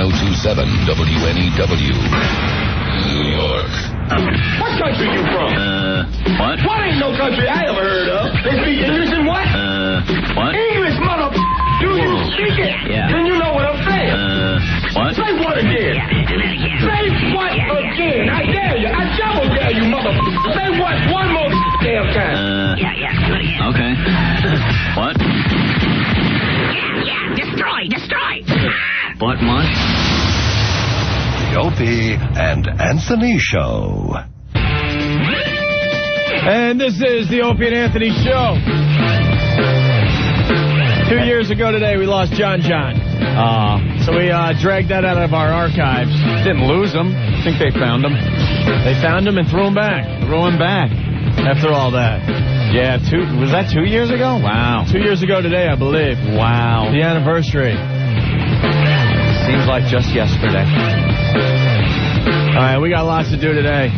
1027 WNEW, New York. What country you from? What? What ain't no country I ever heard of? They speak English and what? What? English, mother. Do you speak it? Yeah. Then you know what I'm saying. What? Say what again? Say what again? I dare you. I double dare you, mother. Say what one more damn time. Do it again. Okay. What? Destroy. What, Mont? The Opie and Anthony Show. And this is the Opie and Anthony Show. 2 years ago today, we lost John. So we dragged that out of our archives. Didn't lose them. I think they found them. They found him and threw him back. After all that. Yeah, was that 2 years ago? Wow. 2 years ago today, I believe. Wow. The anniversary. Seems like just yesterday. All right, we got lots to do today.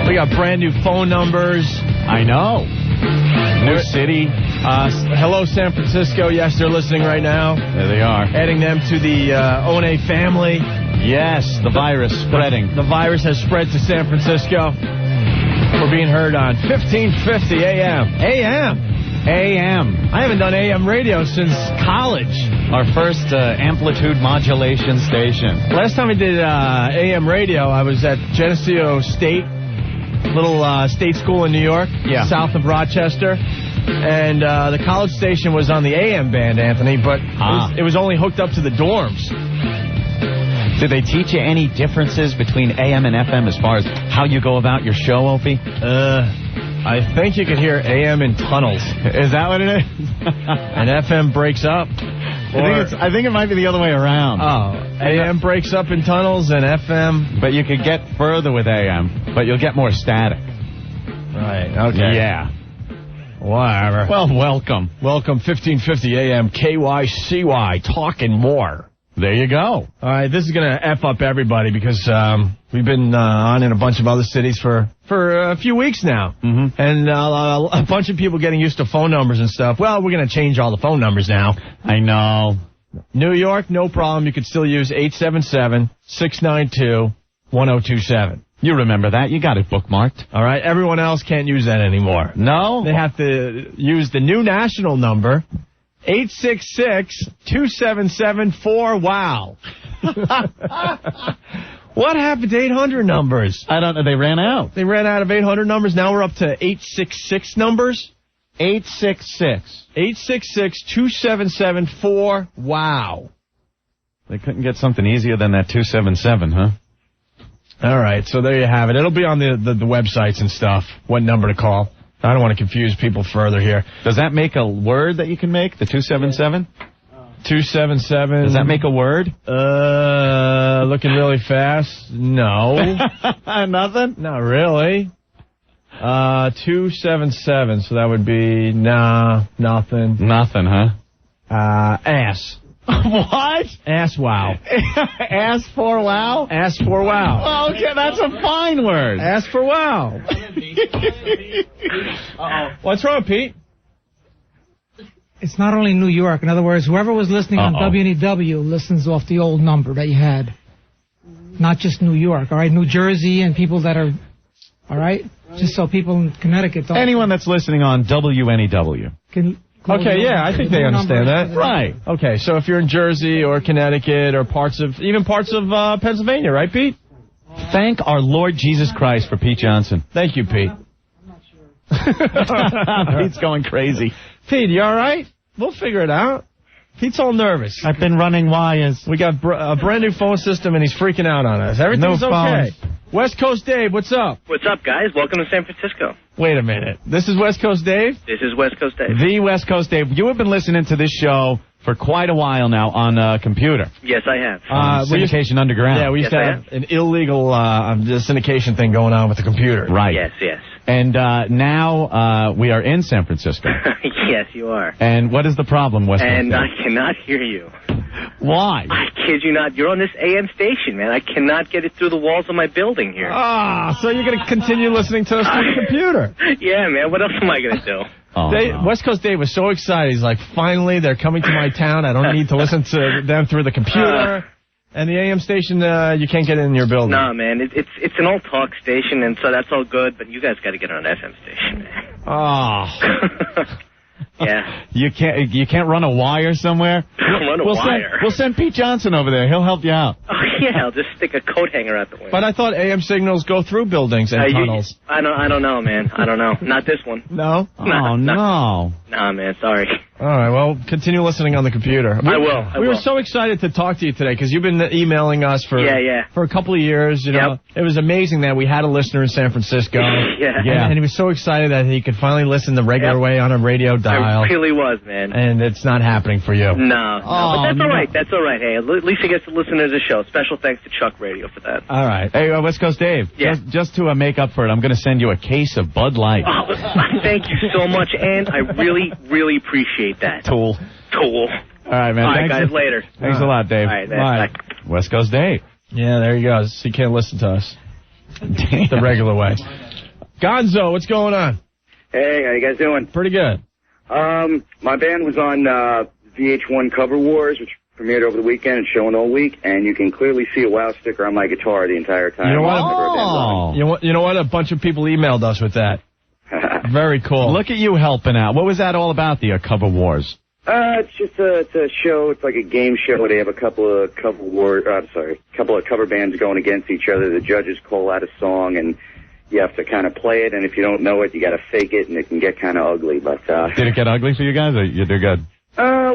We got brand new phone numbers. I know. New city. Hello, San Francisco. Yes, they're listening right now. There they are. Adding them to the One family. Yes, the virus spreading. The virus has spread to San Francisco. We're being heard on 1550 AM. AM. I haven't done AM radio since college. Our first amplitude modulation station. Last time I did AM radio, I was at Geneseo State, little state school in New York, south of Rochester. And the college station was on the AM band, Anthony, but it was only hooked up to the dorms. Did they teach you any differences between AM and FM as far as how you go about your show, Opie? I think you could hear AM in tunnels. Is that what it is? And FM breaks up. I think it might be the other way around. Oh, AM breaks up in tunnels and FM. But you could get further with AM, but you'll get more static. Right, okay. Yeah. Whatever. Well, welcome. Welcome, 1550 AM, KYCY, talking more. There you go. All right, this is going to F up everybody because we've been on in a bunch of other cities for a few weeks now. Mm-hmm. And a bunch of people getting used to phone numbers and stuff. Well, we're going to change all the phone numbers now. I know. New York, no problem. You could still use 877-692-1027. You remember that. You got it bookmarked. All right, everyone else can't use that anymore. No? They have to use the new national number, 866-277-4WOW. What happened to 800 numbers? I don't know. They ran out. They ran out of 800 numbers. Now we're up to 866 numbers. 866-277-4WOW. They couldn't get something easier than that 277, huh? All right, so there you have it. It'll be on the websites and stuff, what number to call. I don't want to confuse people further here. Does that make a word that you can make, the 277? 277. Does that make a word? Looking really fast. No. Nothing? Not really. 277, so that would be nothing. Nothing, huh? Ass. What? Ass wow. Ass for wow? Ass for wow. Oh, okay, that's a fine word. Ass for wow. Uh-oh. What's wrong, Pete? It's not only New York. In other words, whoever was listening on WNEW listens off the old number that you had. Not just New York, all right? New Jersey and people that are, all right? Just so people in Connecticut don't... Anyone that's listening on WNEW. Okay, yeah, I think they understand that. Right. Okay, so if you're in Jersey or Connecticut or parts of Pennsylvania, right, Pete? Thank our Lord Jesus Christ for Pete Johnson. Thank you, Pete. I'm not sure. Pete's going crazy. Pete, you all right? We'll figure it out. Pete's all nervous. I've been running wires. We got a brand new phone system, and he's freaking out on us. Everything's okay. West Coast Dave, what's up? What's up, guys? Welcome to San Francisco. Wait a minute. This is West Coast Dave? This is West Coast Dave. The West Coast Dave. You have been listening to this show for quite a while now on a computer. Yes, I have. Syndication Underground. Yeah, we used to have an illegal syndication thing going on with the computer. Right. Yes, yes. And now we are in San Francisco. Yes, you are. And what is the problem, West Coast And Dave? I cannot hear you. Why? I kid you not. You're on this AM station, man. I cannot get it through the walls of my building here. So you're going to continue listening to us through the computer. Yeah, man. What else am I going to do? No. West Coast Dave was so excited. He's like, finally, they're coming to my town. I don't need to listen to them through the computer. And the AM station, you can't get in your building. Nah, man, it's an all talk station, and so that's all good. But you guys got to get on an FM station, man. Oh. Yeah. You can't run a wire somewhere? We'll send Pete Johnson over there. He'll help you out. Oh, yeah, I'll just stick a coat hanger out the window. But I thought AM signals go through buildings and tunnels. I don't know, man. I don't know. Not this one. No? No. Nah, man, sorry. All right, well, continue listening on the computer. I will. We were so excited to talk to you today because you've been emailing us for a couple of years. You know, It was amazing that we had a listener in San Francisco. And he was so excited that he could finally listen the regular way on a radio dial. I really was, man. And it's not happening for you. No, but that's all right. That's all right. Hey, at least he gets to listen to the show. Special thanks to Chuck Radio for that. All right. Hey, West Coast Dave. Yeah. Just to make up for it, I'm going to send you a case of Bud Light. Oh, thank you so much, and I really, really appreciate that. Tool. All right, man. All right, guys, later. Thanks a lot, Dave. All right, bye. West Coast Dave. Yeah, there he goes. He can't listen to us the regular way. Gonzo, what's going on? Hey, how you guys doing? Pretty good. My band was on VH1 Cover Wars, which premiered over the weekend and showing all week, and you can clearly see a WOW sticker on my guitar the entire time. You know what? A bunch of people emailed us with that. Very cool. Look at you helping out. What was that all about, the Cover Wars? It's just it's a show. It's like a game show where they have a couple of cover bands going against each other. The judges call out a song, and you have to kind of play it. And if you don't know it, you got to fake it, and it can get kind of ugly. But did it get ugly for you guys? Or you did good?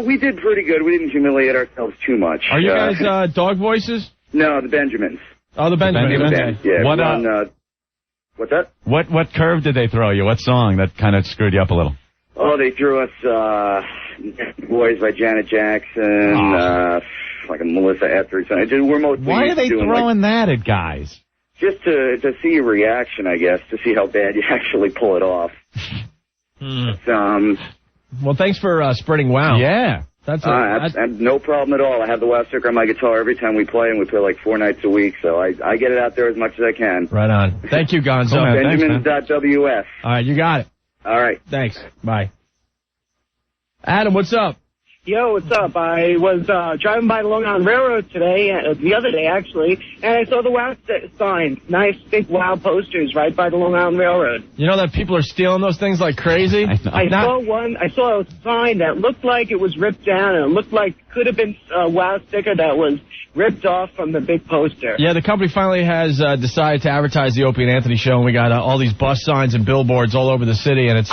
We did pretty good. We didn't humiliate ourselves too much. Are you guys dog voices? No, the Benjamins. Oh, the Benjamins. Yeah. What's that? What curve did they throw you? What song that kind of screwed you up a little? Oh, they threw us Boys by Janet Jackson, like a Melissa Etheridge. Why are they throwing that at guys? Just to see your reaction, I guess, to see how bad you actually pull it off. Well, thanks for spreading WOW. Yeah. That's no problem at all. I have the WOW sticker on my guitar every time we play, and we play like 4 nights a week, so I get it out there as much as I can. Right on. Thank you, Gonzo. Benjamins.ws. All right, you got it. All right. Thanks. Bye. Adam, what's up? Yo, what's up? I was driving by the Long Island Railroad today, the other day actually, and I saw the WOW signs. Nice big WOW posters right by the Long Island Railroad. You know that people are stealing those things like crazy? I saw a sign that looked like it was ripped down, and it looked like it could have been a WOW sticker that was ripped off from the big poster. Yeah, the company finally has decided to advertise the Opie and Anthony show, and we got all these bus signs and billboards all over the city, and it's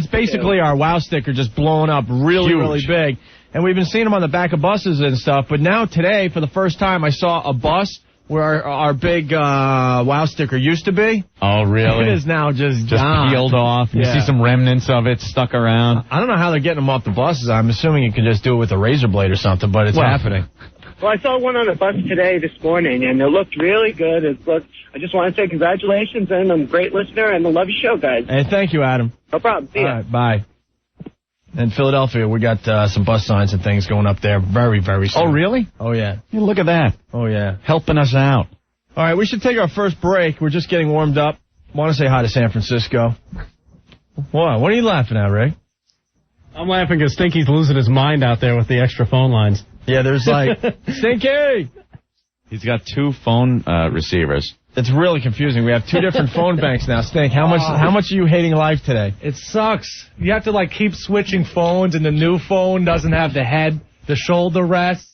basically our WOW sticker just blowing up really big. And we've been seeing them on the back of buses and stuff, but now today, for the first time, I saw a bus where our big WOW sticker used to be. Oh, really? It is now just peeled off. You see some remnants of it stuck around. I don't know how they're getting them off the buses. I'm assuming you can just do it with a razor blade or something, but it's happening. Well, I saw one on a bus today this morning, and it looked really good. I just want to say congratulations, and I'm a great listener, and I love your show, guys. Hey, thank you, Adam. No problem. See ya. All right, bye. In Philadelphia, we got some bus signs and things going up there very, very soon. Oh, really? Oh, yeah. Yeah, look at that. Oh, yeah. Helping us out. All right, we should take our first break. We're just getting warmed up. Want to say hi to San Francisco. What are you laughing at, Ray? I'm laughing because Stinky's losing his mind out there with the extra phone lines. Yeah, there's like, Stinky! He's got 2 phone receivers. It's really confusing. We have 2 different phone banks now. Stink, how much are you hating life today? It sucks. You have to keep switching phones, and the new phone doesn't have the head, the shoulder rest.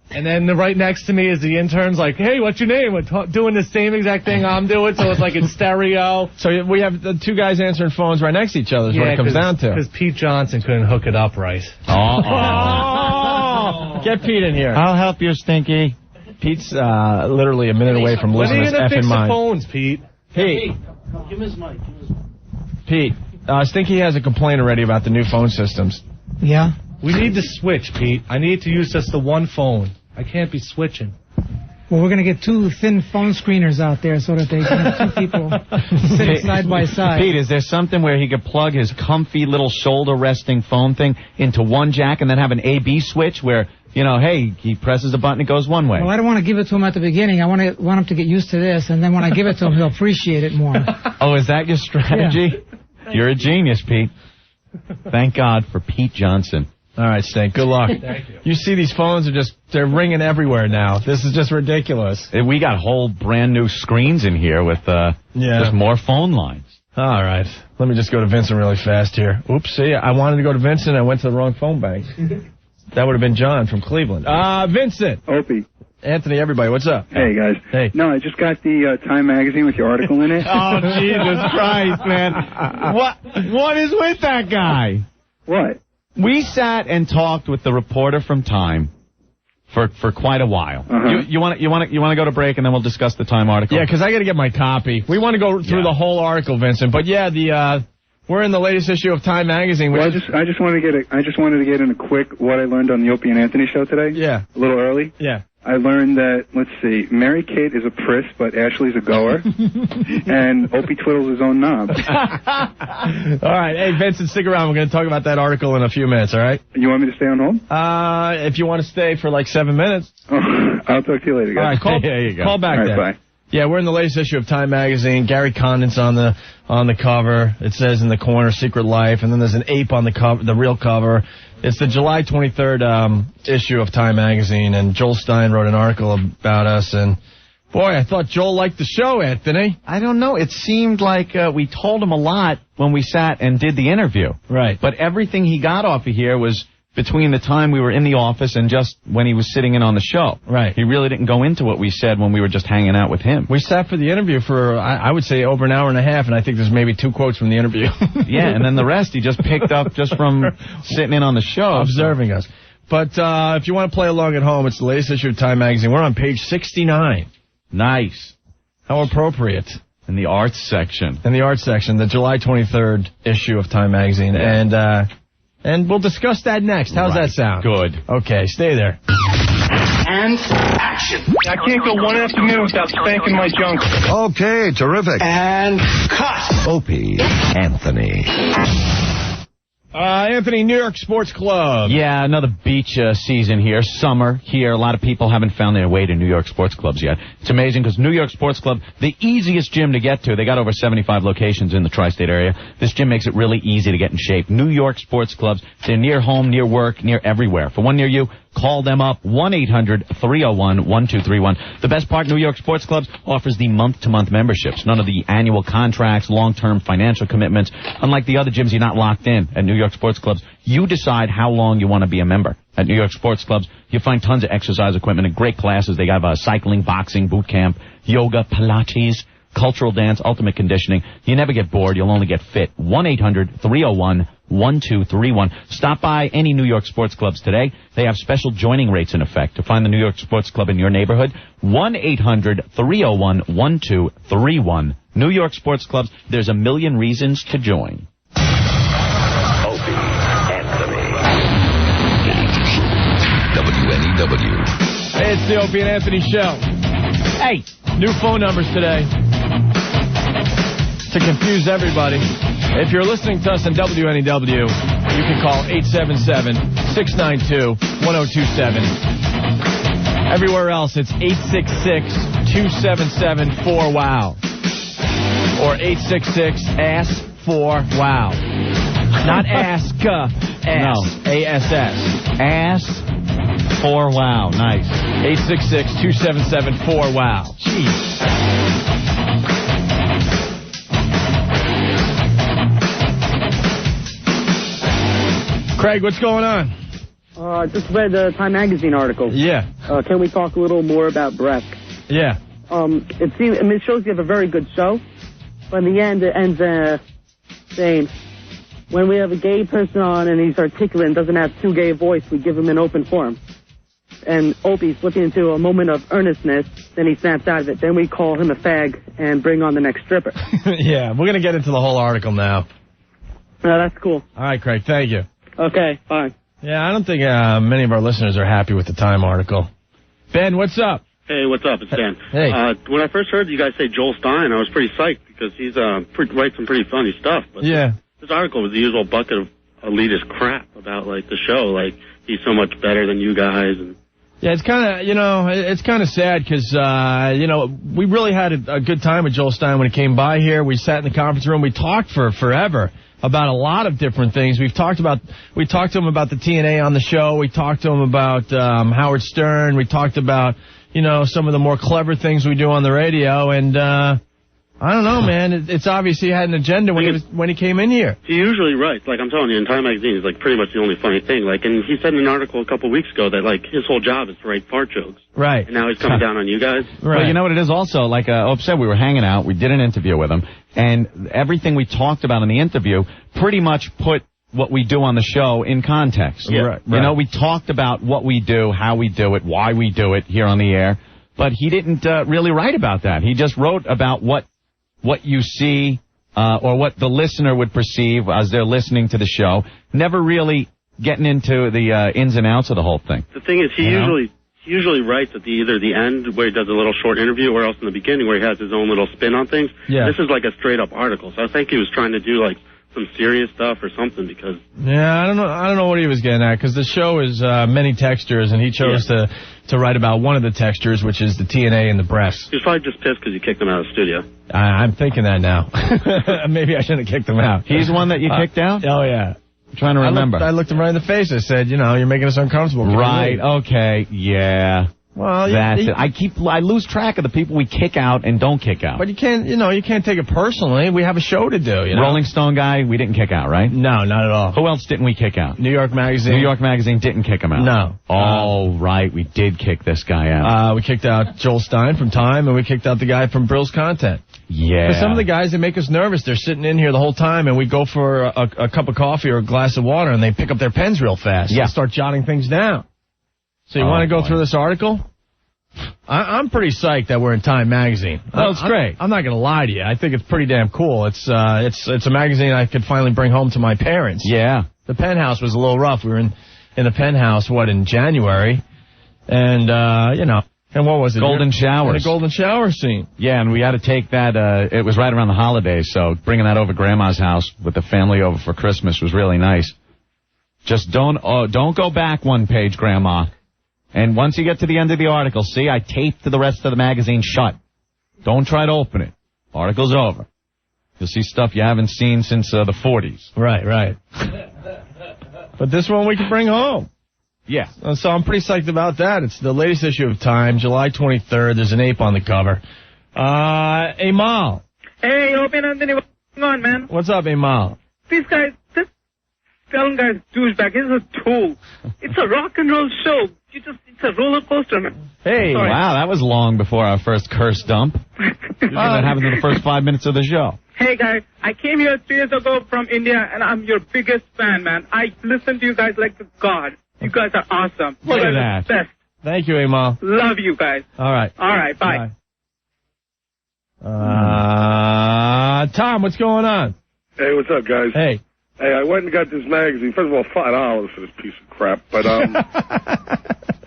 And then right next to me is the intern's like, hey, what's your name? We're doing the same exact thing I'm doing, so it's like in stereo. So we have the 2 guys answering phones right next to each other is what it comes down to. Because Pete Johnson couldn't hook it up right. Oh. Get Pete in here. I'll help you, Stinky. Pete's literally a minute away from losing his effing mind. When are you going to fix the phones, Pete? Pete. Give him his mic. Pete, Stinky has a complaint already about the new phone systems. Yeah? We need to switch, Pete. I need to use just the one phone. I can't be switching. Well, we're going to get 2 thin phone screeners out there so that they can have 2 people sitting side by side. Pete, is there something where he could plug his comfy little shoulder-resting phone thing into one jack and then have an A-B switch where, hey, he presses a button, it goes one way? Well, I don't want to give it to him at the beginning. I want him to get used to this, and then when I give it to him, he'll appreciate it more. Oh, is that your strategy? Yeah. You're a genius, Pete. Thank God for Pete Johnson. All right, Stink. Good luck. Thank you. You see these phones they're ringing everywhere now. This is just ridiculous. We got whole brand new screens in here with just more phone lines. All right. Let me just go to Vincent really fast here. Oops, see, I wanted to go to Vincent. I went to the wrong phone bank. That would have been John from Cleveland. Vincent. Opie. Anthony, everybody, what's up? Hey, guys. Hey. No, I just got the Time magazine with your article in it. Oh, Jesus Christ, man. What is with that guy? What? We sat and talked with the reporter from Time for quite a while. Uh-huh. You want to go to break and then we'll discuss the Time article? Yeah, because I got to get my copy. We want to go through the whole article, Vincent. But yeah, we're in the latest issue of Time magazine. Well, I just wanted to get in a quick what I learned on the Opie and Anthony show today. Yeah. A little early. Yeah. I learned that, let's see, Mary Kate is a priss, but Ashley's a goer, and Opie twiddles his own knob. All right. Hey, Vincent, stick around. We're going to talk about that article in a few minutes, all right? You want me to stay on hold? If you want to stay for like 7 minutes. Oh, I'll talk to you later, guys. All right, call, there you go. Call back all right, then. bye. Yeah, we're in the latest issue of Time magazine. Gary Condon's on the cover. It says in the corner, Secret Life, and then there's an ape on the cover, the real cover. It's the July 23rd issue of Time magazine, and Joel Stein wrote an article about us, and boy, I thought Joel liked the show, Anthony. I don't know. It seemed like we told him a lot when we sat and did the interview. Right. But everything he got off of here was between the time we were in the office and just when he was sitting in on the show. Right. He really didn't go into what we said when we were just hanging out with him. We sat for the interview for, I would say, over an hour and a half, and I think there's maybe 2 quotes from the interview. Yeah, and then the rest he just picked up just from sitting in on the show. Observing us. But if you want to play along at home, it's the latest issue of Time magazine. We're on page 69. Nice. How appropriate. In the arts section. In the arts section, the July 23rd issue of Time magazine. Yeah. And we'll discuss that next. How's that sound? Good. Okay, stay there. And action. I can't go one afternoon without spanking my junk. Okay, terrific. And cut. Opie, Anthony. Anthony, New York Sports Club. Yeah, another beach season here. Summer here. A lot of people haven't found their way to New York Sports Clubs yet. It's amazing because New York Sports Club, the easiest gym to get to. They got over 75 locations in the tri-state area. This gym makes it really easy to get in shape. New York Sports Clubs, they're near home, near work, near everywhere. For one near you, call them up, 1-800-301-1231. The best part, New York Sports Clubs offers the month-to-month memberships. None of the annual contracts, long-term financial commitments. Unlike the other gyms, you're not locked in. At New York Sports Clubs, you decide how long you want to be a member. At New York Sports Clubs, you find tons of exercise equipment and great classes. They have cycling, boxing, boot camp, yoga, Pilates, cultural dance, ultimate conditioning. You never get bored. You'll only get fit. 1-800-301-1231. Stop by any New York Sports Clubs today. They have special joining rates in effect. To find the New York Sports Club in your neighborhood, 1-800-301-1231. New York Sports Clubs, there's a million reasons to join. Opie, Anthony. WNEW. Hey, it's the Opie and Anthony show. Hey, new phone numbers today to confuse everybody. If you're listening to us on WNEW, you can call 877-692-1027. Everywhere else, it's 866-277-4WOW. Or 866-ASK-4WOW. Not ask, ass. No. A-S-S. Ask for wow. Nice. 866-277-4WOW. Jeez. Craig, what's going on? I just read the Time magazine article. Yeah. Can we talk a little more about breath? Yeah. It shows you have a very good show, but in the end, it ends saying, when we have a gay person on and he's articulate and doesn't have too gay a voice, we give him an open forum. And Opie's looking into a moment of earnestness, then he snaps out of it. Then we call him a fag and bring on the next stripper. Yeah, we're going to get into the whole article now. That's cool. All right, Craig, thank you. Okay, fine. Yeah, I don't think many of our listeners are happy with the Time article. Ben, what's up? Hey, what's up? It's Dan. Hey. When I first heard you guys say Joel Stein, I was pretty psyched because he's writes some pretty funny stuff. But yeah. This article was the usual bucket of elitist crap about like the show, like he's so much better than you guys. And yeah, it's kind of it's kind of sad because we really had a good time with Joel Stein when he came by here. We sat in the conference room, we talked for forever. about a lot of different things. We talked to him about the TNA on the show. We talked to him about Howard Stern. We talked about, some of the more clever things we do on the radio. And I don't know, man. It's obvious he had an agenda when he came in here. He usually writes, like I'm telling you, in Time Magazine is like pretty much the only funny thing. Like, and he said in an article a couple weeks ago that like his whole job is to write fart jokes. Right. And now he's coming down on you guys. Right. Well, you know what it is also? Like Ope said, we were hanging out. We did an interview with him. And everything we talked about in the interview pretty much put what we do on the show in context. Yeah. Right. You know, we talked about what we do, how we do it, why we do it here on the air. But he didn't really write about that. He just wrote about what you see or what the listener would perceive as they're listening to the show, never really getting into the ins and outs of the whole thing. The thing is, he usually writes at either the end where he does a little short interview or else in the beginning where he has his own little spin on things. Yeah. This is like a straight-up article, so I think he was trying to do like some serious stuff or something because... Yeah, I don't know what he was getting at because the show is many textures and he chose to write about one of the textures, which is the TNA and the breasts. He was probably just pissed because you kicked him out of the studio. I'm thinking that now. Maybe I shouldn't have kicked him out. He's one that you kicked out? Oh, yeah. I'm trying to remember. I looked him right in the face. I said, you're making us uncomfortable. Right, okay, yeah. Well, that's it. I lose track of the people we kick out and don't kick out. But you can't take it personally. We have a show to do. Rolling Stone guy, we didn't kick out, right? No, not at all. Who else didn't we kick out? New York Magazine. New York Magazine didn't kick him out. No. Oh, right, we did kick this guy out. We kicked out Joel Stein from Time, and we kicked out the guy from Brill's Content. Yeah. But some of the guys, they make us nervous. They're sitting in here the whole time, and we go for a cup of coffee or a glass of water, and they pick up their pens real fast. Yeah. And start jotting things down. So you want to go through this article? I'm pretty psyched that we're in Time Magazine. Oh, it's great. I'm not going to lie to you. I think it's pretty damn cool. It's a magazine I could finally bring home to my parents. Yeah. The penthouse was a little rough. We were in the penthouse, in January? And, and what was it? Golden showers. The golden shower scene. Yeah, and we had to take that, it was right around the holidays, so bringing that over Grandma's house with the family over for Christmas was really nice. Just don't go back one page, Grandma. And once you get to the end of the article, see, I taped the rest of the magazine shut. Don't try to open it. Article's over. You'll see stuff you haven't seen since the 40s. Right. But this one we can bring home. Yeah. So I'm pretty psyched about that. It's the latest issue of Time, July 23rd. There's an ape on the cover. Amal. Hey, Opie and Anthony, what's going on, man? What's up, Amal? This film guy's douchebag. He's a tool. It's a rock and roll show. It's a roller coaster, man. Hey, wow, that was long before our first curse dump. Usually that happens in the first 5 minutes of the show. Hey, guys, I came here 3 years ago from India, and I'm your biggest fan, man. I listen to you guys like a god. You guys are awesome. Look at that. Best. Thank you, Amal. Love you guys. All right. Bye. Tom, what's going on? Hey, what's up, guys? Hey, I went and got this magazine. First of all, $5 for this piece of crap. But,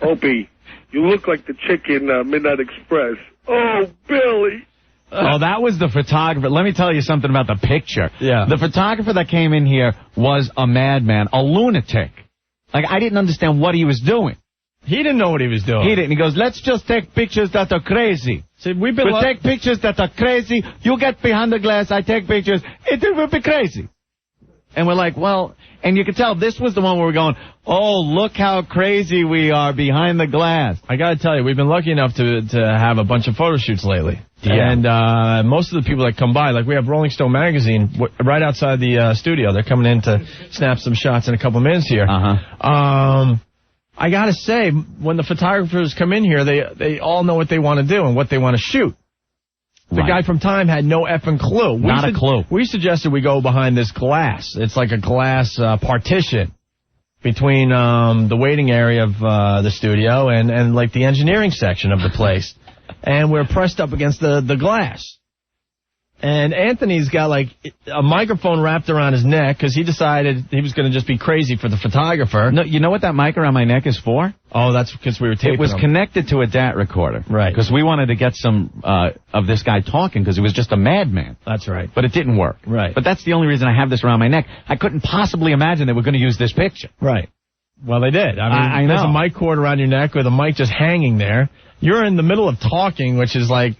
Opie, you look like the chick in Midnight Express. Oh, Billy. Oh, that was the photographer. Let me tell you something about the picture. Yeah. The photographer that came in here was a madman, a lunatic. Like, I didn't understand what he was doing. He didn't know what he was doing. He didn't. He goes, let's just take pictures that are crazy. See, we take pictures that are crazy. You get behind the glass, I take pictures. It will be crazy. And we're like, well, and you can tell this was the one where we're going, oh, look how crazy we are behind the glass. I got to tell you, we've been lucky enough to have a bunch of photo shoots lately. Yeah. And most of the people that come by, like we have Rolling Stone magazine right outside the studio. They're coming in to snap some shots in a couple minutes here. I got to say, when the photographers come in here, they all know what they want to do and what they want to shoot. The guy from Time had no effing clue. Not a clue. We suggested we go behind this glass. It's like a glass partition between the waiting area of the studio and like the engineering section of the place. And we're pressed up against the glass. And Anthony's got like a microphone wrapped around his neck because he decided he was going to just be crazy for the photographer. No, you know what that mic around my neck is for? Oh, that's because we were taping It was connected to a DAT recorder. Right. Because we wanted to get some of this guy talking because he was just a madman. That's right. But it didn't work. Right. But that's the only reason I have this around my neck. I couldn't possibly imagine they were going to use this picture. Right. Well, they did. I mean, I know. There's a mic cord around your neck with a mic just hanging there. You're in the middle of talking, which is like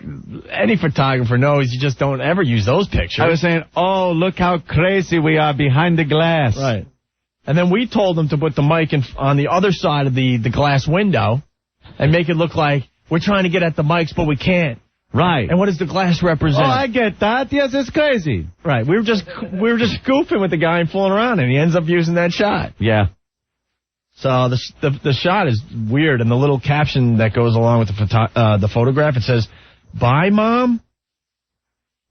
any photographer knows you just don't ever use those pictures. I was saying, oh, look how crazy we are behind the glass. Right. And then we told them to put the mic on the other side of the glass window and make it look like we're trying to get at the mics, but we can't. Right. And what does the glass represent? Oh, I get that. Yes, it's crazy. Right. We were just goofing with the guy and fooling around, and he ends up using that shot. Yeah. So the shot is weird, and the little caption that goes along with the photograph, it says, "Bye, Mom."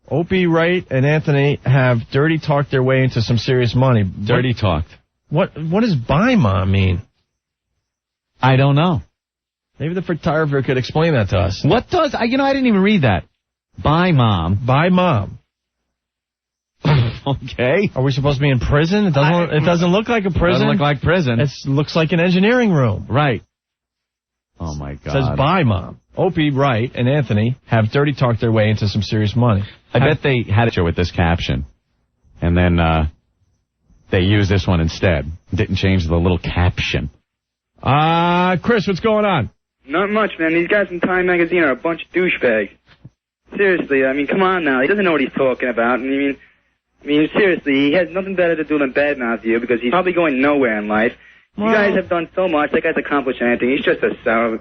Opie, Wright, and Anthony have dirty talked their way into some serious money. Dirty talked. What does "Bye, Mom" mean? I don't know. Maybe the photographer could explain that to us. What does? I didn't even read that. Bye, Mom. Bye, Mom. Okay. Are we supposed to be in prison? It doesn't look like a prison. Doesn't look like prison. It looks like an engineering room. Right. Oh, my God. It says, "Bye, Mom." Opie, Wright, and Anthony have dirty talked their way into some serious money. I bet they had a show with this caption, and then they used this one instead. Didn't change the little caption. Chris, what's going on? Not much, man. These guys from Time Magazine are a bunch of douchebags. Seriously, I mean, come on now. He doesn't know what he's talking about. And I mean, seriously, he has nothing better to do than badmouth you because he's probably going nowhere in life. You guys have done so much. That guy's accomplished anything. He's just a sour...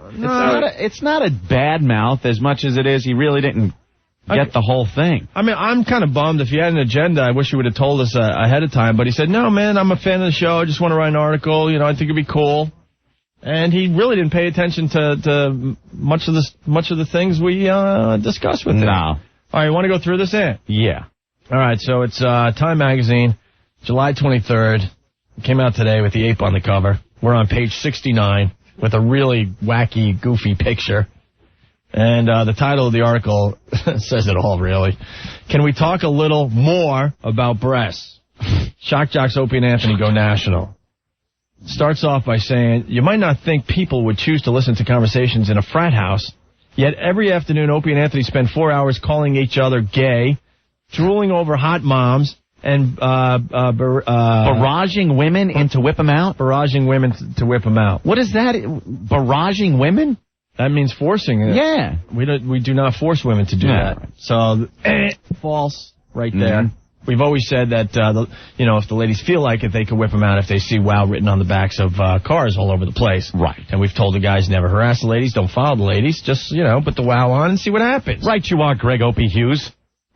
It's not a bad mouth as much as it is he really didn't get the whole thing. I mean, I'm kind of bummed. If you had an agenda, I wish you would have told us ahead of time. But he said, "No, man, I'm a fan of the show. I just want to write an article. I think it'd be cool." And he really didn't pay attention to much of the things we discussed with him. No. All right, you want to go through this, Ant? Yeah. All right, so it's Time Magazine, July 23rd. It came out today with the ape on the cover. We're on page 69 with a really wacky, goofy picture. And the title of the article says it all, really. Can we talk a little more about breasts? Shock jocks Opie and Anthony go national. Starts off by saying, you might not think people would choose to listen to conversations in a frat house, yet every afternoon Opie and Anthony spend 4 hours calling each other gay, drooling over hot moms, and barraging women in to whip them out? Barraging women to whip them out. What is that? Barraging women? That means forcing it. Yeah. We do not force women to do that. Right. So, false right there. Mm-hmm. We've always said that, if the ladies feel like it, they can whip them out if they see "wow" written on the backs of cars all over the place. Right. And we've told the guys never harass the ladies, don't follow the ladies, just, put the "wow" on and see what happens. Right you are, Greg Opie Hughes.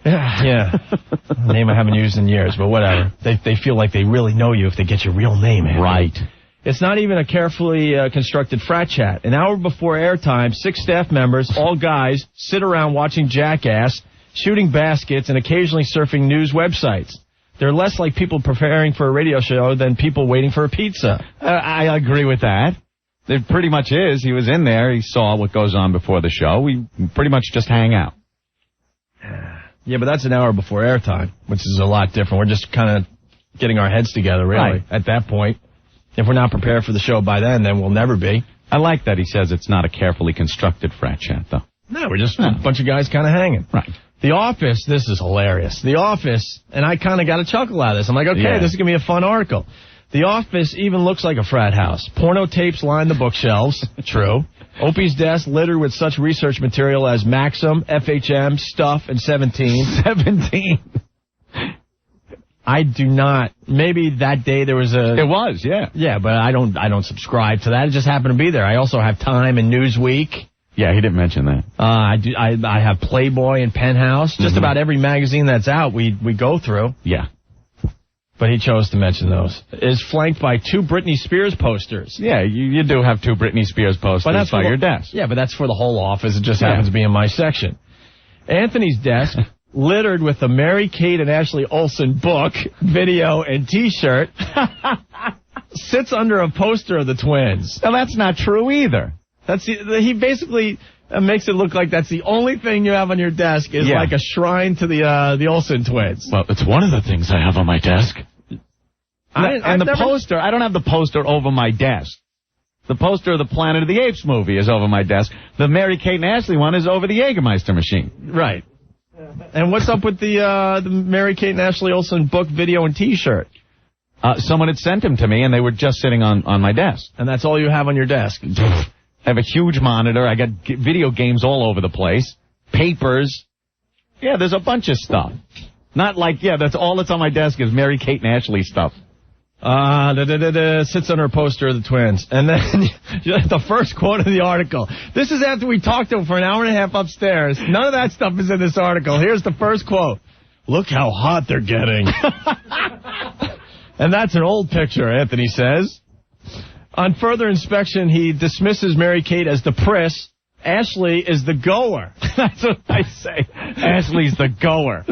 Yeah. Name I haven't used in years, but whatever. They feel like they really know you if they get your real name. Right. It's not even a carefully constructed frat chat. An hour before airtime, 6 staff members, all guys, sit around watching Jackass, shooting baskets, and occasionally surfing news websites. They're less like people preparing for a radio show than people waiting for a pizza. I agree with that. It pretty much is. He was in there. He saw what goes on before the show. We pretty much just hang out. Yeah, but that's an hour before airtime, which is a lot different. We're just kind of getting our heads together, really, right. At that point. If we're not prepared for the show by then we'll never be. I like that he says it's not a carefully constructed frat chat, though. No, we're just a bunch of guys kind of hanging. Right. The Office, this is hilarious. The Office, and I kind of got a chuckle out of this. I'm like, okay, This is going to be a fun article. The Office even looks like a frat house. Porno tapes line the bookshelves. True. Opie's desk littered with such research material as Maxim, FHM, Stuff, and 17. 17. I do not. Maybe that day there was a... It was, yeah. Yeah, but I don't subscribe to that. It just happened to be there. I also have Time and Newsweek. Yeah, he didn't mention that. I have Playboy and Penthouse. Just about every magazine that's out we go through. Yeah. But he chose to mention those. Is flanked by 2 Britney Spears posters. Yeah, you do have 2 Britney Spears posters by your desk. Yeah, but that's for the whole office. It just happens to be in my section. Anthony's desk, littered with the Mary-Kate and Ashley Olsen book, video, and T-shirt, sits under a poster of the twins. Now, that's not true either. He basically makes it look like that's the only thing you have on your desk is like a shrine to the Olsen twins. Well, it's one of the things I have on my desk. Poster, I don't have the poster over my desk. The poster of the Planet of the Apes movie is over my desk. The Mary-Kate and Ashley one is over the Jägermeister machine. Right. And what's up with the Mary-Kate and Ashley Olsen book, video, and T-shirt? Someone had sent them to me, and they were just sitting on my desk. And that's all you have on your desk? I have a huge monitor. I got video games all over the place. Papers. Yeah, there's a bunch of stuff. Not like, that's all that's on my desk is Mary Kate and Ashley stuff. Sits under a poster of the twins. And then the first quote of the article. This is after we talked to him for an hour and a half upstairs. None of that stuff is in this article. Here's the first quote. Look how hot they're getting. And that's an old picture, Anthony says. On further inspection, he dismisses Mary Kate as the priss. Ashley is the goer. That's what I say. Ashley's the goer.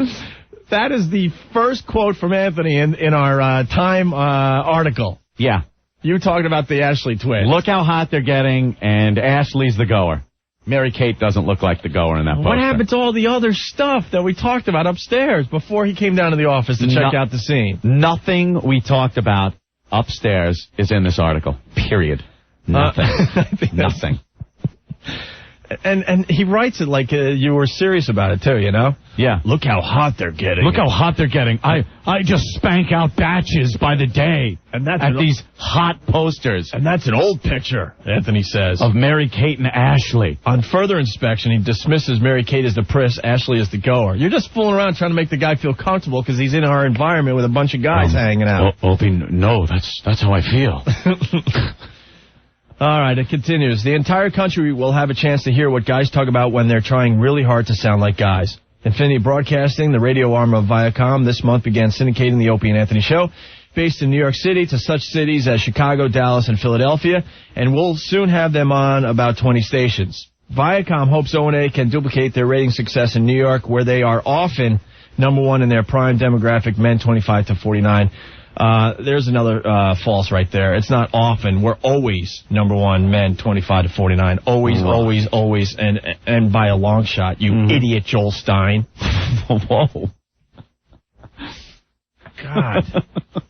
That is the first quote from Anthony in our Time article. Yeah. You talking about the Ashley twins. Look how hot they're getting, and Ashley's the goer. Mary Kate doesn't look like the goer in that poster. What happened to all the other stuff that we talked about upstairs before he came down to the office to check out the scene? Nothing we talked about upstairs is in this article. Period. Nothing. Nothing. And he writes it like you were serious about it, too, you know? Yeah. Look how hot they're getting. Look how hot they're getting. I just spank out batches by the day and that's at these hot posters. And that's an old picture, Anthony says. Of Mary Kate and Ashley. On further inspection, he dismisses Mary Kate as the priss, Ashley as the goer. You're just fooling around trying to make the guy feel comfortable because he's in our environment with a bunch of guys hanging out. Opie, no, that's how I feel. All right, it continues. The entire country will have a chance to hear what guys talk about when they're trying really hard to sound like guys. Infinity Broadcasting, the radio arm of Viacom, this month began syndicating the Opie and Anthony Show, based in New York City, to such cities as Chicago, Dallas, and Philadelphia, and we'll soon have them on about 20 stations. Viacom hopes O&A can duplicate their rating success in New York, where they are often number one in their prime demographic, men 25 to 49. There's another false right there. It's not often. We're always number one, men 25 to 49. Always, always, always, and by a long shot. You idiot, Joel Stein. Whoa. God.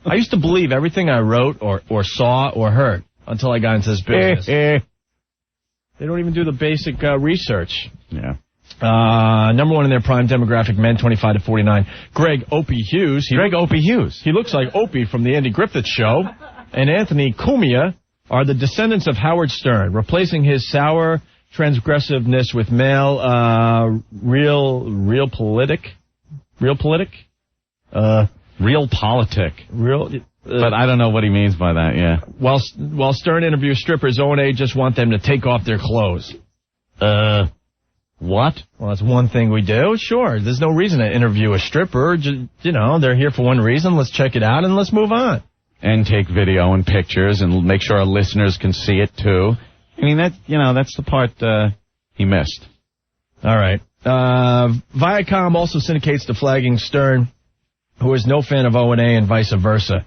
I used to believe everything I wrote or saw or heard until I got into this business. They don't even do the basic research. Yeah. Number one in their prime demographic, men 25 to 49. Greg Opie Hughes. He looks like Opie from the Andy Griffith Show. And Anthony Cumia are the descendants of Howard Stern, replacing his sour transgressiveness with male real politic. But I don't know what he means by that, yeah. While Stern interviews strippers, O&A just want them to take off their clothes. What? Well, that's one thing we do. Sure. There's no reason to interview a stripper. They're here for one reason. Let's check it out and let's move on. And take video and pictures and make sure our listeners can see it, too. I mean, that's the part he missed. All right. Viacom also syndicates the flagging Stern, who is no fan of O&A and vice versa.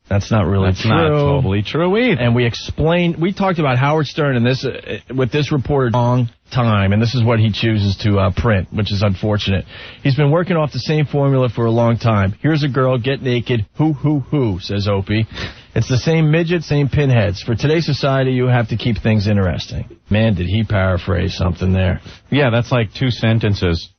That's not really true. That's not totally true either. And we talked about Howard Stern and this with this reporter a long time, and this is what he chooses to print, which is unfortunate. He's been working off the same formula for a long time. Here's a girl, get naked, hoo, says Opie. It's the same midget, same pinheads. For today's society, you have to keep things interesting. Man, did he paraphrase something there. Yeah, that's like 2 sentences.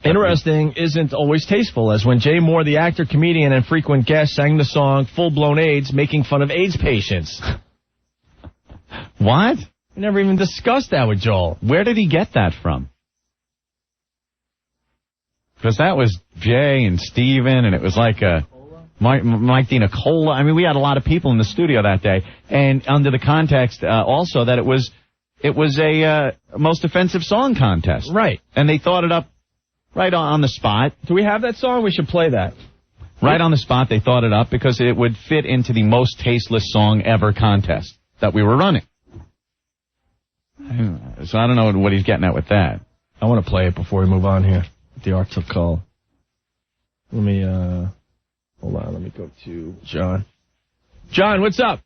Interesting isn't always tasteful, as when Jay Moore, the actor, comedian, and frequent guest, sang the song Full-Blown AIDS, making fun of AIDS patients. What? We never even discussed that with Joel. Where did he get that from? Because that was Jay and Steven, and it was like a Mike Dina-Cola. I mean, we had a lot of people in the studio that day, and under the context also that it was a most offensive song contest. Right. And they thought it up right on the spot. Do we have that song? We should play that. Right on the spot, they thought it up because it would fit into the most tasteless song ever contest that we were running. So I don't know what he's getting at with that. I want to play it before we move on here. The Arctic Call. Let me, hold on. Let me go to John. John, what's up?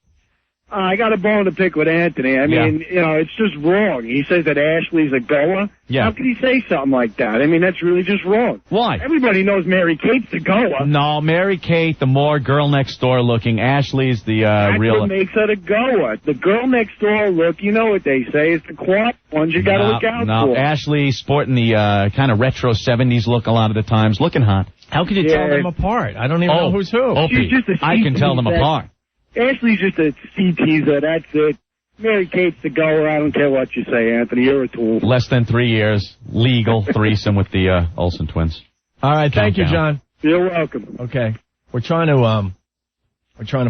I got a bone to pick with Anthony. I mean, it's just wrong. He says that Ashley's a goer. Yeah. How could he say something like that? I mean, that's really just wrong. Why? Everybody knows Mary Kate's the goer. No, Mary Kate, the more girl next door looking. Ashley's the real. That's what makes her the goer. The girl next door look, you know what they say, is the quad ones you got to look out for. Ashley sporting the kind of retro 70s look a lot of the times, looking hot. How could you tell them apart? I don't even know who's who. Opie, I can tell them apart. Ashley's just a sea teaser, that's it. Mary Kate's the goer. I don't care what you say, Anthony. You're a tool. Less than 3 years, legal threesome with the Olsen twins. All right, thank you, John. You're welcome. Okay, we're trying to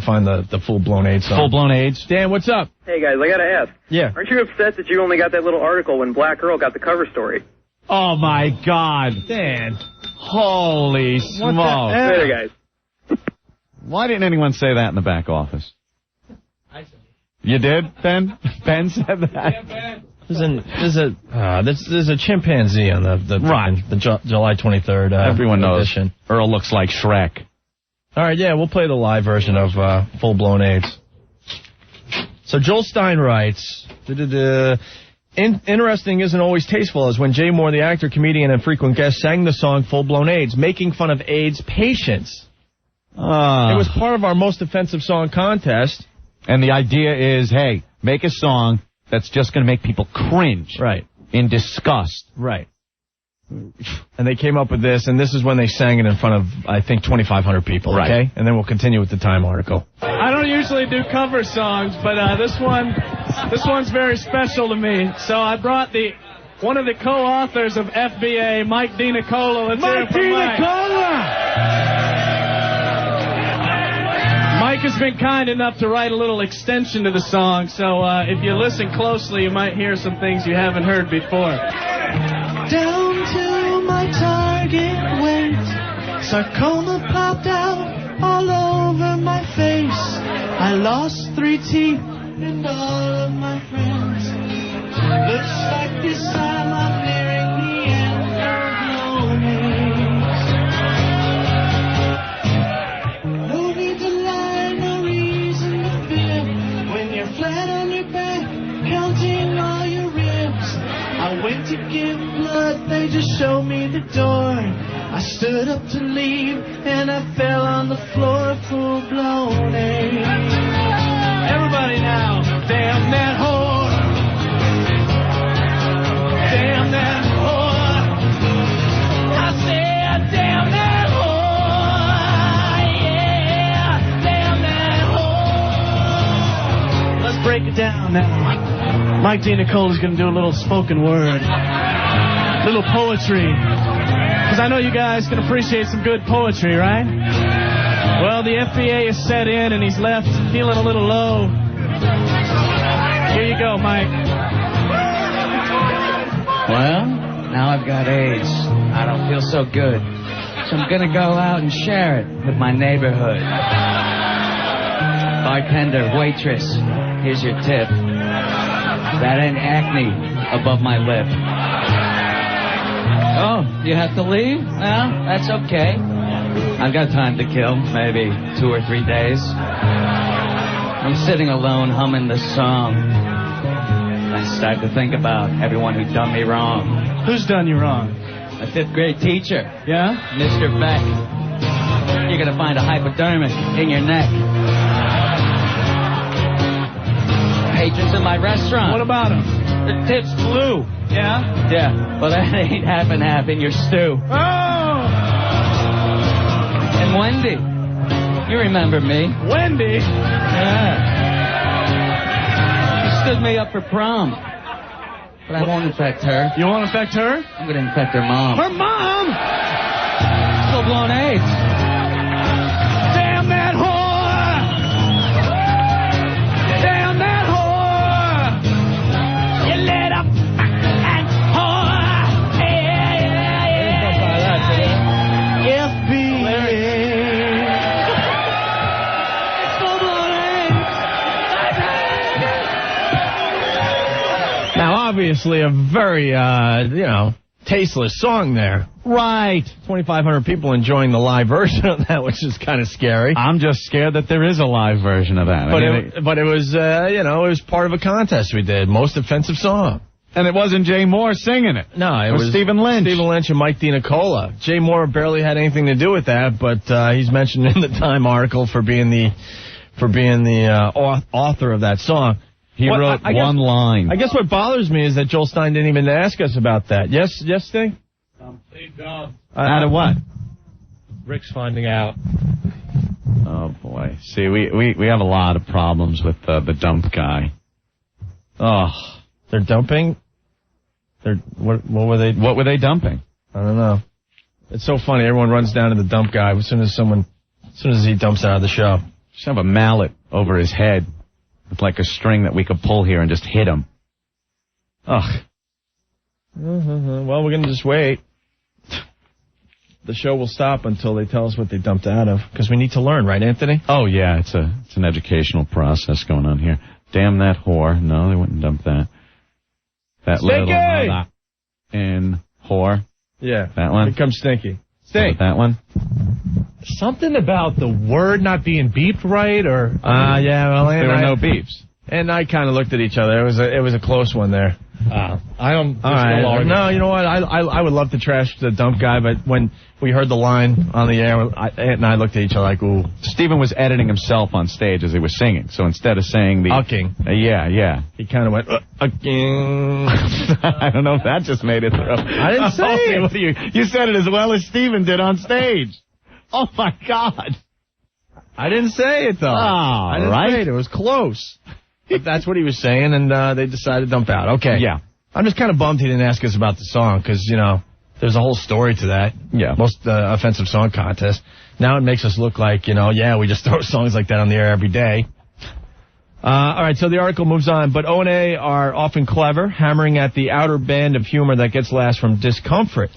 find the full-blown AIDS song. Full-blown AIDS. Dan, what's up? Hey, guys, I gotta ask. Yeah. Aren't you upset that you only got that little article when Black Earl got the cover story? Oh, my God. Dan. Holy smoke. Later, guys. Why didn't anyone say that in the back office? You did, Ben? Ben said that? There's a chimpanzee on the July 23rd Everyone knows edition. Earl looks like Shrek. All right, yeah, we'll play the live version of Full-Blown AIDS. So Joel Stein writes, interesting isn't always tasteful, as when Jay Moore, the actor, comedian, and frequent guest, sang the song Full-Blown AIDS, making fun of AIDS patients. It was part of our most offensive song contest. And the idea is, hey, make a song that's just going to make people cringe. Right. In disgust. Right. And they came up with this, and this is when they sang it in front of, I think, 2,500 people, right. Okay? And then we'll continue with the Time article. I don't usually do cover songs, but this one's very special to me. So I brought one of the co-authors of FBA, Mike DiNicola. Let's hear it from Mike. Mike has been kind enough to write a little extension to the song, so if you listen closely, you might hear some things you haven't heard before. Down to my target weight, sarcoma popped out all over my face. I lost 3 teeth and all of my friends. Looks like this time I'm nearing the end of loneliness. No need to lie, no reason to fear. When you're flat on your back, counting all your ribs. I went to give blood, they just showed me the door. I stood up to leave, and I fell on the floor, full-blown AIDS. Everybody now, damn that whore. Damn that whore. I said, damn that whore. Yeah, damn that whore. Let's break it down now. Mike DiNicola's going to do a little spoken word, little poetry, because I know you guys can appreciate some good poetry, right? Well, the FBA is set in, and he's left feeling a little low. Here you go, Mike. Well, now I've got AIDS. I don't feel so good, so I'm going to go out and share it with my neighborhood. Bartender, waitress, here's your tip. That ain't acne above my lip. Oh, you have to leave? Well, that's okay. I've got time to kill, maybe 2 or 3 days. I'm sitting alone humming this song. I start to think about everyone who done me wrong. Who's done you wrong? A 5th grade teacher. Yeah? Mr. Beck. You're going to find a hypodermic in your neck. Patrons in my restaurant. What about them? The tip's blue. Yeah? Yeah. Well, that ain't half and half in your stew. Oh! And Wendy. You remember me. Wendy? Yeah. She stood me up for prom. But I won't infect her. You won't infect her? I'm going to infect her mom. Her mom? Full-blown AIDS. Damn that whore! Damn that whore! You let up and whore! Yeah. FBA. Full-blown AIDS. Now, obviously, a very, tasteless song there. Right. 2,500 people enjoying the live version of that, which is kind of scary. I'm just scared that there is a live version of that. But it was, it was part of a contest we did. Most offensive song. And it wasn't Jay Moore singing it. No, it was Stephen Lynch. Stephen Lynch and Mike DiNicola. Jay Moore barely had anything to do with that, but he's mentioned in the Time article for being the author of that song. He wrote one line. I guess what bothers me is that Joel Stein didn't even ask us about that. Yes, Sting? Out of what? Rick's finding out. Oh, boy. See, we have a lot of problems with the dump guy. Oh, they're dumping. What were they? What were they dumping? I don't know. It's so funny. Everyone runs down to the dump guy as soon as he dumps out of the show. Just have a mallet over his head with like a string that we could pull here and just hit him. Ugh. Well, we're gonna just wait. The show will stop until they tell us what they dumped out of, because we need to learn, right, Anthony? Oh yeah, it's an educational process going on here. Damn that whore! No, they wouldn't dump that. That Stinky! little in whore. Yeah, that one. Here comes Stinky. Stink. That one. Something about the word not being beeped right, or yeah. Well, there were no beeps. And I kind of looked at each other. It was a close one there. I don't. All right. No, you know what? I would love to trash the dump guy, but when we heard the line on the air, Ant and I looked at each other like, ooh. Stephen was editing himself on stage as he was singing, so instead of saying the ucking, yeah, he kind of went ucking. I don't know if that just made it through. I didn't say it. You said it as well as Stephen did on stage. Oh my God! I didn't say it though. I didn't say it. It was close. But that's what he was saying, and they decided to dump out. Okay. Yeah. I'm just kind of bummed he didn't ask us about the song, because, there's a whole story to that. Yeah. Most offensive song contest. Now it makes us look like, we just throw songs like that on the air every day. All right, so the article moves on. But O&A are often clever, hammering at the outer band of humor that gets laughs from discomfort.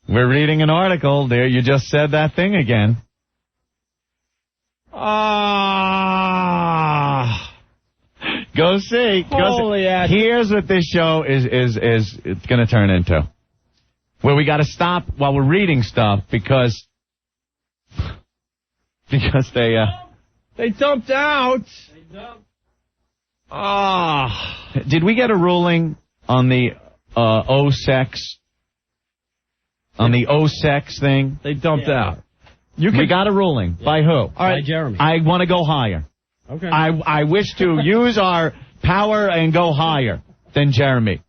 We're reading an article there. You just said that thing again. Go see. Here's what this show is it's going to turn into. Where we got to stop while we're reading stuff because they dumped out. Did we get a ruling on the O-sex? On the O-sex thing? They dumped out. We got a ruling. By who? All right. By Jeremy. I want to go higher. Okay. I wish to use our power and go higher than Jeremy.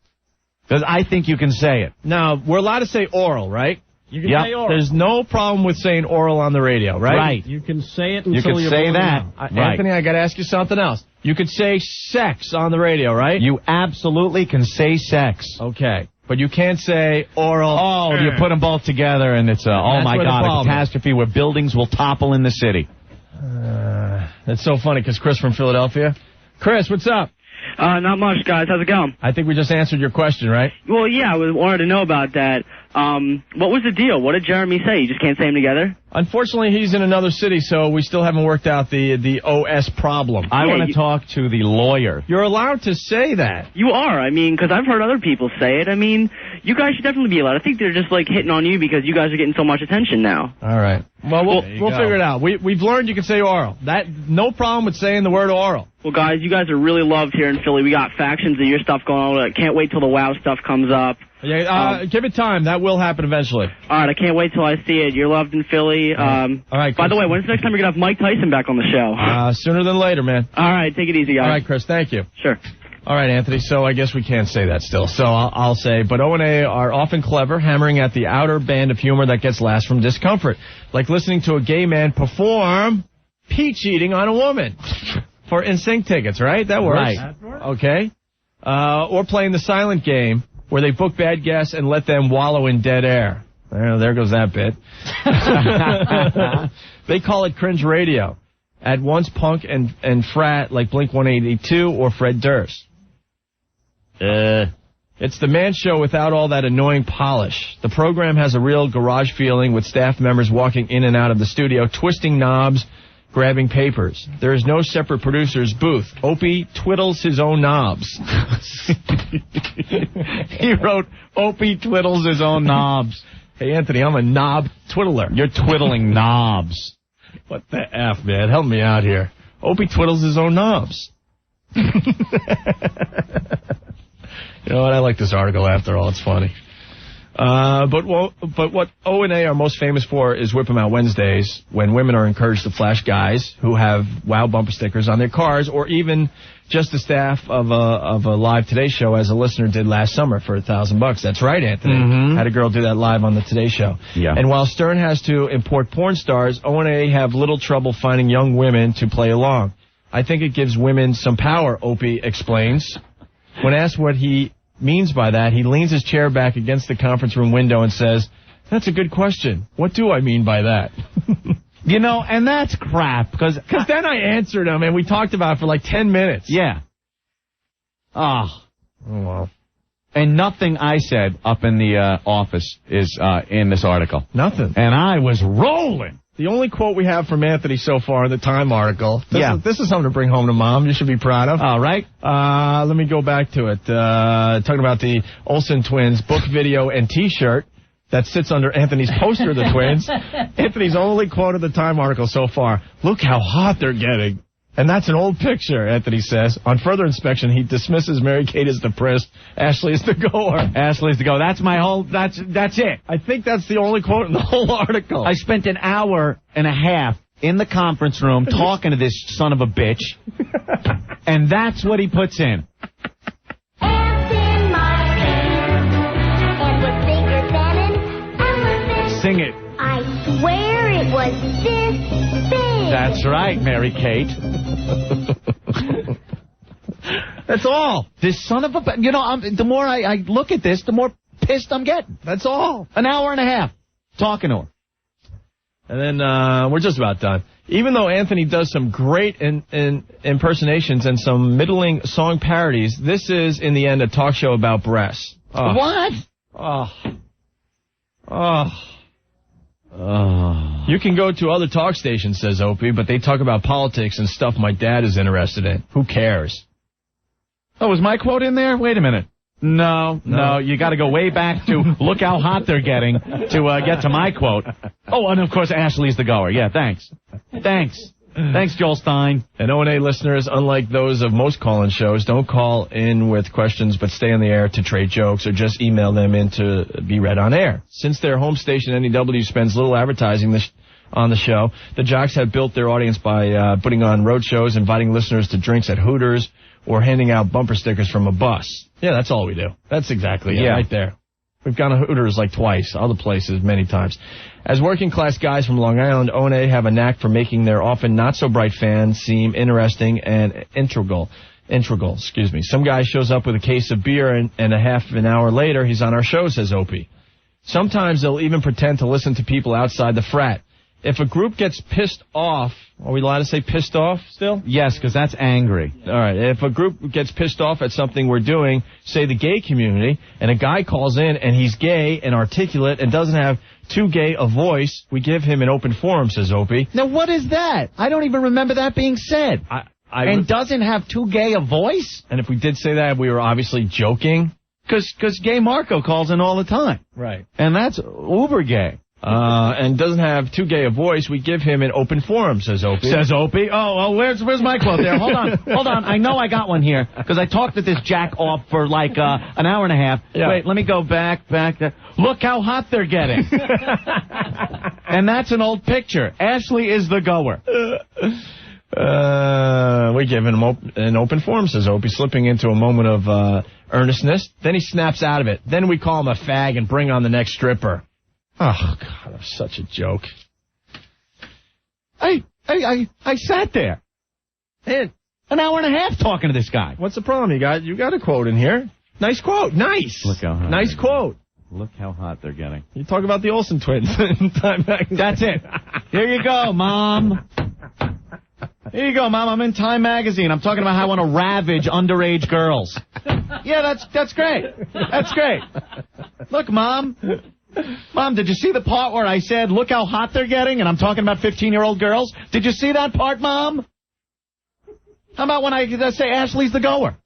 Because I think you can say it. Now, we're allowed to say oral, right? You can say oral. There's no problem with saying oral on the radio, right? Right. You can say it You until can you're say blown that. out. Right. Anthony, I got to ask you something else. You could say sex on the radio, right? You absolutely can say sex. Okay. But you can't say oral. Oh, you put them both together and it's oh my God, a catastrophe where buildings will topple in the city. That's so funny because Chris from Philadelphia. Chris, what's up? Not much, guys. How's it going? I think we just answered your question, right? Well, yeah, I wanted to know about that. What was the deal? What did Jeremy say? You just can't say them together? Unfortunately, he's in another city, so we still haven't worked out the OS problem. I want to talk to the lawyer. You're allowed to say that. You are. I mean, because I've heard other people say it. I mean, you guys should definitely be allowed. I think they're just, hitting on you because you guys are getting so much attention now. All right. Well, we'll figure it out. We've learned you can say oral. No problem with saying the word oral. Well, guys, you guys are really loved here in Philly. We got factions of your stuff going on. I can't wait till the WOW stuff comes up. Yeah, give it time. That will happen eventually. All right, I can't wait till I see it. You're loved in Philly. All right. By the way, when's the next time you're going to have Mike Tyson back on the show? Sooner than later, man. All right, take it easy, guys. All right, Chris, thank you. Sure. All right, Anthony, so I guess we can't say that still. So I'll say, but O&A are often clever, hammering at the outer band of humor that gets laughs from discomfort. Like listening to a gay man perform peach eating on a woman for NSYNC tickets, right? That works. Right. Okay. Or playing the silent game where they book bad guests and let them wallow in dead air. There goes that bit. They call it cringe radio. At once punk and frat like Blink-182 or Fred Durst. It's the man show without all that annoying polish. The program has a real garage feeling with staff members walking in and out of the studio, twisting knobs, grabbing papers. There is no separate producer's booth. Opie twiddles his own knobs. He wrote, Opie twiddles his own knobs. Hey, Anthony, I'm a knob twiddler. You're twiddling knobs. What the F, man? Help me out here. Opie twiddles his own knobs. You know what? I like this article after all. It's funny. But what O&A are most famous for is Whip 'em Out Wednesdays, when women are encouraged to flash guys who have WOW bumper stickers on their cars, or even just the staff of a live Today Show, as a listener did last summer for $1,000. That's right, Anthony. Mm-hmm. Had a girl do that live on the Today Show. Yeah. And while Stern has to import porn stars, O&A have little trouble finding young women to play along. I think it gives women some power, Opie explains. When asked what he means by that, he leans his chair back against the conference room window and says, "That's a good question. What do I mean by that?" You know, and that's crap, because then I answered him, and we talked about it for like 10 minutes. Yeah. Oh, well. And nothing I said up in the office is in this article. Nothing. And I was rolling. The only quote we have from Anthony so far in the Time article. This is something to bring home to Mom. You should be proud of. All right. Let me go back to it. Talking about the Olsen twins book video and T-shirt that sits under Anthony's poster of the twins. Anthony's only quote of the Time article so far. Look how hot they're getting. And that's an old picture, Anthony says. On further inspection, he dismisses Mary-Kate as the priss. Ashley is the goer. Ashley's the goer. That's my whole, that's it. I think that's the only quote in the whole article. I spent an hour and a half in the conference room talking to this son of a bitch. And that's what he puts in. Sing it. I swear it was this big. That's right, Mary-Kate. That's all. This son of a... You know, the more I look at this, the more pissed I'm getting. That's all. An hour and a half talking to her. And then we're just about done. Even though Anthony does some great impersonations and some middling song parodies, this is, in the end, a talk show about breasts. Oh. What? You can go to other talk stations, says Opie, but they talk about politics and stuff my dad is interested in. Who cares? Oh, was my quote in there? Wait a minute. No, you got to go way back to look how hot they're getting to get to my quote. Oh, and of course, Ashley's the goer. Yeah, thanks. Thanks, Joel Stein. And O&A listeners, unlike those of most call-in shows, don't call in with questions but stay on the air to trade jokes or just email them in to be read on air. Since their home station, NEW, spends little advertising on the show, the Jocks have built their audience by putting on road shows, inviting listeners to drinks at Hooters, or handing out bumper stickers from a bus. Yeah, that's all we do. That's exactly it right there. We've gone to Hooters like twice, other places many times. As working-class guys from Long Island, O&A have a knack for making their often not-so-bright fans seem interesting and integral. Some guy shows up with a case of beer and a half an hour later, he's on our show, says Opie. Sometimes they'll even pretend to listen to people outside the frat. If a group gets pissed off, are we allowed to say pissed off still? Yes, because that's angry. All right. If a group gets pissed off at something we're doing, say the gay community, and a guy calls in and he's gay and articulate and doesn't have too gay a voice, we give him an open forum, says Opie. Now, what is that? I don't even remember that being said. And doesn't have too gay a voice? And if we did say that, we were obviously joking. Because gay Marco calls in all the time. Right. And that's uber gay. And doesn't have too gay a voice, we give him an open forum, says Opie. Says Opie. Oh, where's my quote there? Hold on. I know I got one here, because I talked to this jack off for like an hour and a half. Yeah. Wait, let me go back. Look how hot they're getting. And that's an old picture. Ashley is the goer. We give him an open forum, says Opie, slipping into a moment of earnestness. Then he snaps out of it. Then we call him a fag and bring on the next stripper. Oh, God, I'm such a joke. I sat there. Man, an hour and a half talking to this guy. What's the problem? You got a quote in here. Nice quote. Nice. Look how hot. Nice quote. Look how hot they're getting. You talk about the Olsen twins in Time Magazine. That's it. Here you go, Mom. Here you go, Mom. I'm in Time Magazine. I'm talking about how I want to ravage underage girls. Yeah, that's great. That's great. Look, Mom. Mom, did you see the part where I said, look how hot they're getting, and I'm talking about 15-year-old girls? Did you see that part, Mom? How about when I say Ashley's the goer?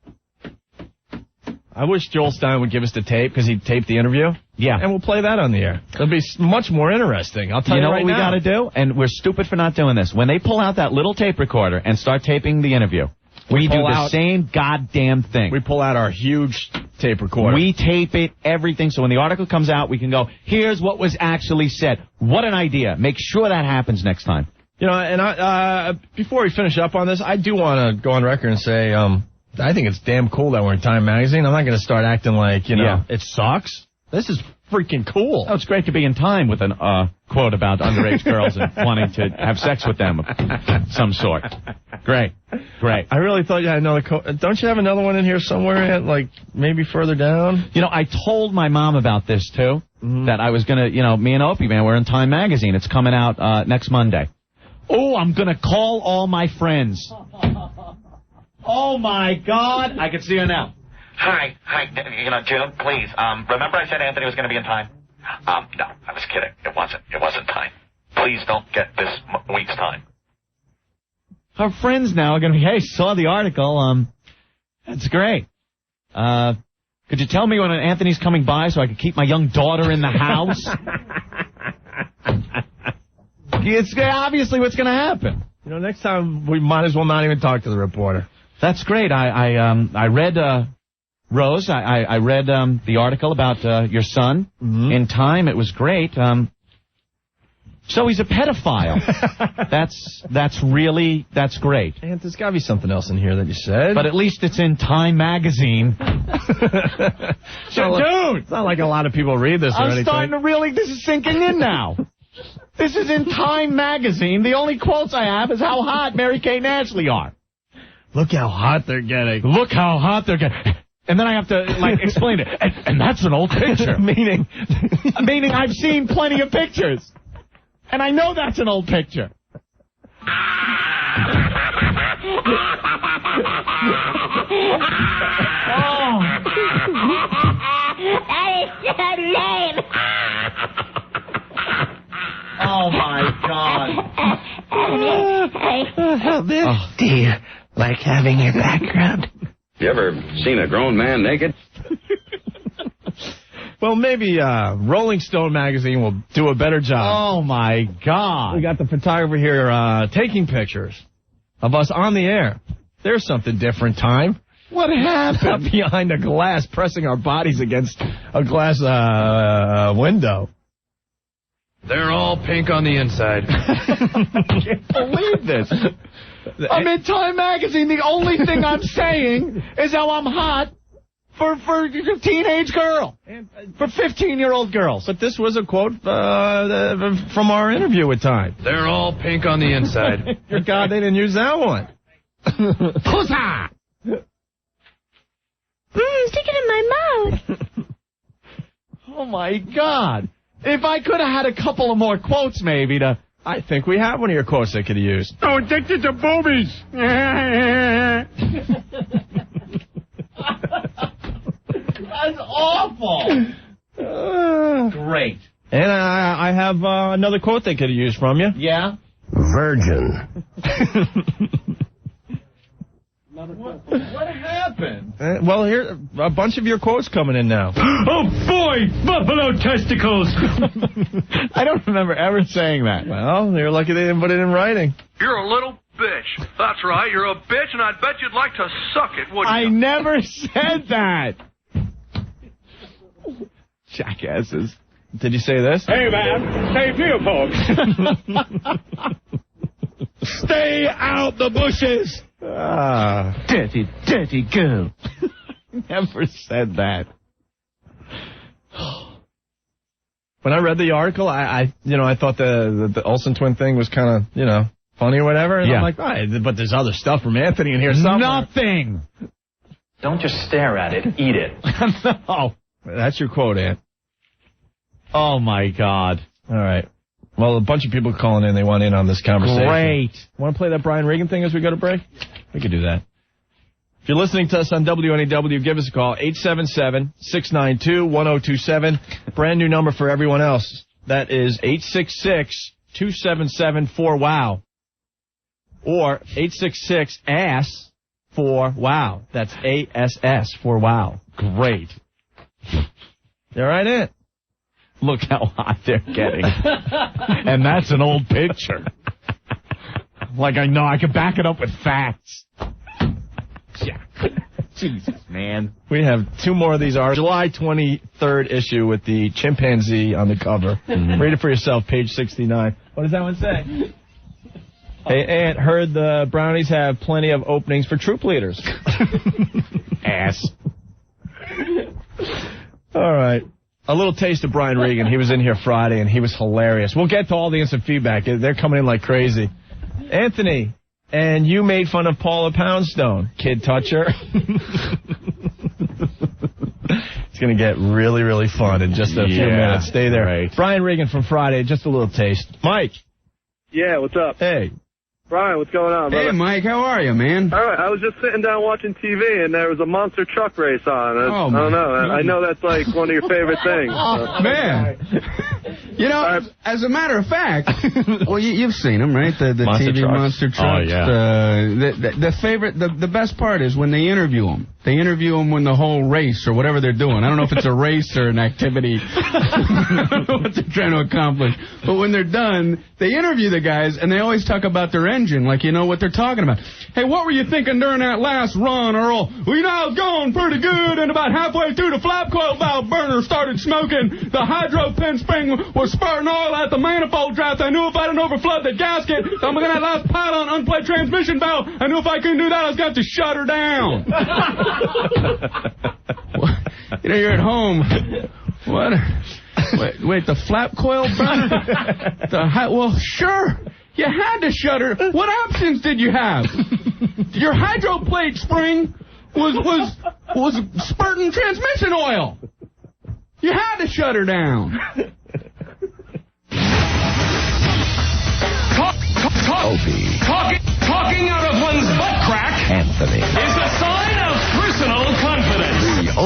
I wish Joel Stein would give us the tape, because he taped the interview. Yeah. And we'll play that on the air. It'll be much more interesting. I'll tell you right now. You know what we got to do? And we're stupid for not doing this. When they pull out that little tape recorder and start taping the interview, we do the same goddamn thing. We pull out our huge tape recorder. We tape it, everything, so when the article comes out, we can go, here's what was actually said. What an idea. Make sure that happens next time. You know, and before we finish up on this, I do want to go on record and say, I think it's damn cool that we're in Time Magazine. I'm not going to start acting like, it sucks. This is freaking cool. Oh, it's great to be in Time with an quote about underage girls and wanting to have sex with them of some sort. Great. Great. I really thought you had another don't you have another one in here somewhere, Ant? Like, maybe further down? You know, I told my mom about this, too, that I was going to, you know, me and Opie, man, we're in Time Magazine. It's coming out next Monday. Oh, I'm going to call all my friends. Oh, my God. I can see her now. Hi, June, please. Remember I said Anthony was going to be in Time? No, I was kidding. It wasn't Time. Please don't get this week's Time. Her friends now are going to be, hey, saw the article. That's great. Could you tell me when Anthony's coming by so I can keep my young daughter in the house? It's obviously what's going to happen. You know, next time we might as well not even talk to the reporter. That's great. I read, Rose, I read the article about your son in Time. It was great. So he's a pedophile. That's great. And there's got to be something else in here that you said. But at least it's in Time Magazine. Dude! It's not like a lot of people read this or anything. I'm starting to really, this is sinking in now. This is in Time Magazine. The only quotes I have is how hot Mary-Kate and Ashley are. Look how hot they're getting. Look how hot they're getting. And then I have to, like, explain it. And that's an old picture. Meaning I've seen plenty of pictures. And I know that's an old picture. That is so lame. Oh, my God. Do you like having your background? You ever seen a grown man naked? Well, maybe Rolling Stone magazine will do a better job. Oh, my God. We got the photographer here taking pictures of us on the air. There's something different, Time. What happened? Up behind a glass, pressing our bodies against a glass window. They're all pink on the inside. I can't believe this. I'm in Time Magazine. The only thing I'm saying is how I'm hot for a teenage girl, for 15-year-old girls. But this was a quote from our interview with Time. They're all pink on the inside. Thank God they didn't use that one. Pussa! Stick it in my mouth. Oh, my God. If I could have had a couple of more quotes, maybe, to... I think we have one of your quotes they could have used. Oh, addicted to boobies. That's awful. Great. And I have another quote they could have used from you. Yeah? Virgin. What happened? Well, here, a bunch of your quotes coming in now. Oh, boy! Buffalo testicles! I don't remember ever saying that. Well, you're lucky they didn't put it in writing. You're a little bitch. That's right, you're a bitch, and I bet you'd like to suck it, wouldn't you? I never said that. Jackasses. Did you say this? Hey, man. Stay here, folks. Stay out the bushes. Dirty, dirty girl. Never said that. When I read the article, I thought the Olsen twin thing was kind of, funny or whatever. And I'm like, all right, but there's other stuff from Anthony in here somewhere. Nothing. Don't just stare at it. Eat it. No. That's your quote, Ant. Oh, my God. All right. Well, a bunch of people calling in. They want in on this conversation. Great. Want to play that Brian Regan thing as we go to break? We could do that. If you're listening to us on WNEW, give us a call, 877-692-1027. Brand new number for everyone else. That is 866-277-4WOW. Or 866-ASS for WOW. That's ASS for WOW. Great. You all right, Ant? Look how hot they're getting. And that's an old picture. Like I know I can back it up with facts. Yeah. Jesus, man. We have two more of these articles. July 23rd issue with the chimpanzee on the cover. Read it for yourself, page 69. What does that one say? Hey, Ant, heard the Brownies have plenty of openings for troop leaders. Ass. All right. A little taste of Brian Regan. He was in here Friday, and he was hilarious. We'll get to all the instant feedback. They're coming in like crazy. Anthony, And you made fun of Paula Poundstone, kid toucher. It's going to get really, really fun in just a few minutes. Stay there. Right. Brian Regan from Friday, just a little taste. Mike. Yeah, what's up? Hey. Brian, what's going on, brother? Hey, Mike, how are you, man? All right, I was just sitting down watching TV, and there was a monster truck race on. I don't know. I know that's like one of your favorite things. Man. You know, as a matter of fact, well, you've seen them, right? The Monster TV trucks. monster trucks. Oh, yeah. The favorite, the best part is when they interview them. They interview them when the whole race or whatever they're doing. I don't know if it's a race or an activity. I don't know what they're trying to accomplish. But when they're done, they interview the guys, and they always talk about their engine, like you know what they're talking about. Hey, what were you thinking during that last run, Earl? Well, you know, I was going pretty good, and about halfway through the flap coil valve burner started smoking. The hydro pin spring was spurting oil at the manifold draft. I knew if I didn't overflood the gasket, I'm going to have last pile on unplayed transmission valve. I knew if I couldn't do that, I was going to have to shut her down. You know, you're at home. What? Wait, the flap coil burner? Well, sure. You had to shut her. What options did you have? Your hydro plate spring was spurting transmission oil. You had to shut her down. Opie. Talking out of one's butt crack Anthony. is a sign of personal confidence. The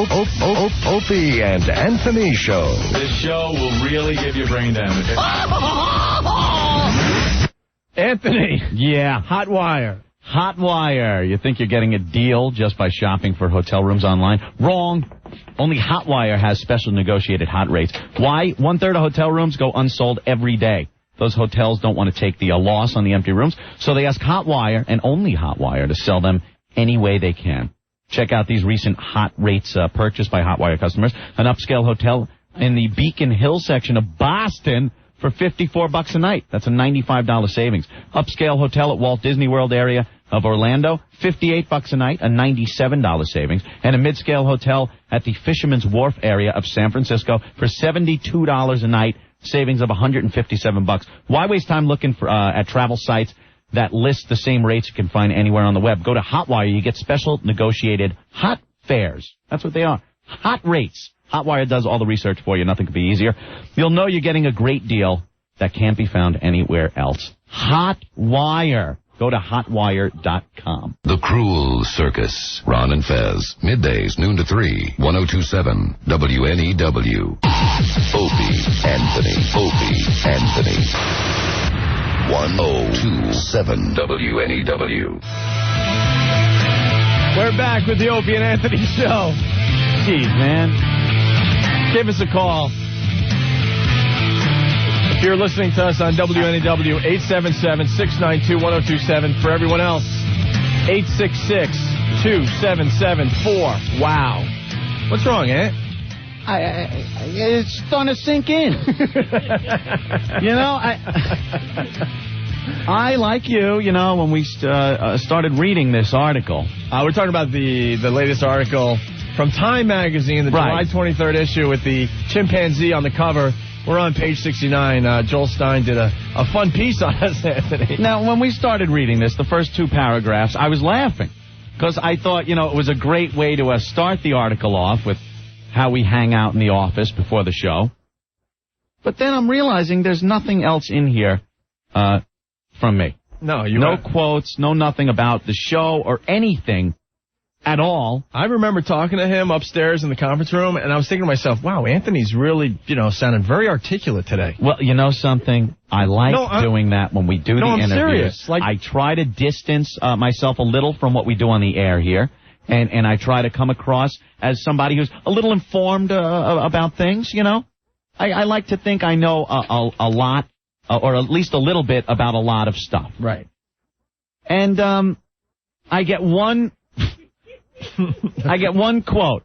Opie and Anthony Show. This show will really give you brain damage. Anthony. Yeah. Hot wire. Hot wire. You think you're getting a deal just by shopping for hotel rooms online? Wrong. Only Hotwire has special negotiated hot rates. Why? 1/3 of hotel rooms go unsold every day. Those hotels don't want to take the loss on the empty rooms, so they ask Hotwire, and only Hotwire, to sell them any way they can. Check out these recent hot rates purchased by Hotwire customers. An upscale hotel in the Beacon Hill section of Boston for $54 a night. That's a $95 savings. Upscale hotel at Walt Disney World area of Orlando, $58 a night, a $97 savings. And a mid-scale hotel at the Fisherman's Wharf area of San Francisco for $72 a night, savings of $157. Why waste time looking for at travel sites that list the same rates you can find anywhere on the web? Go to Hotwire. You get special negotiated hot fares. That's what they are. Hot rates. Hotwire does all the research for you. Nothing could be easier. You'll know you're getting a great deal that can't be found anywhere else. Hotwire. Go to hotwire.com. The Cruel Circus. Ron and Fez. Middays, noon to 3. 1027 WNEW. Opie, Anthony. Opie, Anthony. 1027 WNEW. We're back with the Opie and Anthony Show. Jeez, man. Give us a call. If you're listening to us on WNEW, 877-692-1027. For everyone else, 866-2774. Wow. What's wrong, Ant? It's starting to sink in. You know, I like you, when we started reading this article. We're talking about the latest article from Time Magazine, the July 23rd issue with the chimpanzee on the cover. We're on page 69. Joel Stein did a fun piece on us, Anthony. Now, when we started reading this, the first two paragraphs, I was laughing because I thought, it was a great way to start the article off with how we hang out in the office before the show. But then I'm realizing there's nothing else in here from me. No quotes, no nothing about the show or anything at all. I remember talking to him upstairs in the conference room, and I was thinking to myself, wow, Anthony's really, sounding very articulate today. Well, you know something? I like doing that when we do the interviews. Serious. I try to distance myself a little from what we do on the air here, and I try to come across as somebody who's a little informed about things, I like to think I know a lot, or at least a little bit about a lot of stuff. Right. And I get one quote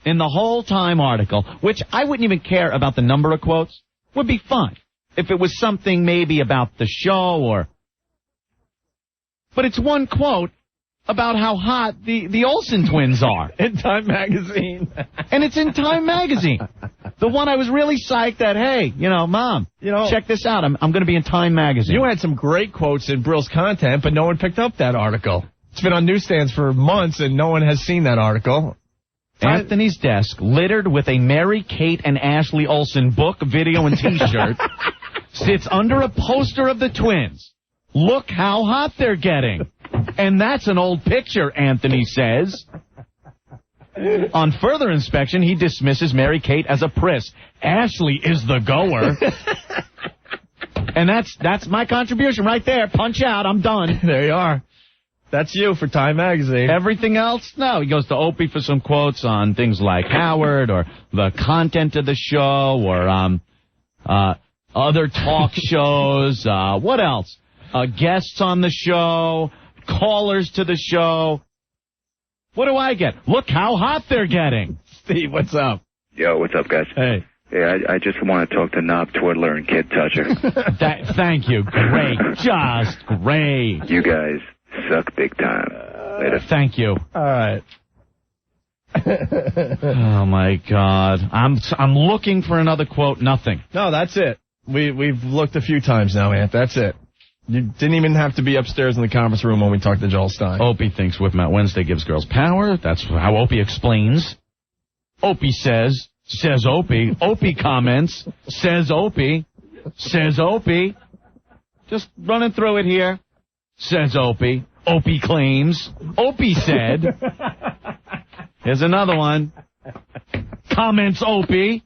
in the whole Time article, which I wouldn't even care about the number of quotes. Would be fine if it was something maybe about the show but it's one quote, about how hot the Olsen twins are. In Time Magazine. And it's in Time Magazine. The one I was really psyched that, hey, Mom, check this out. I'm going to be in Time Magazine. You had some great quotes in Brill's content, but no one picked up that article. It's been on newsstands for months, and no one has seen that article. Anthony's desk, littered with a Mary, Kate, and Ashley Olsen book, video, and T-shirt, sits under a poster of the twins. Look how hot they're getting. And that's an old picture, Anthony says. On further inspection, he dismisses Mary Kate as a priss. Ashley is the goer. And that's my contribution right there. Punch out. I'm done. There you are. That's you for Time Magazine. Everything else? No. He goes to Opie for some quotes on things like Howard or the content of the show or other talk shows. What else? Guests on the show, callers to the show. What do I get? Look how hot they're getting. Steve, what's up? Yo, what's up, guys? Hey. Hey, I just want to talk to Knob Twiddler and Kid Toucher. Thank you. Great. Just great. You guys suck big time. Later. Thank you. All right. Oh, my God. I'm looking for another quote. Nothing. No, that's it. We've looked a few times now, Ant. That's it. You didn't even have to be upstairs in the conference room when we talked to Joel Stein. Opie thinks Whip 'em Out Wednesday gives girls power. That's how Opie explains. Opie says Opie. Opie comments, says Opie. Just running through it here. Says Opie. Opie claims. Opie said. Here's another one. Comments Opie.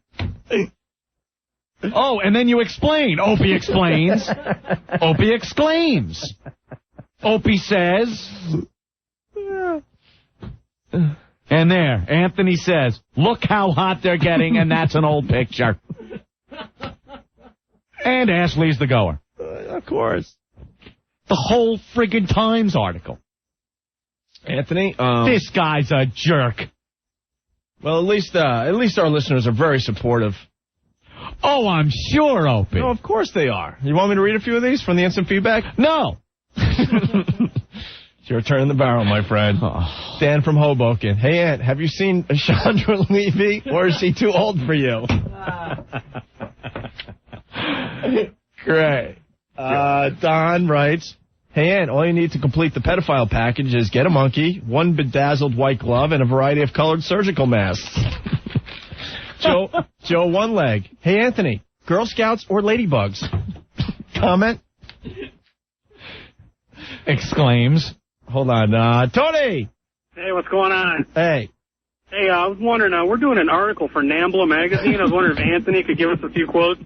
Oh, and then you explain. Opie explains. Opie exclaims. Opie says. And there, Anthony says, look how hot they're getting, and that's an old picture. And Ashley's the goer. Of course. The whole friggin' Times article. Anthony, this guy's a jerk. Well, at least our listeners are very supportive. Oh, I'm sure, Opie. No, of course they are. You want me to read a few of these from the instant feedback? No. It's your turn in the barrel, my friend. Oh. Dan from Hoboken. Hey, Aunt, have you seen Chandra Levy, or is she too old for you? Great. Don writes, hey, Aunt, all you need to complete the pedophile package is get a monkey, one bedazzled white glove, and a variety of colored surgical masks. Joe One Leg. Hey, Anthony, Girl Scouts or ladybugs? Comment? Exclaims. Hold on. Tony! Hey, what's going on? Hey. Hey, I was wondering, we're doing an article for NAMBLA magazine. I was wondering if Anthony could give us a few quotes.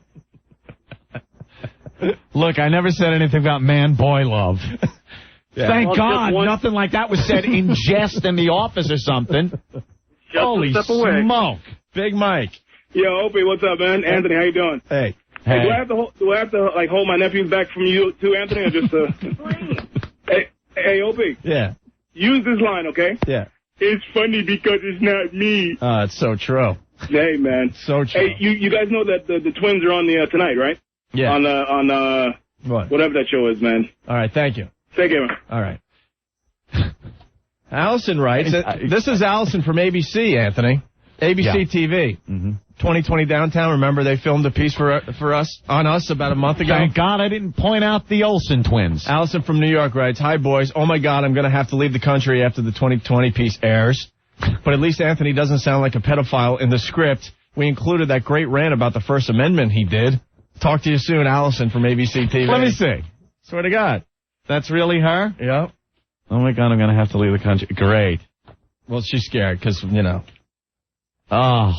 Look, I never said anything about man-boy love. Yeah. Thank God nothing like that was said in jest in the office or something. Holy smoke. Big Mike. Yo, Opie, what's up, man? Anthony, how you doing? Hey. Hey. Do I have to like hold my nephews back from you too, Anthony, or just Hey, Opie. Yeah. Use this line, okay? Yeah. It's funny because it's not me. It's so true. Hey, man. So true. Hey, you guys know that the twins are on the tonight, right? Yeah. On what? Whatever that show is, man. All right, thank you. Take care, man. All right. Allison writes, this is Allison from ABC, Anthony. ABC TV. Mm-hmm. 2020 Downtown. Remember they filmed a piece for us on us about a month ago? Thank God I didn't point out the Olsen twins. Allison from New York writes, hi, boys. Oh, my God, I'm going to have to leave the country after the 2020 piece airs. But at least Anthony doesn't sound like a pedophile in the script. We included that great rant about the First Amendment he did. Talk to you soon, Allison from ABC TV. Let me see. Swear to God. That's really her? Yeah. Oh, my God, I'm going to have to leave the country. Great. Well, she's scared because, Oh,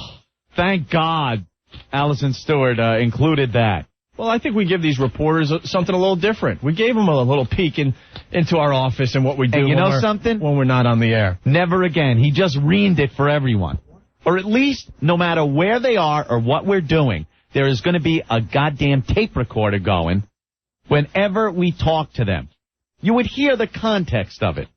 thank God Allison Stewart included that. Well, I think we give these reporters something a little different. We gave them a little peek into our office and what we do. And you know something? When we're not on the air. Never again. He just reamed it for everyone. Or at least, no matter where they are or what we're doing, there is going to be a goddamn tape recorder going whenever we talk to them. You would hear the context of it.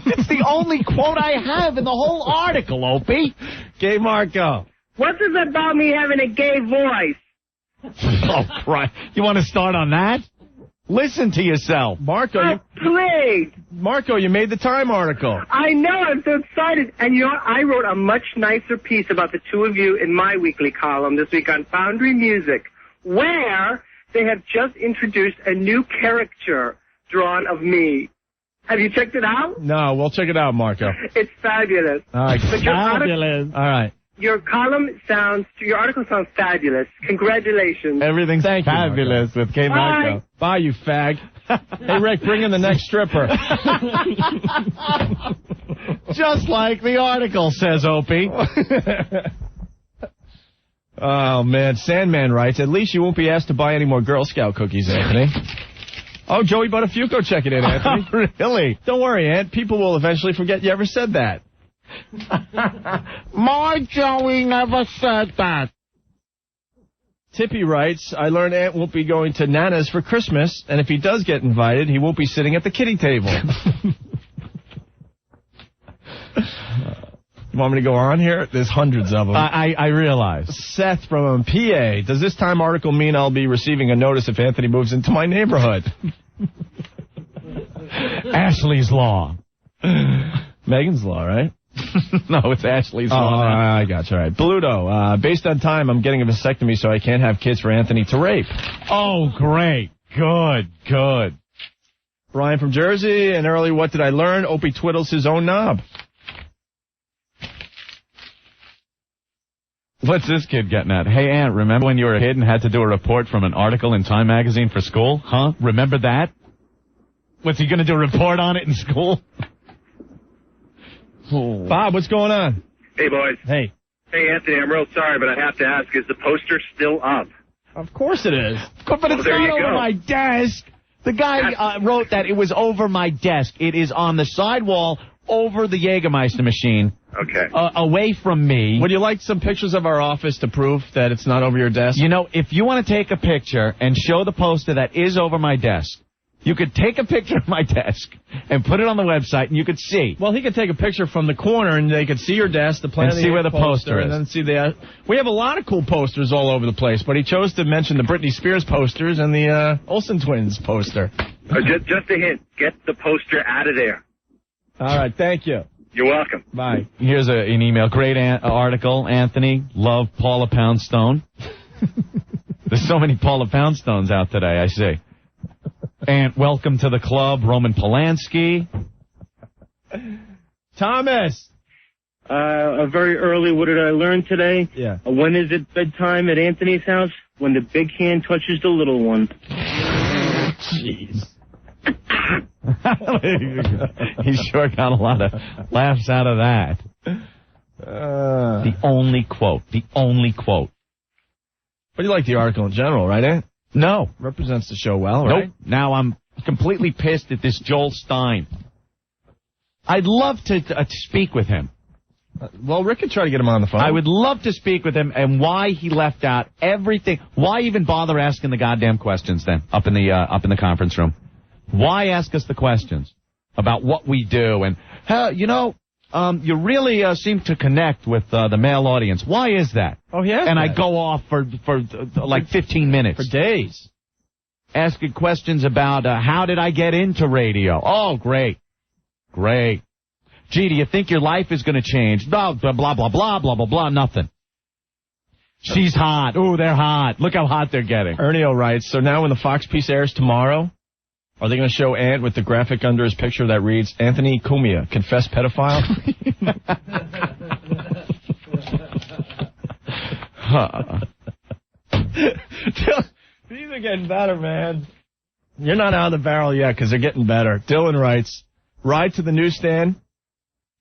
It's the only quote I have in the whole article, Opie. Gay Marco. What's this about me having a gay voice? Oh, Christ. You want to start on that? Listen to yourself. Marco, Marco, you made the Time article. I know, I'm so excited. And you know what? I wrote a much nicer piece about the two of you in my weekly column this week on Foundry Music, where they have just introduced a new caricature drawn of me. Have you checked it out? No, we'll check it out, Marco. It's fabulous. All right. But Fabulous. All right. Your article sounds fabulous. Congratulations. Everything's fabulous with K. Marco. Bye, you fag. Hey, Rick, bring in the next stripper. Just like the article says, Opie. Oh, man. Sandman writes, at least you won't be asked to buy any more Girl Scout cookies, Anthony. Oh, Joey Buttafuoco checking in, Anthony. Really? Don't worry, Ant. People will eventually forget you ever said that. My Joey never said that. Tippy writes, I learned Ant won't be going to Nana's for Christmas, and if he does get invited, he won't be sitting at the kiddie table. You want me to go on here? There's hundreds of them. I realize. Seth from PA, does this Time article mean I'll be receiving a notice if Anthony moves into my neighborhood? Ashley's Law. Megan's Law, right? No, it's Ashley's Law. I got you. All right. Bluto, based on Time, I'm getting a vasectomy so I can't have kids for Anthony to rape. Oh, great. Good. Brian from Jersey, and early, what did I learn? Opie twiddles his own knob. What's this kid getting at? Hey, Aunt, remember when you were a kid and had to do a report from an article in Time magazine for school? Huh? Remember that? What's he going to do, a report on it in school? Bob, what's going on? Hey, boys. Hey. Hey, Anthony, I'm real sorry, but I have to ask, is the poster still up? Of course it is. But it's not over my desk. The guy wrote that it was over my desk. It is on the sidewall over the Jägermeister machine. Okay. Away from me. Would you like some pictures of our office to prove that it's not over your desk? You know, if you want to take a picture and show the poster that is over my desk, you could take a picture of my desk and put it on the website, and you could see. Well, he could take a picture from the corner, and they could see your desk, the Planet and see where the poster is. And then see the. We have a lot of cool posters all over the place, but he chose to mention the Britney Spears posters and the Olsen Twins poster. Just a hint. Get the poster out of there. All right, thank you. You're welcome. Bye. Here's an email. Great article, Anthony. Love Paula Poundstone. There's so many Paula Poundstones out today, I see. And welcome to the club, Roman Polanski. Thomas. A very early, what did I learn today? Yeah. When is it bedtime at Anthony's house? When the big hand touches the little one. Jeez. He sure got a lot of laughs out of that. The only quote. But you like the article in general, right, Ant? No. Represents the show well, right? Nope. Now I'm completely pissed at this Joel Stein. I'd love to speak with him. Well, Rick could try to get him on the phone. I would love to speak with him and why he left out everything. Why even bother asking the goddamn questions then up in the conference room? Why ask us the questions about what we do and you really seem to connect with the male audience. Why is that? Oh, yeah. And I go off for like 15 minutes. For days. Asking questions about how did I get into radio? Oh, great. Gee, do you think your life is going to change? Blah, blah, blah, blah, blah, blah, blah, blah, nothing. She's hot. Ooh, they're hot. Look how hot they're getting. Ernio writes, so now when the Fox piece airs tomorrow, are they going to show Ant with the graphic under his picture that reads, Anthony Cumia, confessed pedophile? These are getting better, man. You're not out of the barrel yet because they're getting better. Dylan writes, ride to the newsstand,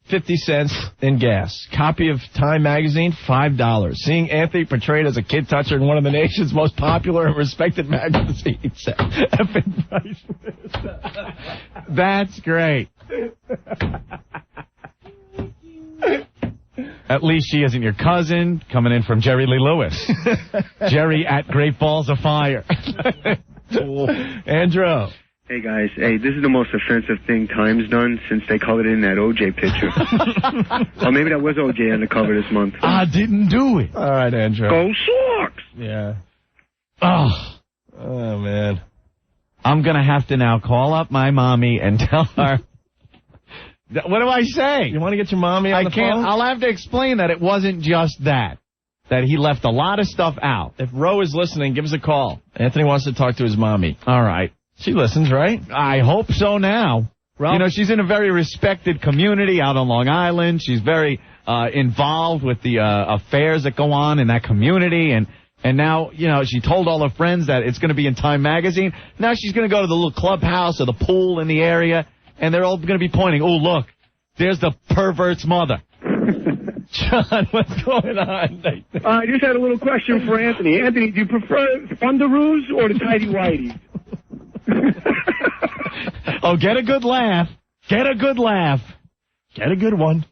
50 cents in gas. Copy of Time magazine, $5. Seeing Anthony portrayed as a kid toucher in one of the nation's most popular and respected magazines. Effing priceless. That's great. At least she isn't your cousin coming in from Jerry Lee Lewis. Jerry at Great Balls of Fire. Andrew. Hey, guys. Hey, this is the most offensive thing Time's done since they colored in that O.J. picture. Or maybe that was O.J. on the cover this month. I didn't do it. All right, Andrew. Go Sox! Yeah. Oh, man. I'm going to have to now call up my mommy and tell her. What do I say? You want to get your mommy on the phone? I'll have to explain that it wasn't just that he left a lot of stuff out. If Ro is listening, give us a call. Anthony wants to talk to his mommy. All right. She listens, right? I hope so now. Ralph? You know, she's in a very respected community out on Long Island. She's very involved with the affairs that go on in that community. And now, you know, she told all her friends that it's going to be in Time Magazine. Now she's going to go to the little clubhouse or the pool in the area, and they're all going to be pointing, oh, look, there's the pervert's mother. John, what's going on? I just had a little question for Anthony. Anthony, do you prefer Thunderoos or the Tidy Whities? Oh, get a good laugh. Get a good laugh. Get a good one.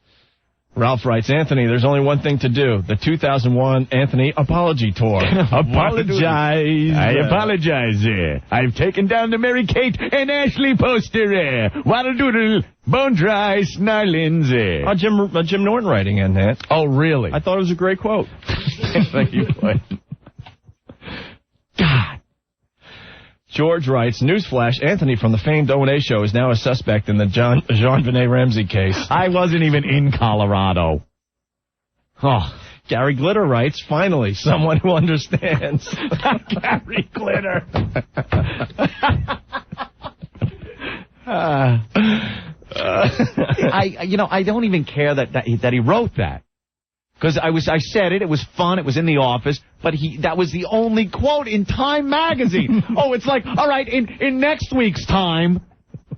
Ralph writes, Anthony, there's only one thing to do. The 2001 Anthony Apology Tour. Apologize. I apologize. I've taken down the Mary Kate and Ashley poster. Waddle doodle, bone dry, snarlins. Jim Norton writing in that. Oh, really? I thought it was a great quote. Thank you. God. George writes, newsflash, Anthony from the famed O&A show is now a suspect in the Jean-Benet Ramsey case. I wasn't even in Colorado. Oh, Gary Glitter writes, finally, someone who understands. Gary Glitter. I don't even care that he wrote that. Because I said it was fun, it was in the office, but that was the only quote in Time Magazine. Oh, it's like, all right, in next week's Time,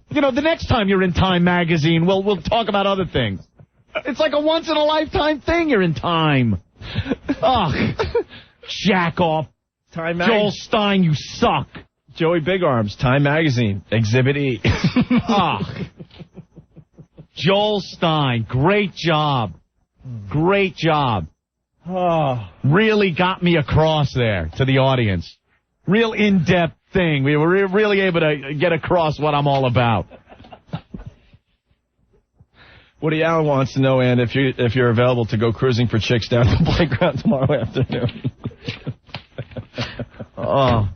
the next time you're in Time Magazine, we'll talk about other things. It's like a once-in-a-lifetime thing you're in Time. Ugh. Jack off. Time Joel Stein, you suck. Joey Big Arms, Time Magazine, Exhibit E. Ugh. Joel Stein, great job. Great job. Oh. Really got me across there to the audience. Real in-depth thing. We were really able to get across what I'm all about. Woody Allen wants to know, and if you're available to go cruising for chicks down to the playground tomorrow afternoon. Oh.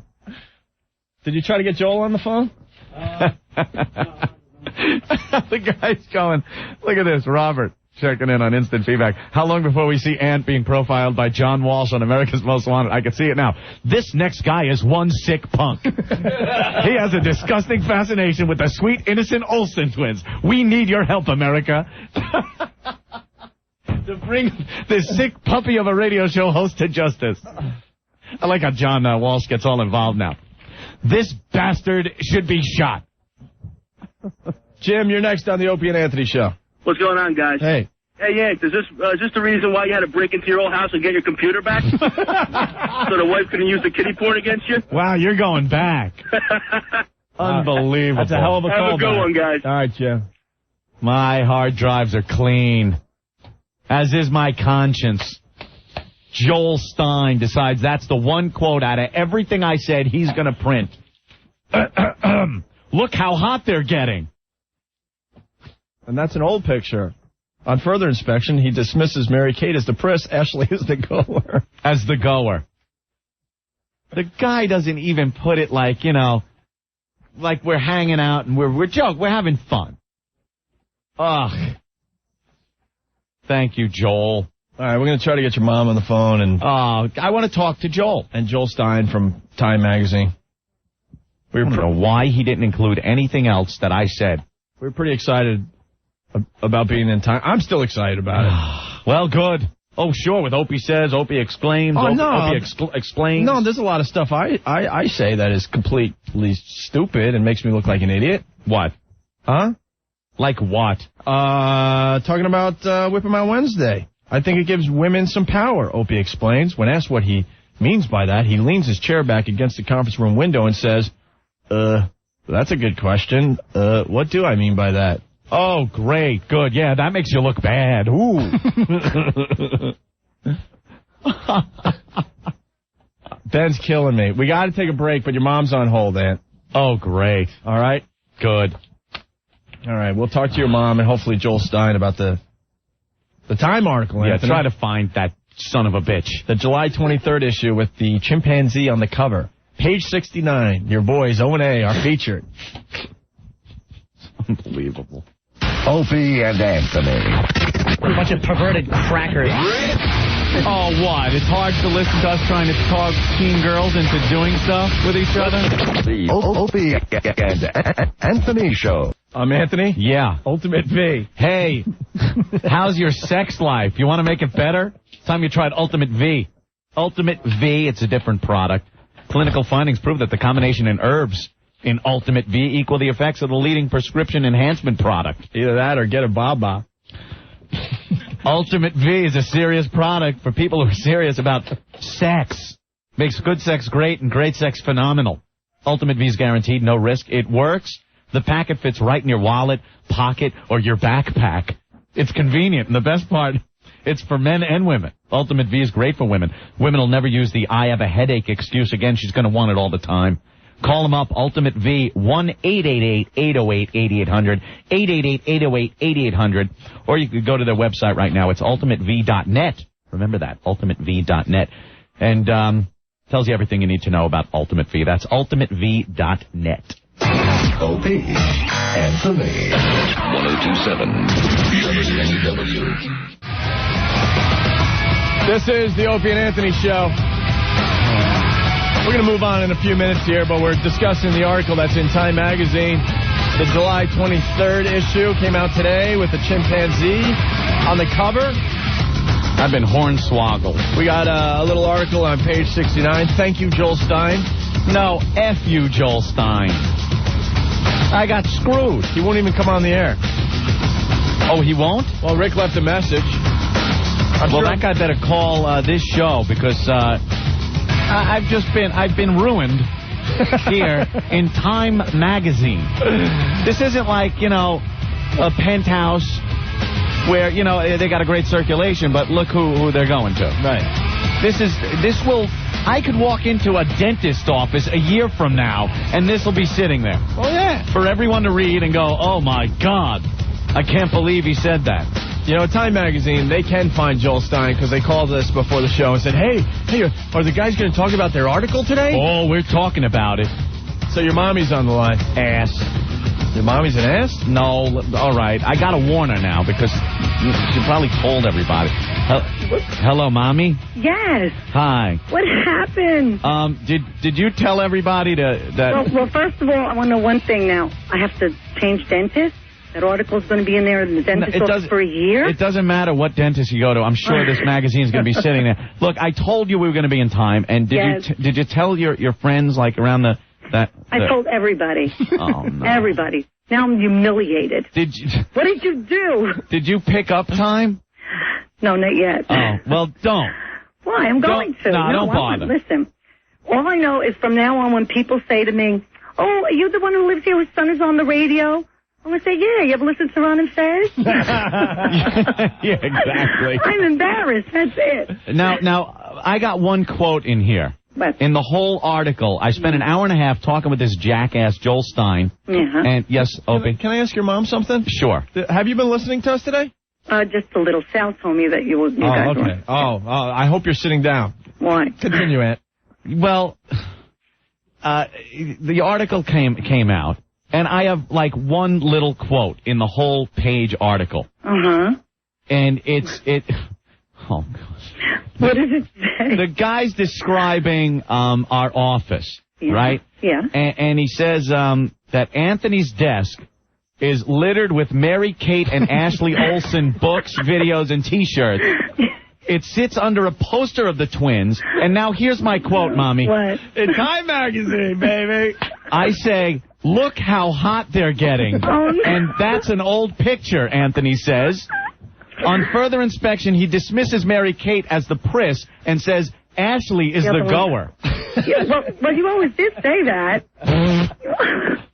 Did you try to get Joel on the phone? The guy's going, look at this, Robert. Checking in on instant feedback. How long before we see Ant being profiled by John Walsh on America's Most Wanted? I can see it now. This next guy is one sick punk. He has a disgusting fascination with the sweet, innocent Olsen twins. We need your help, America. To bring this sick puppy of a radio show host to justice. I like how John Walsh gets all involved now. This bastard should be shot. Jim, you're next on the Opie and Anthony show. What's going on, guys? Hey. Hey, Yank, is this the reason why you had to break into your old house and get your computer back? So the wife couldn't use the kiddie port against you? Wow, you're going back. Unbelievable. That's a hell of a call. Have a good one, guys. All right, Jim. My hard drives are clean, as is my conscience. Joel Stein decides that's the one quote out of everything I said he's going to print. Look how hot they're getting. And that's an old picture. On further inspection, he dismisses Mary Kate as the priss, Ashley as the goer. As the goer. The guy doesn't even put it like, like we're hanging out and we're having fun. Ugh. Thank you, Joel. All right, we're going to try to get your mom on the phone. And I want to talk to Joel. And Joel Stein from Time Magazine. I don't know why he didn't include anything else that I said. We're pretty excited about being in Time. I'm still excited about it. Well, good. Oh, sure, with Opie says, Opie exclaims, Opie explains. No, there's a lot of stuff I say that is completely stupid and makes me look like an idiot. What? Huh? Like what? Talking about Whip 'em Out Wednesday. I think it gives women some power, Opie explains. When asked what he means by that, he leans his chair back against the conference room window and says, that's a good question. What do I mean by that? Oh, great. Good. Yeah, that makes you look bad. Ooh. Ben's killing me. We got to take a break, but your mom's on hold, Aunt. Oh, great. All right? Good. All right, we'll talk to your mom and hopefully Joel Stein about the Time article, Anthony. Try to find that son of a bitch. The July 23rd issue with the chimpanzee on the cover. Page 69. Your boys, O&A, are featured. Unbelievable. Opie and Anthony. A bunch of perverted crackers. Oh, what? It's hard to listen to us trying to talk teen girls into doing stuff with each other? The Opie and Anthony Show. I'm Anthony? Yeah. Ultimate V. Hey, how's your sex life? You want to make it better? It's time you tried Ultimate V. Ultimate V, it's a different product. Clinical findings prove that the combination in herbs in Ultimate V equal the effects of the leading prescription enhancement product. Either that or get a Baba. Ultimate V is a serious product for people who are serious about sex. Makes good sex great and great sex phenomenal. Ultimate V is guaranteed, no risk. It works. The packet fits right in your wallet, pocket, or your backpack. It's convenient, and the best part, it's for men and women. Ultimate V is great for women. Women will never use the I have a headache excuse again. She's going to want it all the time. Call them up, Ultimate V, 1-888-808-8800, 888-808-8800, or you could go to their website right now. It's ultimatev.net. Remember that, ultimatev.net. And tells you everything you need to know about Ultimate V. That's ultimatev.net. Opie, Anthony. 1027 WNEW. This is the Opie and Anthony Show. We're going to move on in a few minutes here, but we're discussing the article that's in Time Magazine. The July 23rd issue came out today with a chimpanzee on the cover. I've been hornswoggled. We got a little article on page 69. Thank you, Joel Stein. No, F you, Joel Stein. I got screwed. He won't even come on the air. Oh, he won't? Well, Rick left a message. That guy better call this show because I've been ruined here in Time Magazine. This isn't like, a penthouse where, they got a great circulation, but look who they're going to. Right. I could walk into a dentist office a year from now, and this will be sitting there. Oh, yeah. For everyone to read and go, oh, my God, I can't believe he said that. Time Magazine, they can find Joel Stein because they called us before the show and said, hey, are the guys going to talk about their article today? Oh, we're talking about it. So your mommy's on the line. Ass. Your mommy's an ass? No, all right. I got to warn her now because she probably told everybody. Hello, Mommy? Yes. Hi. What happened? Did you tell everybody that... Well, first of all, I want to know one thing now. I have to change dentist? That article's going to be in there in the dentist office for a year? It doesn't matter what dentist you go to. I'm sure this magazine's going to be sitting there. Look, I told you we were going to be in time, and did you tell your friends like around I told everybody. Oh no. Everybody. Now I'm humiliated. What did you do? Did you pick up time? No, not yet. Oh, well, don't. Why? I'm going to. No, don't bother. Listen, all I know is from now on when people say to me, oh, are you the one who lives here whose son is on the radio? I'm going to say, yeah, you ever listen to Ron and Fez? Yeah, exactly. I'm embarrassed. That's it. Now, I got one quote in here. What? In the whole article, I spent an hour and a half talking with this jackass, Joel Stein. Uh-huh. And, yes, Opie? Can I ask your mom something? Sure. Have you been listening to us today? Just a little. Sal told me that you guys okay. were. I hope you're sitting down. Why? Continue, Aunt. Well, the article came out, and I have, like, one little quote in the whole page article. Uh-huh. And oh, gosh. What does it say? The guy's describing our office, right? Yeah. And he says that Anthony's desk is littered with Mary Kate and Ashley Olsen books, videos, and T-shirts. It sits under a poster of the twins. And now here's my quote, Mommy. What? In Time Magazine, baby. I say, look how hot they're getting. Oh, no. And that's an old picture, Anthony says. On further inspection, he dismisses Mary Kate as the priss and says Ashley is the goer. Yeah, well, you always did say that.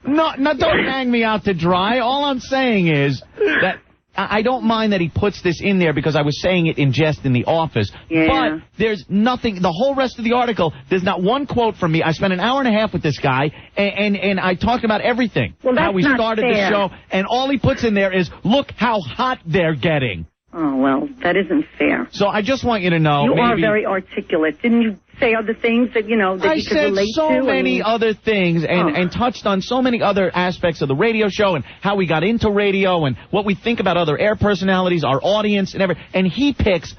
No, don't hang me out to dry. All I'm saying is that I don't mind that he puts this in there because I was saying it in jest in the office. Yeah. But there's nothing, the whole rest of the article, there's not one quote from me. I spent an hour and a half with this guy, and I talked about everything. Well, that's how we not started fair. the show, and all he puts in there is, look how hot they're getting. Oh, well, that isn't fair. So I just want you to know. You are very articulate. Didn't you say other things that, you know, that you could relate to? I said so many other things and touched on so many other aspects of the radio show and how we got into radio and what we think about other air personalities, our audience, and everything. And he picks,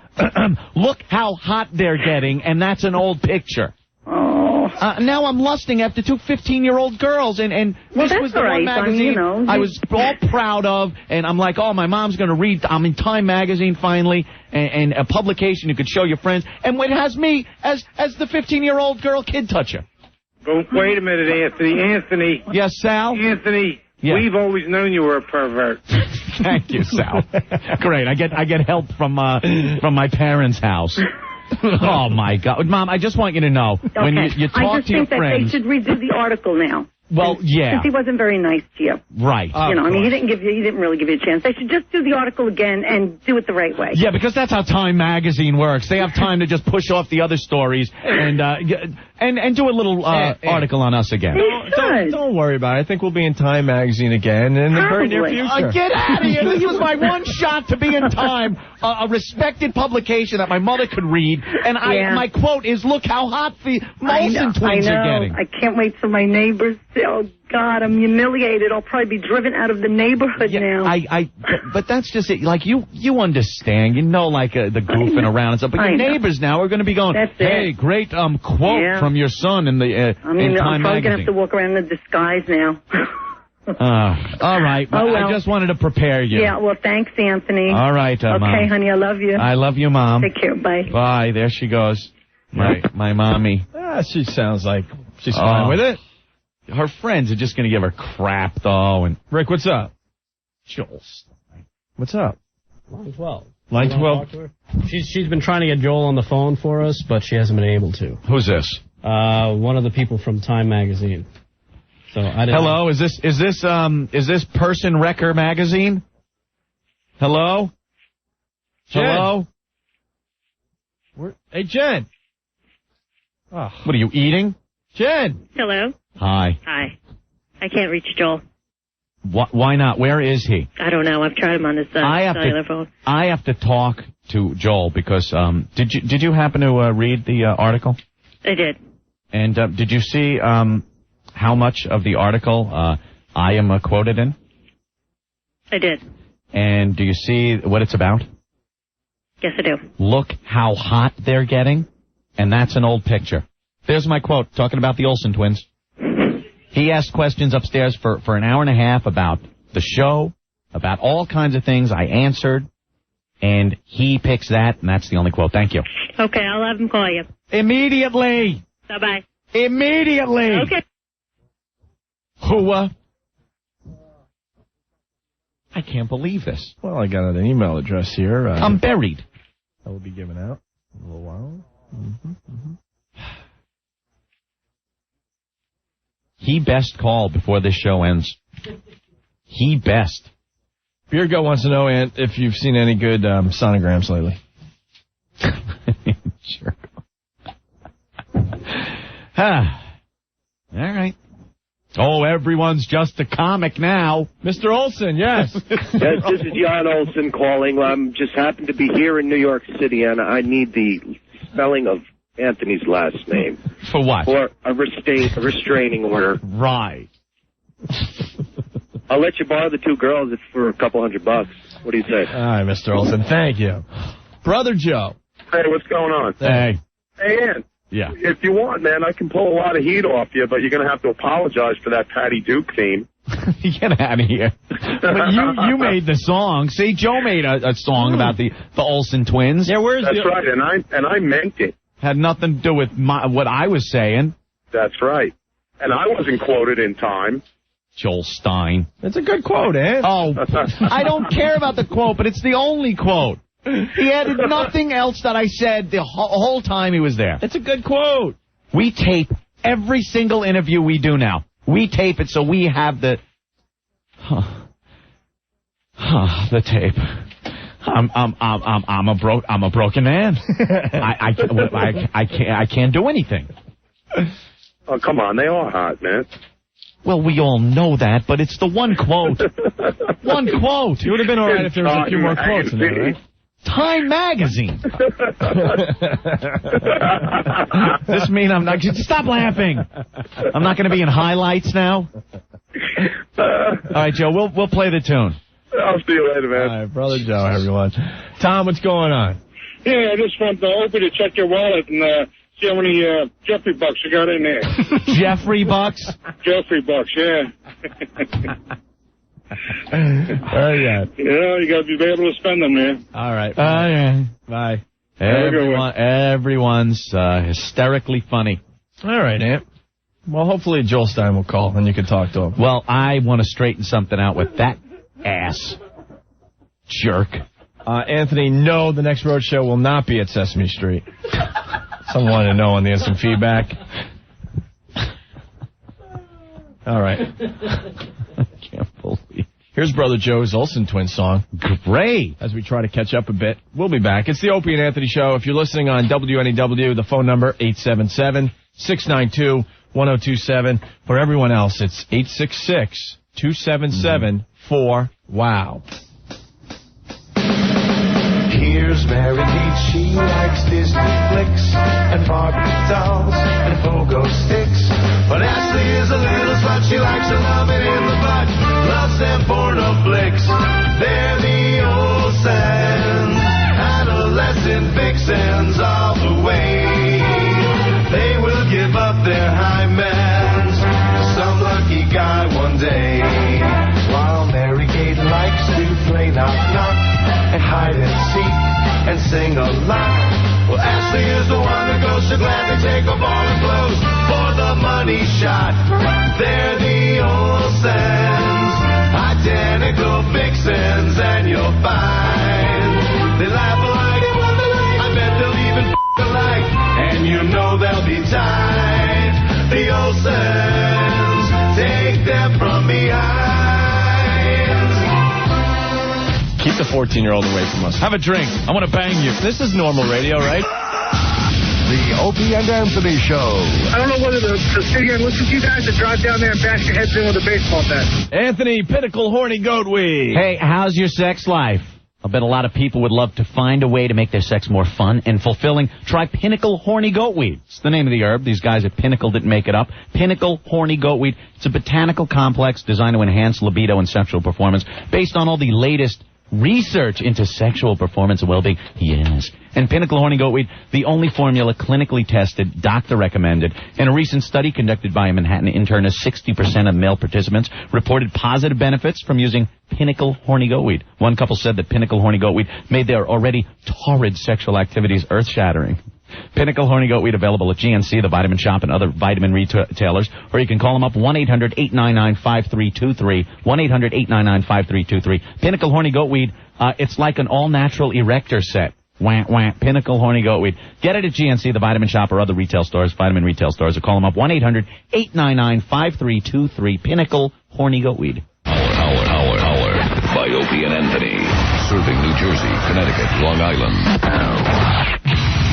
look how hot they're getting, and that's an old picture. Oh. Now I'm lusting after two 15-year-old girls, and well, this was the one magazine I was all proud of, and I'm like, oh, my mom's going to read. I'm in Time magazine finally, and a publication you could show your friends, and it has me as the 15-year-old girl kid toucher. Oh, wait a minute, Anthony. Anthony. Yes, Sal? Anthony, yeah. We've always known you were a pervert. Thank you, Sal. Great. I get help from my parents' house. Oh, my God. Mom, I just want you to know, when you talk to your friends... I just think that they should redo the article now. Well, yeah. Since he wasn't very nice to you. Right. You know, I mean, he didn't really give you a chance. They should just do the article again and do it the right way. Yeah, because that's how Time magazine works. They have time to just push off the other stories and do a little article on us again. Don't worry about it. I think we'll be in Time magazine again in the very near future. Get out of here. This was my one shot to be in Time, a respected publication that my mother could read. And my quote is, look how hot the Molson twins are getting. I can't wait till my neighbors... Oh, God, I'm humiliated. I'll probably be driven out of the neighborhood now. But that's just it. Like, you understand. You know, like, the goofing around and stuff. But your neighbors now are going to be going, hey, great quote from your son in the in Time magazine. I'm probably going to have to walk around in a disguise now. All right. I just wanted to prepare you. Yeah, well, thanks, Anthony. All right, Mom. Okay, honey, I love you. I love you, Mom. Take care. Bye. Bye. There she goes. My mommy. She sounds like she's fine with it. Her friends are just going to give her crap, though. And Rick, what's up? Joel. What's up? Line 12. Line 12. She's been trying to get Joel on the phone for us, but she hasn't been able to. Who's this? One of the people from Time magazine. So I didn't Hello, is this Person Wrecker magazine? Hello? Jen. Hello? Hey, Jen. Oh. What are you eating? Jen. Hello. Hi. Hi. I can't reach Joel. Why not? Where is he? I don't know. I've tried him on his cellular phone. I have to talk to Joel because did you happen to read the article? I did. And did you see how much of the article I am quoted in? I did. And do you see what it's about? Yes, I do. Look how hot they're getting. And that's an old picture. There's my quote, talking about the Olsen twins. He asked questions upstairs for an hour and a half about the show, about all kinds of things. I answered, and he picks that, and that's the only quote. Thank you. Okay, I'll have him call you. Immediately. Bye-bye. Immediately. Okay. Who, I can't believe this. Well, I got an email address here. I'm buried. That will be given out in a little while. He best call before this show ends. He best. Beer Gut wants to know, Ant, if you've seen any good sonograms lately. Sure. All right. Oh, everyone's just a comic now. Mr. Olsen, yes. Yes, this is Jan Olsen calling. I'm just happen to be here in New York City, and I need the spelling of Anthony's last name. For what? For a restraining order. Right. I'll let you borrow the two girls for a couple $100. What do you say? All right, Mr. Olsen, thank you. Brother Joe. Hey, what's going on? Hey. Hey, Ann. Yeah. If you want, man, I can pull a lot of heat off you, but you're going to have to apologize for that Patty Duke theme. Get out of here. But you made the song. See, Joe made a song about the Olsen twins. Yeah, That's right, and I meant it. Had nothing to do with what I was saying. That's right. And I wasn't quoted in Time. Joel Stein. That's a good quote, eh? Oh, I don't care about the quote, but it's the only quote. He added nothing else that I said the whole time he was there. It's a good quote. We tape every single interview we do now. We tape it so we have the tape. I'm a broken man. I can't do anything. Oh, come on, they are hot, man. Well, we all know that, but it's the one quote. One quote. It would have been all right if there was a few more quotes in there, right? Time Magazine. This mean I'm not... Stop laughing. I'm not going to be in highlights now? All right, Joe, we'll play the tune. I'll see you later, man. All right, Brother Joe, everyone. Tom, what's going on? Yeah, I just want Opie to check your wallet and see how many Jeffrey bucks you got in there. Jeffrey bucks? Jeffrey bucks, yeah. Very good. Yeah, you got to be able to spend them, man. All right. Bye. Bye. Everyone's hysterically funny. All right, Ant. Well, hopefully Joel Stein will call and you can talk to him. Well, I want to straighten something out with that ass jerk. Anthony, no, the next road show will not be at Sesame Street. Someone wanted to know on the instant feedback. All right. I can't believe. Here's Brother Joe's Olsen Twins song. Great. As we try to catch up a bit. We'll be back. It's the Opie and Anthony Show. If you're listening on WNEW, the phone number 877-692-1027. For everyone else, it's 866-277-4WOW. Here's Mary Kate, she likes Disney flicks and Barbie dolls and pogo sticks. But Ashley is a little slut, she likes to love it in the butt. Loves them porno flicks, they're the Olsens, adolescent vixens all the way. They will give up their hymens to some lucky guy one day. While Mary Kate likes to play knock-knock and hide and seek and sing a lot. Well, Ashley is the one that goes to gladly take off all her clothes for the money shot. They're the Olsens, identical vixens, and you'll find they laugh alike. I bet they'll even alike, and you know they'll be tied. The Olsens, take them from behind. Keep the 14-year-old away from us. Have a drink. I want to bang you. This is normal radio, right? The Opie and Anthony Show. I don't know whether to sit here and listen to you guys or drive down there and bash your heads in with a baseball bat. Anthony, Pinnacle, Horny Goatweed. Hey, how's your sex life? I bet a lot of people would love to find a way to make their sex more fun and fulfilling. Try Pinnacle Horny Goatweed. It's the name of the herb. These guys at Pinnacle didn't make it up. Pinnacle Horny Goatweed. It's a botanical complex designed to enhance libido and sexual performance based on all the latest research into sexual performance and well-being. Yes. And Pinnacle Horny Goatweed, the only formula clinically tested, doctor recommended. In a recent study conducted by a Manhattan intern, 60% of male participants reported positive benefits from using Pinnacle Horny Goatweed. One couple said that Pinnacle Horny Goatweed made their already torrid sexual activities earth-shattering. Pinnacle Horny Goatweed available at GNC, the Vitamin Shop, and other vitamin retailers. Or you can call them up, 1-800-899-5323, 1-800-899-5323. Pinnacle Horny Goatweed, it's like an all-natural erector set. Wah, wah, Pinnacle Horny Goatweed. Get it at GNC, the Vitamin Shop, or other retail stores, vitamin retail stores, or call them up, 1-800-899-5323, Pinnacle Horny Goatweed. Hour by Opie and Anthony. Serving New Jersey, Connecticut, Long Island.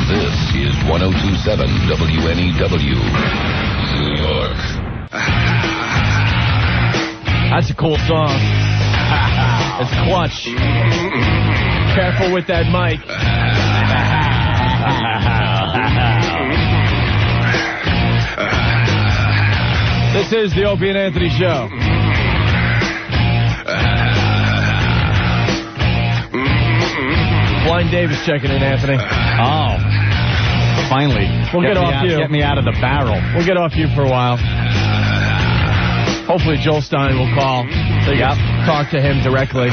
This is 1027 WNEW, New York. That's a cool song. It's clutch. Careful with that mic. This is the Opie and Anthony Show. Blind Dave is checking in, Anthony. Oh. Finally. We'll get off you. Get me out of the barrel. We'll get off you for a while. Hopefully Joel Stein will call so you can talk to him directly.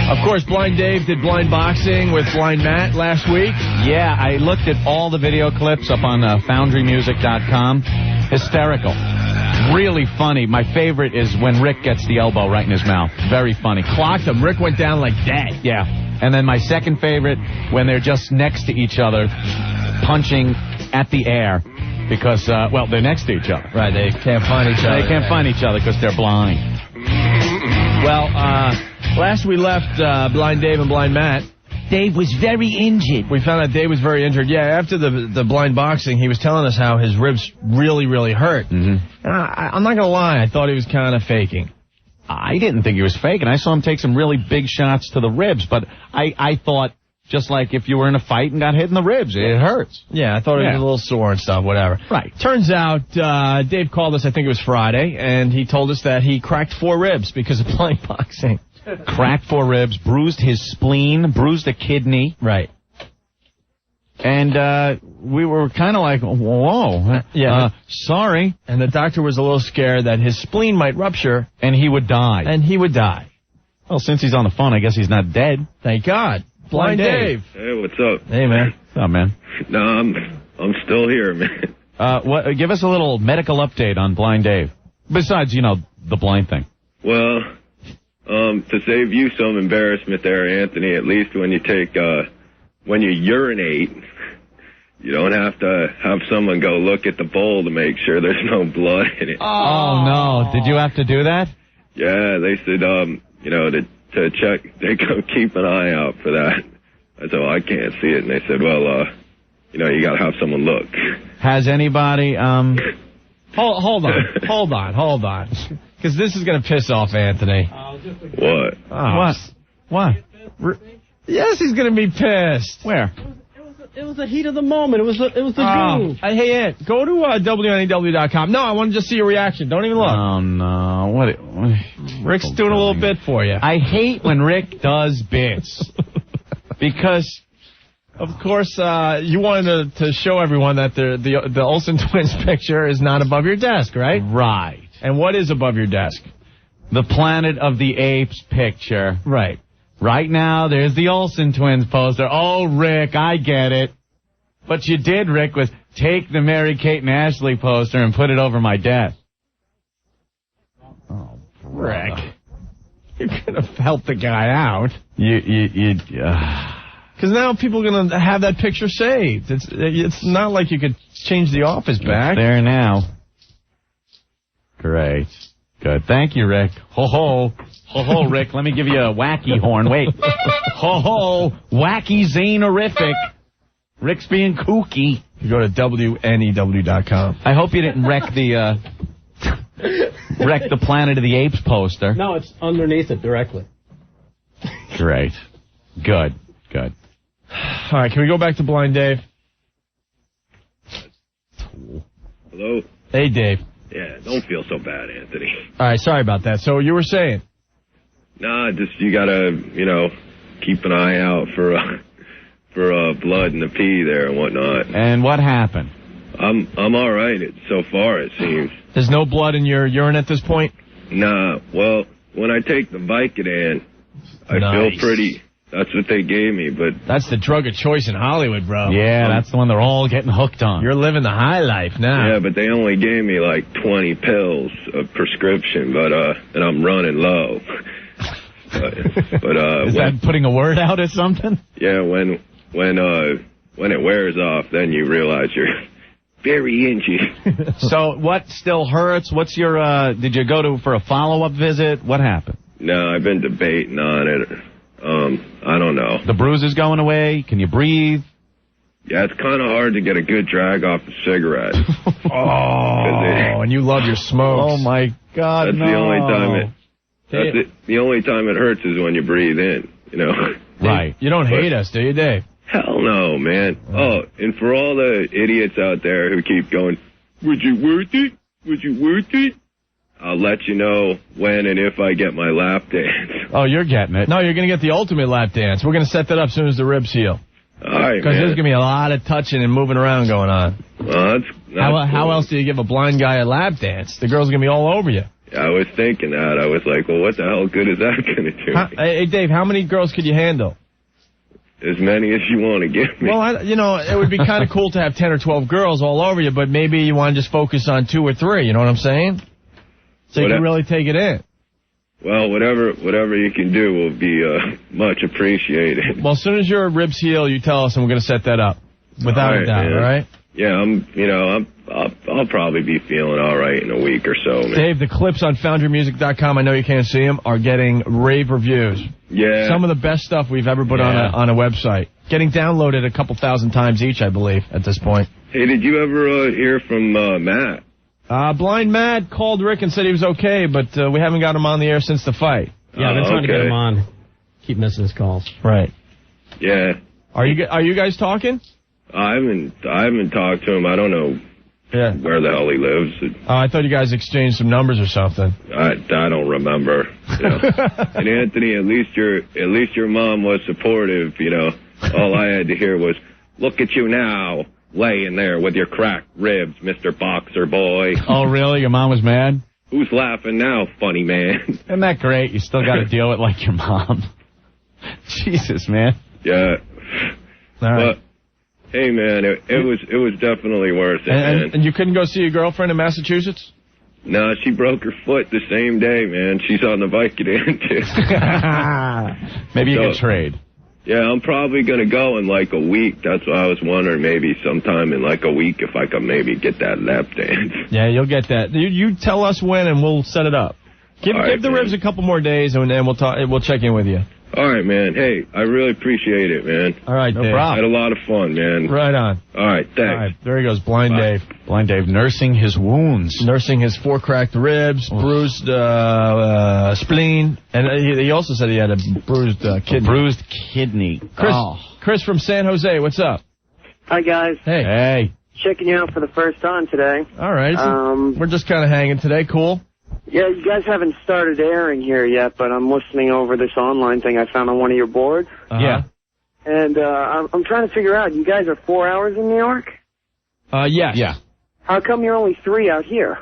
Of course, Blind Dave did blind boxing with Blind Matt last week. Yeah, I looked at all the video clips up on foundrymusic.com. Hysterical. Really funny. My favorite is when Rick gets the elbow right in his mouth. Very funny. Clocked him. Rick went down like that. Yeah. And then my second favorite, when they're just next to each other, punching at the air because, they're next to each other. Right, they can't find each other. They can't find each other because they're blind. Well, last we left Blind Dave and Blind Matt, Dave was very injured. We found out Dave was very injured. Yeah, after the blind boxing, he was telling us how his ribs really, really hurt. Mm-hmm. I'm not going to lie. I thought he was kind of faking. I didn't think he was faking. I saw him take some really big shots to the ribs, but I thought, just like if you were in a fight and got hit in the ribs, it hurts. Yeah, I thought it was a little sore and stuff, whatever. Right. Turns out, Dave called us, I think it was Friday, and he told us that he cracked 4 ribs because of blind boxing. Cracked 4 ribs, bruised his spleen, bruised a kidney. Right. And we were kind of like, whoa. Sorry. And the doctor was a little scared that his spleen might rupture. And he would die. Well, since he's on the phone, I guess he's not dead. Thank God. Blind Dave. Hey, what's up? Hey, man. What's up, man? No, I'm still here, man. Give us a little medical update on Blind Dave. Besides, the blind thing. Well, to save you some embarrassment there, Anthony, at least when you when you urinate, you don't have to have someone go look at the bowl to make sure there's no blood in it. Oh, no. Did you have to do that? Yeah, they said, to check, they go keep an eye out for that. I said, well, I can't see it. And they said, well, you got to have someone look. Has anybody, Hold on. Because this is going to piss off Anthony. What? Oh. What? Yes, he's going to be pissed. Where? It was the heat of the moment. It was the goo. Hey, Ant, go to WNEW.com. No, I want to just see your reaction. Don't even look. Oh, no. What? Rick's doing a little bit for you. I hate when Rick does bits. Because, of course, you wanted to show everyone that the Olsen twins picture is not above your desk, right? Right. And what is above your desk? The Planet of the Apes picture. Right. Right now, there's the Olsen twins poster. Oh, Rick, I get it. What you did, Rick, was take the Mary-Kate and Ashley poster and put it over my desk. Oh, Rick. You're going to help the guy out. Because now people are going to have that picture saved. It's not like you could change the office back. It's there now. Great. Good. Thank you, Rick. Ho-ho. Ho-ho, Rick. Let me give you a wacky horn. Wait. Ho-ho. Wacky Zanerific. Rick's being kooky. You go to WNEW.com. I hope you didn't wreck the Planet of the Apes poster. No, it's underneath it directly. Great. Good. All right, can we go back to Blind Dave? Hello? Hey, Dave. Yeah, don't feel so bad, Anthony. All right, sorry about that. So you were saying? Nah, just you gotta, keep an eye out for blood in the pee there and whatnot. And what happened? I'm all right so far, it seems. There's no blood in your urine at this point? Nah, well, when I take the Vicodin, I feel pretty. That's what they gave me, but... That's the drug of choice in Hollywood, bro. Yeah, that's the one they're all getting hooked on. You're living the high life now. Yeah, but they only gave me like 20 pills of prescription, and I'm running low. Is that putting a word out or something? Yeah, when it wears off, then you realize you're very injured. So what still hurts? What's your, did you go for a follow-up visit? What happened? No, I've been debating on it. I don't know. The bruise is going away? Can you breathe? Yeah, it's kind of hard to get a good drag off a cigarette. And you love your smokes. Oh, my God, That's the only time it hurts is when you breathe in, Right. You don't hate us, do you, Dave? Hell no, man. Oh, and for all the idiots out there who keep going, would you worth it? Would you worth it? I'll let you know when and if I get my lap dance. Oh, you're getting it. No, you're going to get the ultimate lap dance. We're going to set that up as soon as the ribs heal. All right, Because there's going to be a lot of touching and moving around going on. Well, how else do you give a blind guy a lap dance? The girl's going to be all over you. Yeah, I was thinking that. I was like, well, what the hell good is that going to do? Hey, Dave, how many girls could you handle? As many as you want to give me. Well, it would be kind of cool to have 10 or 12 girls all over you, but maybe you want to just focus on 2 or 3, you know what I'm saying? So you can really take it in. Well, whatever you can do will be much appreciated. Well, as soon as your ribs heal, you tell us, and we're going to set that up. Without a doubt, all right? Yeah, I'll probably be feeling all right in a week or so, man. Dave, the clips on FoundryMusic.com, I know you can't see them, are getting rave reviews. Yeah. Some of the best stuff we've ever put on a website. Getting downloaded a couple thousand times each, I believe, at this point. Hey, did you ever hear from Matt? Blind Matt called Rick and said he was okay, but we haven't got him on the air since the fight. Yeah, I've been trying to get him on. Keep missing his calls. Right. Yeah. Are you guys talking? I haven't talked to him. I don't know where the hell he lives. I thought you guys exchanged some numbers or something. I don't remember. You know. And Anthony, at least your mom was supportive. You know, all I had to hear was, "Look at you now, laying there with your cracked ribs, Mr. Boxer Boy." Oh, really? Your mom was mad? Who's laughing now, funny man? Isn't that great? You still got to deal with like your mom. Jesus, man. Yeah. All right. But, hey, man, it was definitely worth it, man. And you couldn't go see your girlfriend in Massachusetts? No, she broke her foot the same day, man. She's on the Vicodin, too. Maybe you can trade. Yeah, I'm probably going to go in like a week. That's what I was wondering, maybe sometime in like a week if I could maybe get that lap dance. Yeah, you'll get that. You tell us when and we'll set it up. Give the ribs a couple more days and then we'll check in with you. All right, man. Hey, I really appreciate it, man. All right, no Dave. problem. I had a lot of fun, man. Right on. All right, thanks. All right, there he goes, Blind Dave. Blind Dave nursing his wounds. Nursing his 4 cracked ribs, bruised spleen, and he also said he had a bruised kidney. Bruised kidney. Chris from San Jose, what's up? Hi, guys. Hey. Checking you out for the first time today. All right. We're just kind of hanging today. Cool. Yeah, you guys haven't started airing here yet, but I'm listening over this online thing I found on one of your boards. Yeah. And I'm trying to figure out, you guys are 4 hours in New York? Yes. Yeah. How come you're only 3 out here?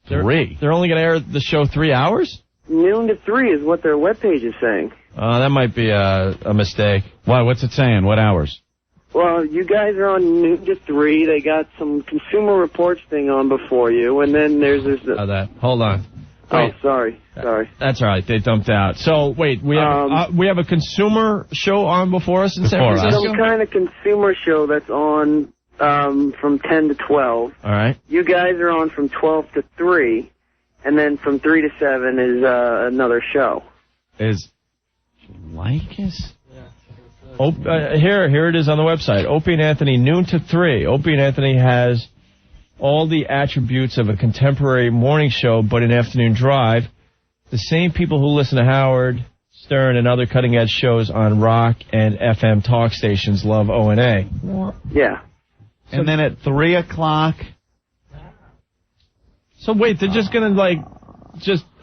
3? They're only going to air the show 3 hours? Noon to 3 is what their webpage is saying. That might be a mistake. Why? What's it saying? What hours? Well, you guys are on noon to 3. They got some Consumer Reports thing on before you, and then there's this... Hold on. Wait. Oh, sorry. That's all right. They dumped out. So, wait, we have a consumer show on before us in San Francisco? Some kind of consumer show that's on from 10 to 12. All right. You guys are on from 12 to 3, and then from 3 to 7 is another show. Is Lycus? Here it is on the website. Opie and Anthony, noon to 3. Opie and Anthony has all the attributes of a contemporary morning show, but an afternoon drive. The same people who listen to Howard Stern and other cutting-edge shows on rock and FM talk stations love O&A. Yeah. And then at 3 o'clock... So wait, they're just going to,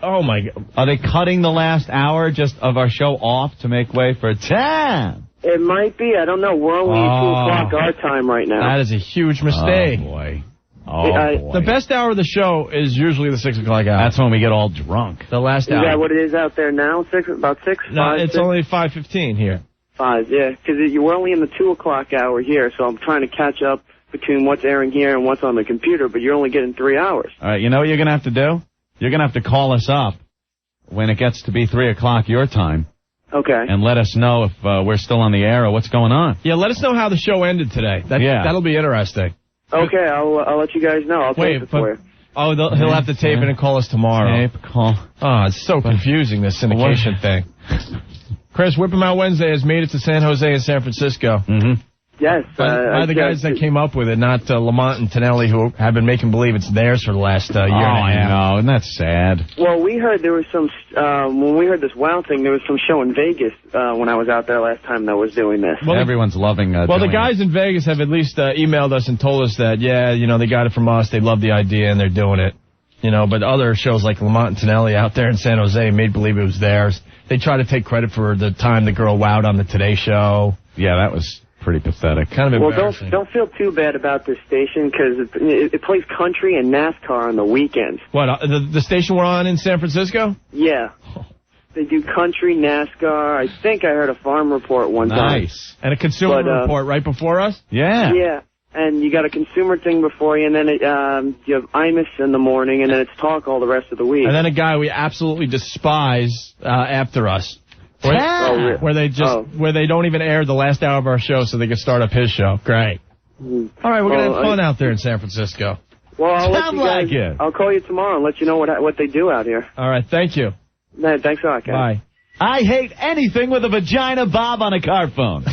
oh my God. Are they cutting the last hour just of our show off to make way for 10? It might be. I don't know. We're only 2 o'clock our time right now. That is a huge mistake. Oh, boy. The best hour of the show is usually the 6 o'clock hour. That's when we get all drunk. The last hour. Is that what it is out there now? About 6? No, 5, it's 6? only 5:15 here. 5, yeah. Because we're only in the 2 o'clock hour here, so I'm trying to catch up between what's airing here and what's on the computer, but you're only getting 3 hours. All right, you know what you're going to have to do? You're going to have to call us up when it gets to be 3 o'clock your time. Okay. And let us know if we're still on the air or what's going on. Yeah, let us know how the show ended today. That'll be interesting. Okay, I'll let you guys know. I'll tape it for you. Oh, he'll have to tape it and call us tomorrow. Call. Oh, it's so confusing, this syndication thing. Chris, Whip 'em Out Wednesday has made it to San Jose and San Francisco. Mm-hmm. Yes. By the guys that came up with it, not Lamont and Tonelli, who have been making believe it's theirs for the last year and a half. I know, and that's sad. Well, we heard there was some, when we heard this WOW thing, there was some show in Vegas when I was out there last time that was doing this. Well, everyone's loving it. Well, the guys in Vegas have at least emailed us and told us that, they got it from us, they love the idea, and they're doing it. But other shows like Lamont and Tonelli out there in San Jose made believe it was theirs. They try to take credit for the time the girl wowed on the Today Show. Yeah, that was pretty pathetic. Kind of embarrassing. Well, don't feel too bad about this station because it plays country and NASCAR on the weekends. What, the station we're on in San Francisco? Yeah. They do country, NASCAR. I think I heard a farm report one time. Nice. And a consumer report right before us? Yeah. Yeah. And you got a consumer thing before you, and then you have Imus in the morning, and then it's talk all the rest of the week. And then a guy we absolutely despise after us. Where they don't even air the last hour of our show so they can start up his show. Great. All right, we're going to have fun out there in San Francisco. Well, I'll call you tomorrow and let you know what they do out here. All right, thank you. Thanks a lot, guys. Bye. I hate anything with a vagina, Bob, on a car phone.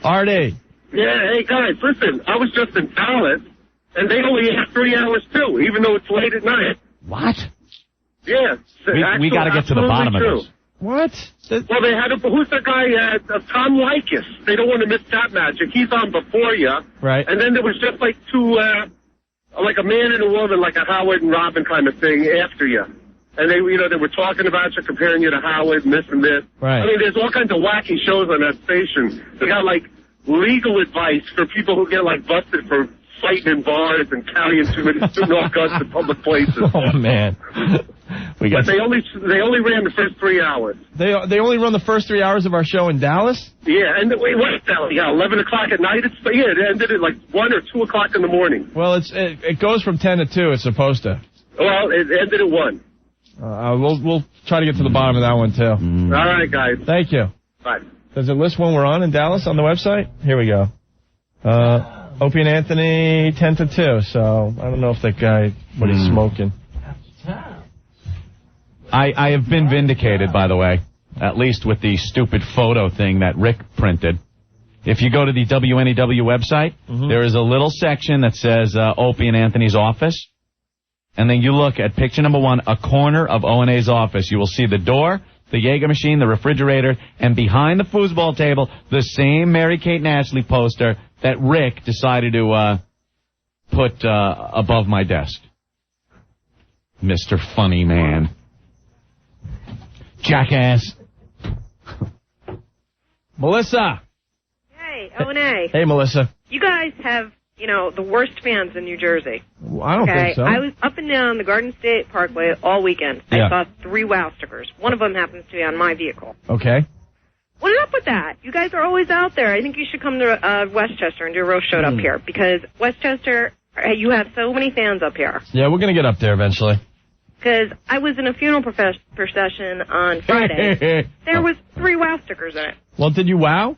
Artie. Yeah, hey, guys, listen, I was just in Dallas, and they only have 3 hours, too, even though it's late at night. What? Yeah. We got to get to the bottom of this. What? Well, they had who's the guy, Tom Likas. They don't want to miss that magic. He's on before you. Right. And then there was just like two, like a man and a woman, like a Howard and Robin kind of thing after you. And they were talking about you, comparing you to Howard and this and this. Right. I mean, there's all kinds of wacky shows on that station. They got like legal advice for people who get like busted for fighting in bars and carrying too many guns in public places. Oh man. But they only ran the first 3 hours. They only run the first 3 hours of our show in Dallas? Yeah, and wait, what's that? Yeah, 11 o'clock at night? It ended at like 1 or 2 o'clock in the morning. Well, it goes from 10 to 2, it's supposed to. Well, it ended at 1. We'll try to get to the bottom of that one, too. All right, guys. Thank you. Bye. Does it list when we're on in Dallas on the website? Here we go. Opie and Anthony, 10 to 2, so I don't know if that guy, what he's smoking. I have been vindicated, by the way, at least with the stupid photo thing that Rick printed. If you go to the WNEW website, there is a little section that says Opie and Anthony's office. And then you look at picture number 1, a corner of O&A's office. You will see the door, the Jaeger machine, the refrigerator, and behind the foosball table, the same Mary-Kate and Ashley poster that Rick decided to put above my desk. Mr. Funny Man. Jackass. Melissa. Hey, O&A. Hey, Melissa. You guys have, the worst fans in New Jersey. Well, I don't think so. I was up and down the Garden State Parkway all weekend. Yeah. I saw 3 WOW stickers. One of them happens to be on my vehicle. Okay. What's up with that? You guys are always out there. I think you should come to Westchester and do a roast show up here, because Westchester, you have so many fans up here. Yeah, we're going to get up there eventually. Because I was in a funeral procession on Friday. There was 3 WOW stickers in it. Well, did you wow?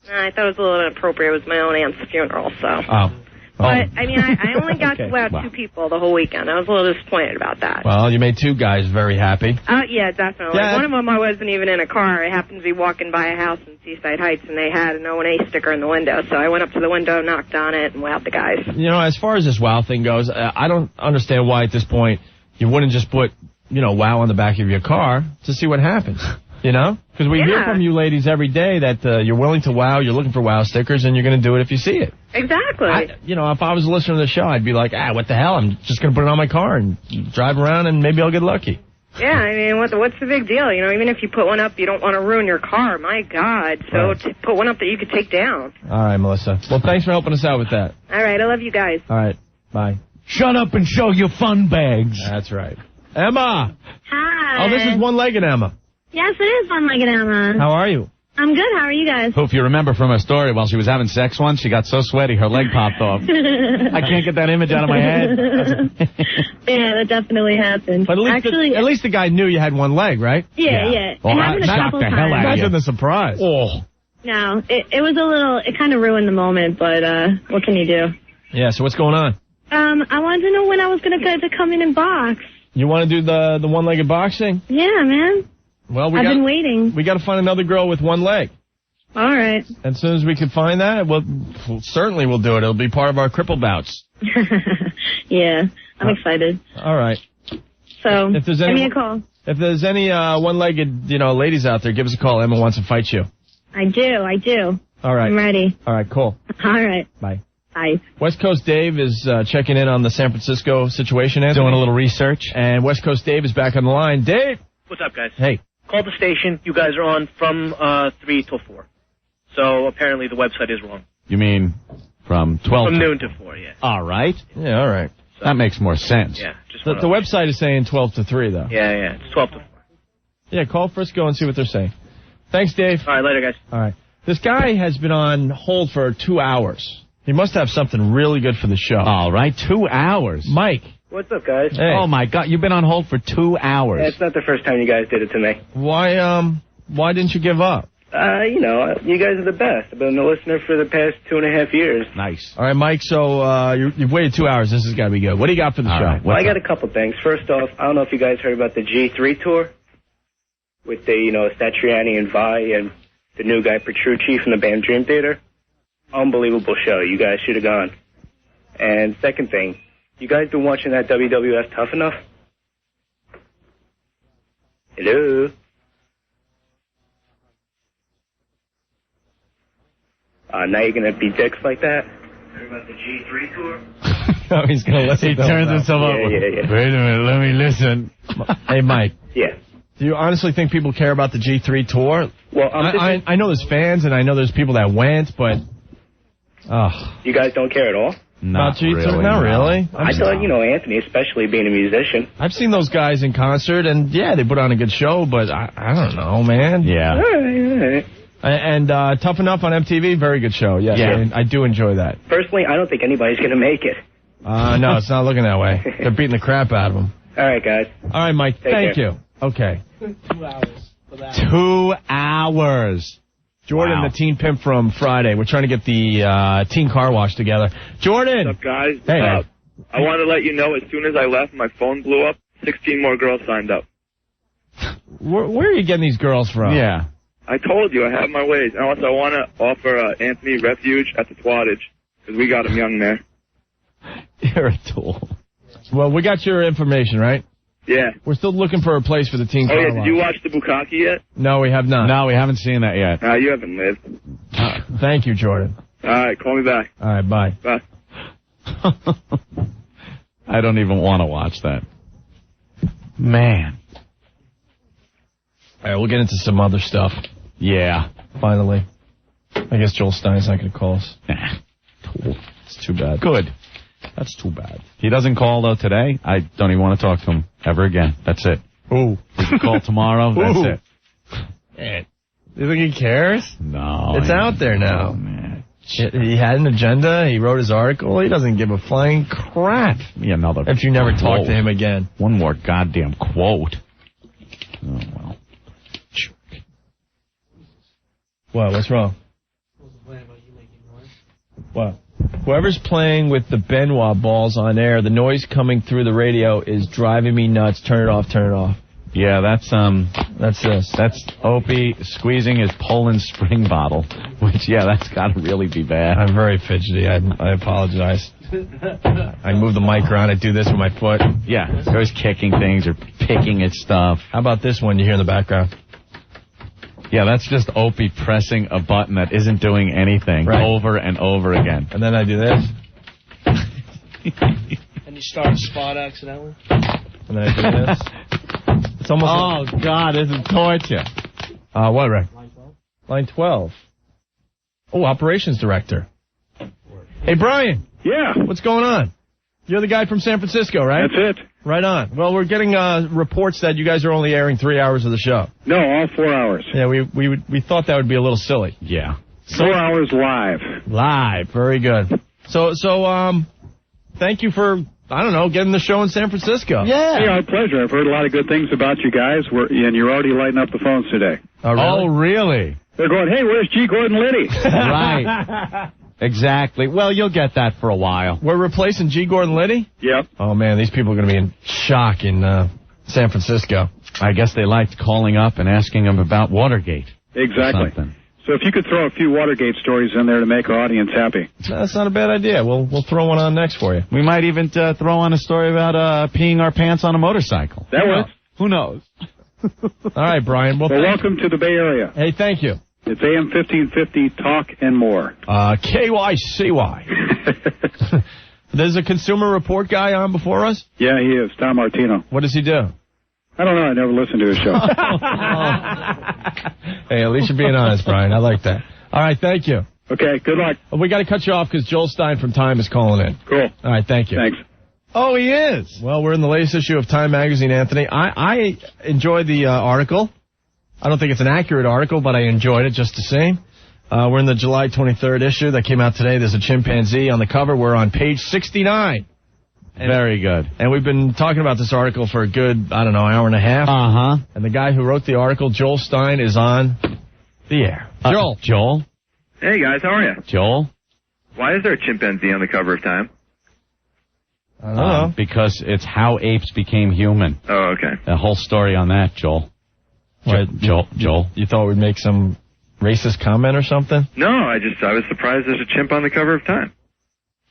I thought it was a little inappropriate. It was my own aunt's funeral, so. Oh. But, I mean, I only got to wow 2 people the whole weekend. I was a little disappointed about that. Well, you made 2 guys very happy. Yeah, definitely. Yeah. One of them I wasn't even in a car. I happened to be walking by a house in Seaside Heights, and they had an O&A sticker in the window. So I went up to the window, knocked on it, and wowed the guys. As far as this wow thing goes, I don't understand why at this point you wouldn't just put, wow on the back of your car to see what happens. Because we hear from you ladies every day that you're willing to wow, you're looking for wow stickers, and you're going to do it if you see it. Exactly. If I was a listener to the show, I'd be like, what the hell? I'm just going to put it on my car and drive around, and maybe I'll get lucky. Yeah, I mean, what's the big deal? Even if you put one up, you don't want to ruin your car. My God. So put one up that you could take down. All right, Melissa. Well, thanks for helping us out with that. All right, I love you guys. All right, bye. Shut up and show your fun bags. That's right. Emma. Hi. Oh, this is one-legged Emma. Yes, it is one-legged Emma. How are you? I'm good. How are you guys? If you remember from her story, while she was having sex once, she got so sweaty her leg popped off. I can't get that image out of my head. Yeah, that definitely happened. But at least the guy knew you had one leg, right? Yeah. Well, it happened a couple the hell times. out of you. Imagine the surprise. Oh. No, it was it kind of ruined the moment, but what can you do? Yeah, so what's going on? I wanted to know when I was going to get to come in and box. You want to do the one-legged boxing? Yeah, man. Well, I've been waiting. We got to find another girl with one leg. All right. As soon as we can find that, certainly we'll do it. It'll be part of our cripple bouts. Yeah, I'm excited. All right. So, give me a call. If there's any one-legged, ladies out there, give us a call. Emma wants to fight you. I do. All right. I'm ready. All right, cool. All right. Bye. Bye. West Coast Dave is checking in on the San Francisco situation, Anthony. Doing a little research. And West Coast Dave is back on the line. Dave! What's up, guys? Hey. Called the station. You guys are on from 3 till 4. So apparently the website is wrong. You mean from 12 From noon to 4, yeah. All right. Yeah, all right. So, that makes more sense. Yeah. The website is saying 12 to 3, though. Yeah. It's 12 to 4. Yeah, call Frisco and see what they're saying. Thanks, Dave. All right, later, guys. All right. This guy has been on hold for 2 hours. He must have something really good for the show. All right, 2 hours. Mike. What's up, guys? Hey. Oh, my God. You've been on hold for 2 hours. Yeah, it's not the first time you guys did it to me. Why didn't you give up? You guys are the best. I've been a listener for the past 2.5 years. Nice. All right, Mike, so you've waited 2 hours. This has got to be good. What do you got for the show? Right, well, I got a couple things. First off, I don't know if you guys heard about the G3 tour. with the, Satriani and Vi and the new guy Petrucci from the band Dream Theater. Unbelievable show. You guys should have gone. And second thing, you guys been watching that WWF Tough Enough? Hello? Now you're going to be dicks like that? Heard about the G3 tour? Oh, he's going to listen. He turns himself up. Yeah. Wait a minute, let me listen. Hey, Mike. Yeah. Do you honestly think people care about the G3 tour? Well, I know there's fans, and I know there's people that went, but... You guys don't care at all? Not G3? Really, not really. I thought, Anthony, especially being a musician. I've seen those guys in concert, and yeah, they put on a good show, but I don't know, man. Yeah. All right. And Tough Enough on MTV, very good show. Yes, yeah. I do enjoy that. Personally, I don't think anybody's going to make it. No, it's not looking that way. They're beating the crap out of them. All right, guys. All right, Mike, thank you. Okay. 2 hours for that. 2 hours. Jordan, the teen pimp from Friday. We're trying to get the teen car wash together. Jordan! What's up, guys? Hey. I want to let you know, as soon as I left, my phone blew up. 16 more girls signed up. Where are you getting these girls from? Yeah. I told you, I have my ways. And also, I want to offer Anthony refuge at the Twattage, because we got him young there. You're a tool. Well, we got your information, right? Yeah. We're still looking for a place for the teen car wash. Did you watch the Bukkake yet? No, we have not. No, we haven't seen that yet. You haven't lived. Thank you, Jordan. All right, call me back. All right, bye. Bye. I don't even want to watch that. Man. All right, we'll get into some other stuff. Yeah. Finally. I guess Joel Stein's not going to call us. It's too bad. Good. That's too bad. He doesn't call, though, today. I don't even want to talk to him ever again. That's it. Ooh. He can call tomorrow. That's it. Man. You think he cares? No. It's out there now. Oh, man. He had an agenda. He wrote his article. He doesn't give a flying crap. Yeah, another. If you never talk to him again. One more goddamn quote. Oh, well. What? What's wrong? What? Whoever's playing with the Benoit balls on air, the noise coming through the radio is driving me nuts. Turn it off, turn it off. Yeah, that's this. That's Opie squeezing his Poland spring bottle, which, yeah, that's got to really be bad. I'm very fidgety. I apologize. I move the mic around. I do this with my foot. Yeah, they're always kicking things or picking at stuff. How about this one you hear in the background? Yeah, that's just Opie pressing a button that isn't doing anything over and over again. And then I do this. And you start a spot accidentally. And then I do this. It's almost God, this is torture. What, Rick? Line 12. Oh, operations director. Hey, Brian. Yeah. What's going on? You're the guy from San Francisco, right? That's it. Right on. Well, we're getting reports that you guys are only airing 3 hours of the show. No, all 4 hours. Yeah, we thought that would be a little silly. Yeah. 4 hours live. Live. Very good. So thank you for, I don't know, getting the show in San Francisco. Yeah. Hey, our pleasure. I've heard a lot of good things about you guys, and you're already lighting up the phones today. Oh, really? They're going, hey, where's G. Gordon Liddy? Right. Exactly. Well, you'll get that for a while. We're replacing G. Gordon Liddy? Yep. Oh, man, these people are going to be in shock in San Francisco. I guess they liked calling up and asking them about Watergate. Exactly. So if you could throw a few Watergate stories in there to make our audience happy. That's not a bad idea. We'll throw one on next for you. We might even throw on a story about peeing our pants on a motorcycle. That works. Who knows? All right, Brian. Well, welcome to the Bay Area. Hey, thank you. It's AM 1550, talk and more. KYCY. There's a Consumer Report guy on before us? Yeah, he is. Tom Martino. What does he do? I don't know. I never listened to his show. Hey, at least you're being honest, Brian. I like that. All right, thank you. Okay, good luck. We got to cut you off because Joel Stein from Time is calling in. Cool. All right, thank you. Thanks. Oh, he is. Well, we're in the latest issue of Time Magazine, Anthony. I enjoyed the article. I don't think it's an accurate article, but I enjoyed it just the same. We're in the July 23rd issue that came out today. There's a chimpanzee on the cover. We're on page 69. Very good. And we've been talking about this article for a good, I don't know, hour and a half. Uh-huh. And the guy who wrote the article, Joel Stein, is on the air. Joel. Joel? Hey, guys, how are you? Joel? Why is there a chimpanzee on the cover of Time? I don't know. Because it's how apes became human. Oh, okay. The whole story on that, Joel. Joel. You thought we'd make some racist comment or something? No, I was surprised there's a chimp on the cover of Time.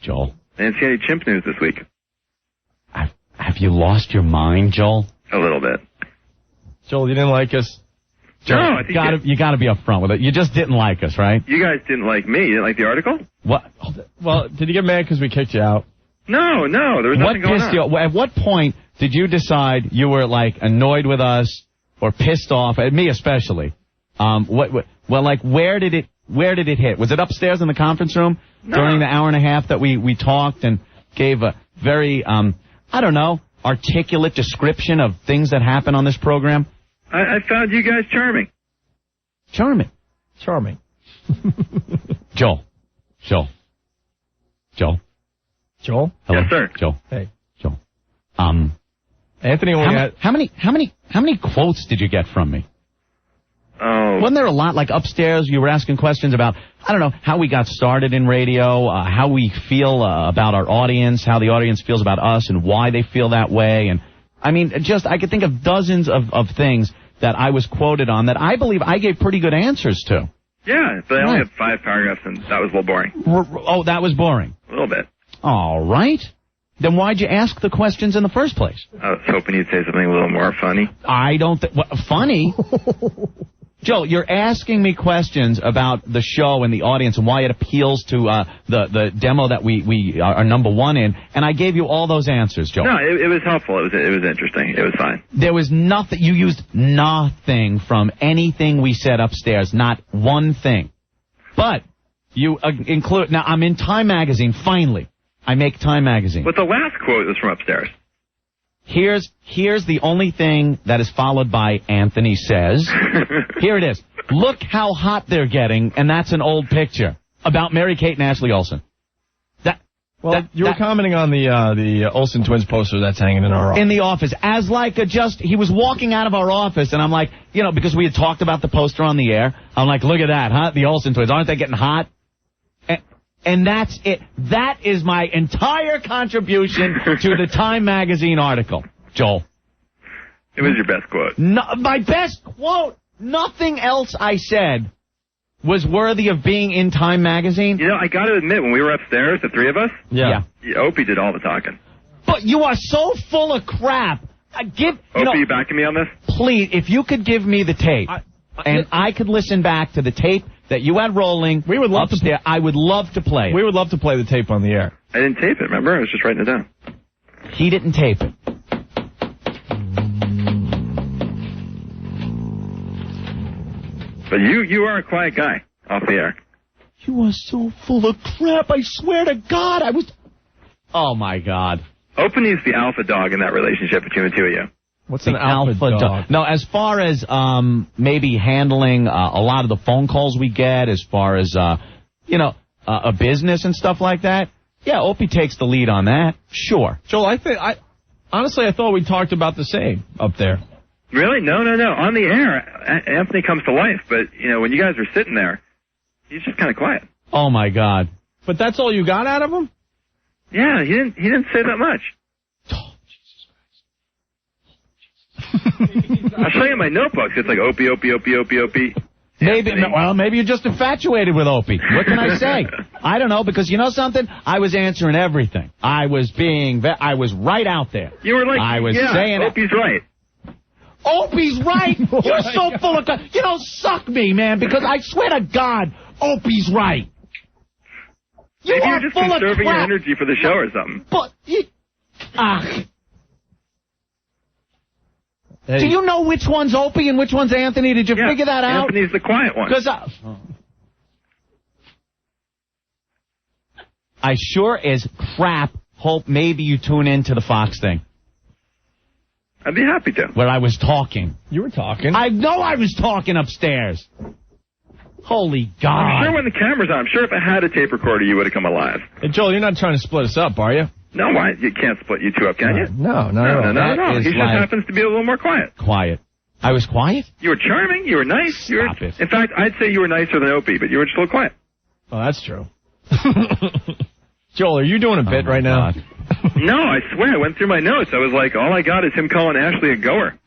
Joel. I didn't see any chimp news this week. Have you lost your mind, Joel? A little bit. Joel, you didn't like us? Joel, no, I think you gotta be upfront with it. You just didn't like us, right? You guys didn't like me. You didn't like the article? What? Well, did you get mad because we kicked you out? No, there was nothing going on. At what point did you decide you were, like, annoyed with us or pissed off, at me especially? Where did it hit? Was it upstairs in the conference room during the hour and a half that we talked and gave a very, articulate description of things that happen on this program? I found you guys charming. Charming. Joel. Joel? Hello? Yes, sir. Joel. Hey. Joel. Anthony only had... How many quotes did you get from me? Oh. Wasn't there a lot, like upstairs, you were asking questions about, how we got started in radio, how we feel about our audience, how the audience feels about us and why they feel that way. And, I could think of dozens of things that I was quoted on that I believe I gave pretty good answers to. Yeah, but I only had 5 paragraphs, and that was a little boring. Oh, that was boring? A little bit. All right. Then why'd you ask the questions in the first place? I was hoping you'd say something a little more funny. I don't think... Funny? Joel, you're asking me questions about the show and the audience and why it appeals to the demo that we are number one in, and I gave you all those answers, Joel. No, it was helpful. It was interesting. It was fine. There was nothing. You used nothing from anything we said upstairs, not one thing. But you include... Now, I'm in Time Magazine, finally. I make Time Magazine. But the last quote was from upstairs. Here's the only thing that is followed by Anthony says. Here it is. Look how hot they're getting, and that's an old picture about Mary-Kate and Ashley Olsen. You were commenting on the Olsen twins poster that's hanging in our office. In the office. As like he was walking out of our office, and I'm like, because we had talked about the poster on the air, I'm like, look at that, huh? The Olsen twins, aren't they getting hot? And that's it. That is my entire contribution to the Time Magazine article, Joel. It was your best quote. No, my best quote. Nothing else I said was worthy of being in Time Magazine. I got to admit, when we were upstairs, the three of us, yeah. Opie did all the talking. But you are so full of crap. Opie, you backing me on this? Please, if you could give me the tape, and I could listen back to the tape that you had rolling. We would love upstairs. I would love to play it. We would love to play the tape on the air. I didn't tape it, remember? I was just writing it down. He didn't tape it. But you are a quiet guy off the air. You are so full of crap. I swear to God, Oh, my God. Opie needs the alpha dog in that relationship between the two of you. What's an alpha dog? No, as far as maybe handling a lot of the phone calls we get, as far as, a business and stuff like that, yeah, Opie takes the lead on that. Sure. Joel, honestly, I thought we talked about the same up there. Really? No. On the air, Anthony comes to life, but, when you guys were sitting there, he's just kind of quiet. Oh, my God. But that's all you got out of him? Yeah, he didn't say that much. I'll show you my notebooks. It's like Opie. Maybe you're just infatuated with Opie. What can I say? I don't know, because you know something? I was answering everything. I was right out there. You were like, saying Opie's right. Opie's right? You're so full of... suck me, man, because I swear to God, Opie's right. Maybe you're just conserving your energy for the show or something. But... Hey. Do you know which one's Opie and which one's Anthony? Did you figure that out? Anthony's the quiet one. Because I sure as crap hope maybe you tune into the Fox thing. I'd be happy to. Where I was talking. You were talking. I know I was talking upstairs. Holy God. I'm sure when the camera's on, I'm sure if I had a tape recorder, you would have come alive. Hey, Joel, you're not trying to split us up, are you? No, why? You can't split you two up, can you? No. He just happens to be a little more quiet. Quiet. I was quiet? You were charming. You were nice. Stop it. In fact, I'd say you were nicer than Opie, but you were just a little quiet. Oh, that's true. Joel, are you doing a bit right now? No, I swear. I went through my notes. I was like, all I got is him calling Ashley a goer.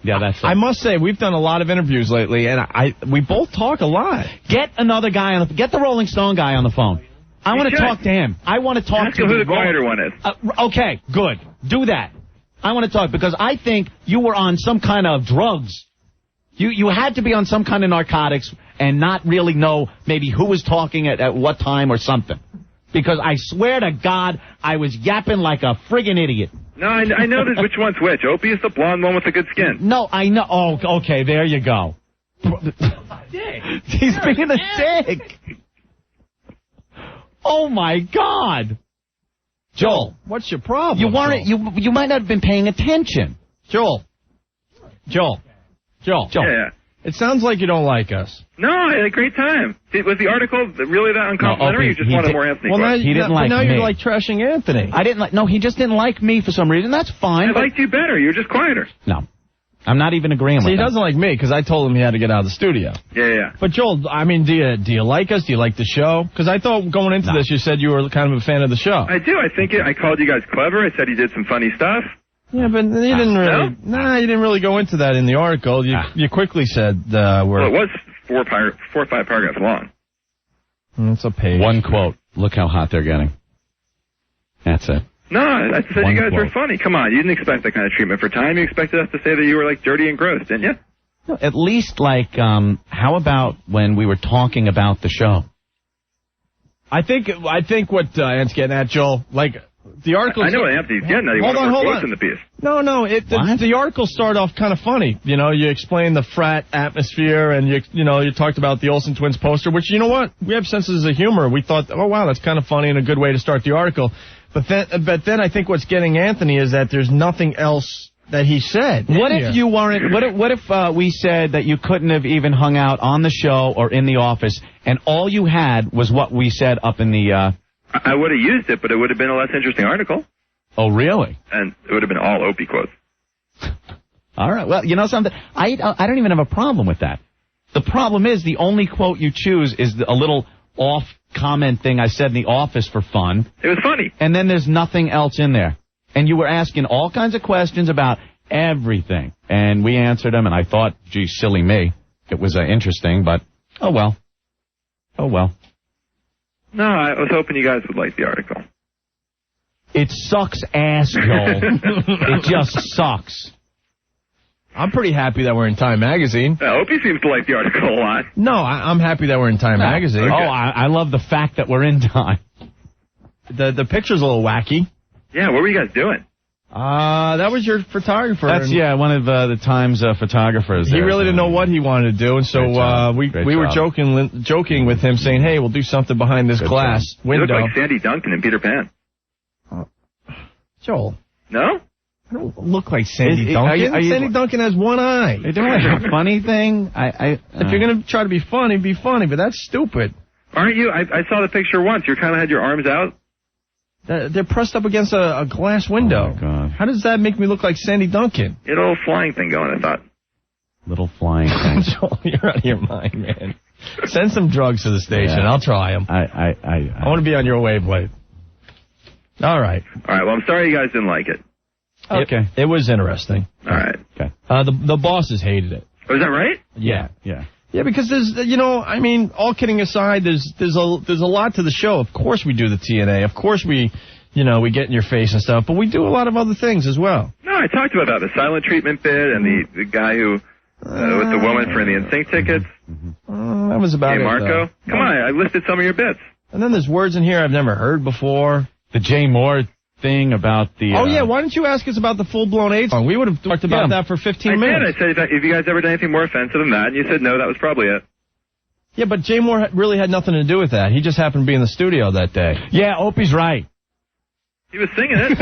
Yeah, that's it. I must say, we've done a lot of interviews lately, and we both talk a lot. Get another guy get the Rolling Stone guy on the phone. I want to talk to him. I want to talk to who the quieter one is. Okay, good. Do that. I want to talk because I think you were on some kind of drugs. You had to be on some kind of narcotics and not really know maybe who was talking at what time or something. Because I swear to God, I was yapping like a friggin' idiot. No, I know which one's which. Opie is the blonde one with the good skin. No, I know. Oh, okay, there you go. He's being a dick. Oh, my God. Joel, what's your problem? You weren't. You might not have been paying attention. Joel. Yeah. It sounds like you don't like us. No, I had a great time. Was the article really that uncomplimentary? You just wanted more Anthony? Well, he didn't like me. Now you're like trashing Anthony. I didn't like. No, he just didn't like me for some reason. That's fine. I liked you better. You were just quieter. No, I'm not even agreeing with that. He doesn't like me because I told him he had to get out of the studio. Yeah. But Joel, I mean, do you like us? Do you like the show? Because I thought going into this, you said you were kind of a fan of the show. I do. I think I called you guys clever. I said you did some funny stuff. Yeah, but you didn't really. No? You didn't really go into that in the article. You quickly said Well, it was 4 or 5 paragraphs long. It's a page. One quote. Look how hot they're getting. That's it. No, I said you guys were funny. Come on, you didn't expect that kind of treatment for time. You expected us to say that you were like dirty and gross, didn't you? Well, at least how about when we were talking about the show? I think what Ant's getting at, Joel, the article. I know what Anthony's getting at. He wanted more quotes in the piece. No. The article started off kind of funny. You know, you explained the frat atmosphere, and you talked about the Olsen twins poster. Which, you know what, we have senses of humor. We thought, oh wow, that's kind of funny and a good way to start the article. But then I think what's getting Anthony is that there's nothing else that he said. What if you weren't? What if we said that you couldn't have even hung out on the show or in the office, and all you had was what we said up in the. I would have used it, but it would have been a less interesting article. Oh, really? And it would have been all Opie quotes. All right. Well, you know something? I don't even have a problem with that. The problem is the only quote you choose is a little off comment thing I said in the office for fun. It was funny. And then there's nothing else in there. And you were asking all kinds of questions about everything. And we answered them, and I thought, gee, silly me. It was interesting, but oh well. No, I was hoping you guys would like the article. It sucks ass, Joel. It just sucks. I'm pretty happy that we're in Time Magazine. Opie seems to like the article a lot. No, I'm happy that we're in Time Magazine. Okay. Oh, I love the fact that we're in Time. The picture's a little wacky. Yeah, what were you guys doing? That was your photographer. That's, one of the Times photographers. He really didn't know what he wanted to do, and so we were joking with him, saying, hey, we'll do something behind this glass window. You look like Sandy Duncan and Peter Pan. Joel. No? I don't look like Sandy Duncan. Sandy Duncan has one eye. Are you doing like a funny thing? If you're going to try to be funny, but that's stupid. Aren't you? I saw the picture once. You kind of had your arms out. They're pressed up against a glass window. Oh, my God. How does that make me look like Sandy Duncan? You had a little flying thing going, I thought. Little flying thing. Joel, you're out of your mind, man. Send some drugs to the station. Yeah. I'll try them. I want to be on your wavelength. All right. Well, I'm sorry you guys didn't like it. Okay. It was interesting. All right. Okay. The bosses hated it. Oh, is that right? Yeah. Yeah, because there's, all kidding aside, there's a lot to the show. Of course we do the TNA. Of course we get in your face and stuff, but we do a lot of other things as well. No, I talked about that, the silent treatment bit and the guy who, with the woman for the NSYNC tickets. That was about it, Marco. Come on, I listed some of your bits. And then there's words in here I've never heard before. The Jay Moore thing about the... Oh, yeah, why didn't you ask us about the full-blown AIDS song? We would have talked about that for 15 minutes. I said, if you guys ever done anything more offensive than that, and you said no, that was probably it. Yeah, but Jay Moore really had nothing to do with that. He just happened to be in the studio that day. Yeah, Opie's right. He was singing it.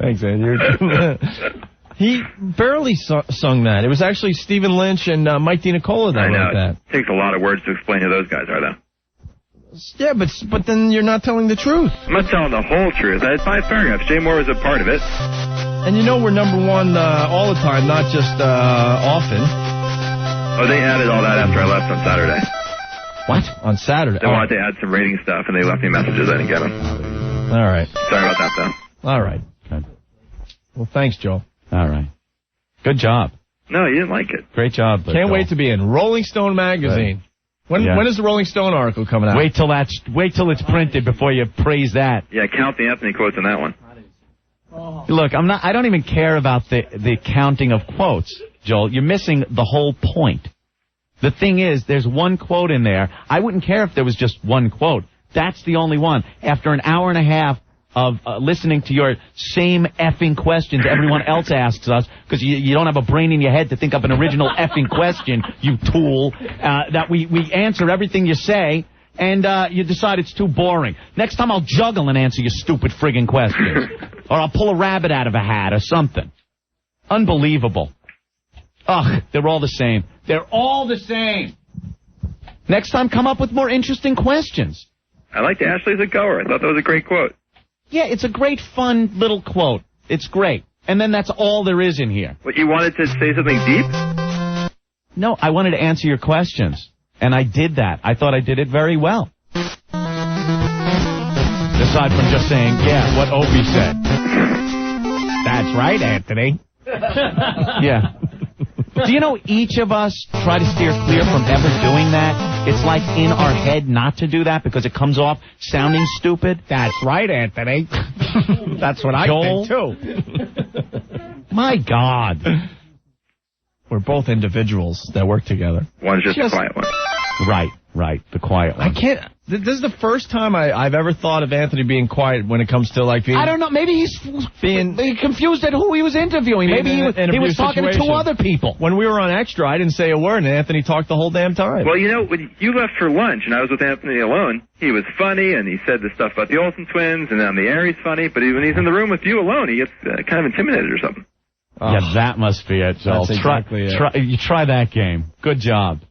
Thanks, man. He barely sung that. It was actually Stephen Lynch and Mike DiNicola that wrote that. It takes a lot of words to explain who those guys are, though. Yeah, but then you're not telling the truth. I'm not telling the whole truth. I had 5 paragraphs. Jay Moore was a part of it. And we're number one all the time, not just often. Oh, they added all that after I left on Saturday. What? On Saturday? They wanted to add some rating stuff, and they left me messages. I didn't get them. All right. Sorry about that, though. All right. Okay. Well, thanks, Joe. All right. Good job. No, you didn't like it. Great job. Can't wait to be in Rolling Stone magazine. When is the Rolling Stone article coming out? Wait till it's printed before you praise that. Yeah, count the Anthony quotes on that one. Look, I don't even care about the counting of quotes, Joel. You're missing the whole point. The thing is, there's one quote in there. I wouldn't care if there was just one quote. That's the only one. After an hour and a half of listening to your same effing questions everyone else asks us, because you don't have a brain in your head to think up an original effing question, you tool, that we answer everything you say, and you decide it's too boring. Next time I'll juggle and answer your stupid friggin' questions. Or I'll pull a rabbit out of a hat or something. Unbelievable. Ugh, they're all the same. They're all the same. Next time, come up with more interesting questions. I liked Ashley as a goer. I thought that was a great quote. Yeah, it's a great, fun little quote. It's great. And then that's all there is in here. But you wanted to say something deep? No, I wanted to answer your questions. And I did that. I thought I did it very well. Aside from just saying, yeah, what Opie said. That's right, Anthony. Yeah. Do you know each of us try to steer clear from ever doing that? It's like in our head not to do that because it comes off sounding stupid. That's right, Anthony. That's what I think, too. My God. We're both individuals that work together. One's just a quiet one. Right, the quiet one. I can't... This is the first time I've ever thought of Anthony being quiet when it comes to, like, being... I don't know. Maybe he's being confused at who he was interviewing. Maybe he was talking to two other people. When we were on Extra, I didn't say a word, and Anthony talked the whole damn time. Well, you know, when you left for lunch, and I was with Anthony alone, he was funny, and he said the stuff about the Olsen twins, and on the air he's funny, but when he's in the room with you alone, he gets kind of intimidated or something. Oh. Yeah, that must be it, Joel. That's exactly it. You try that game. Good job.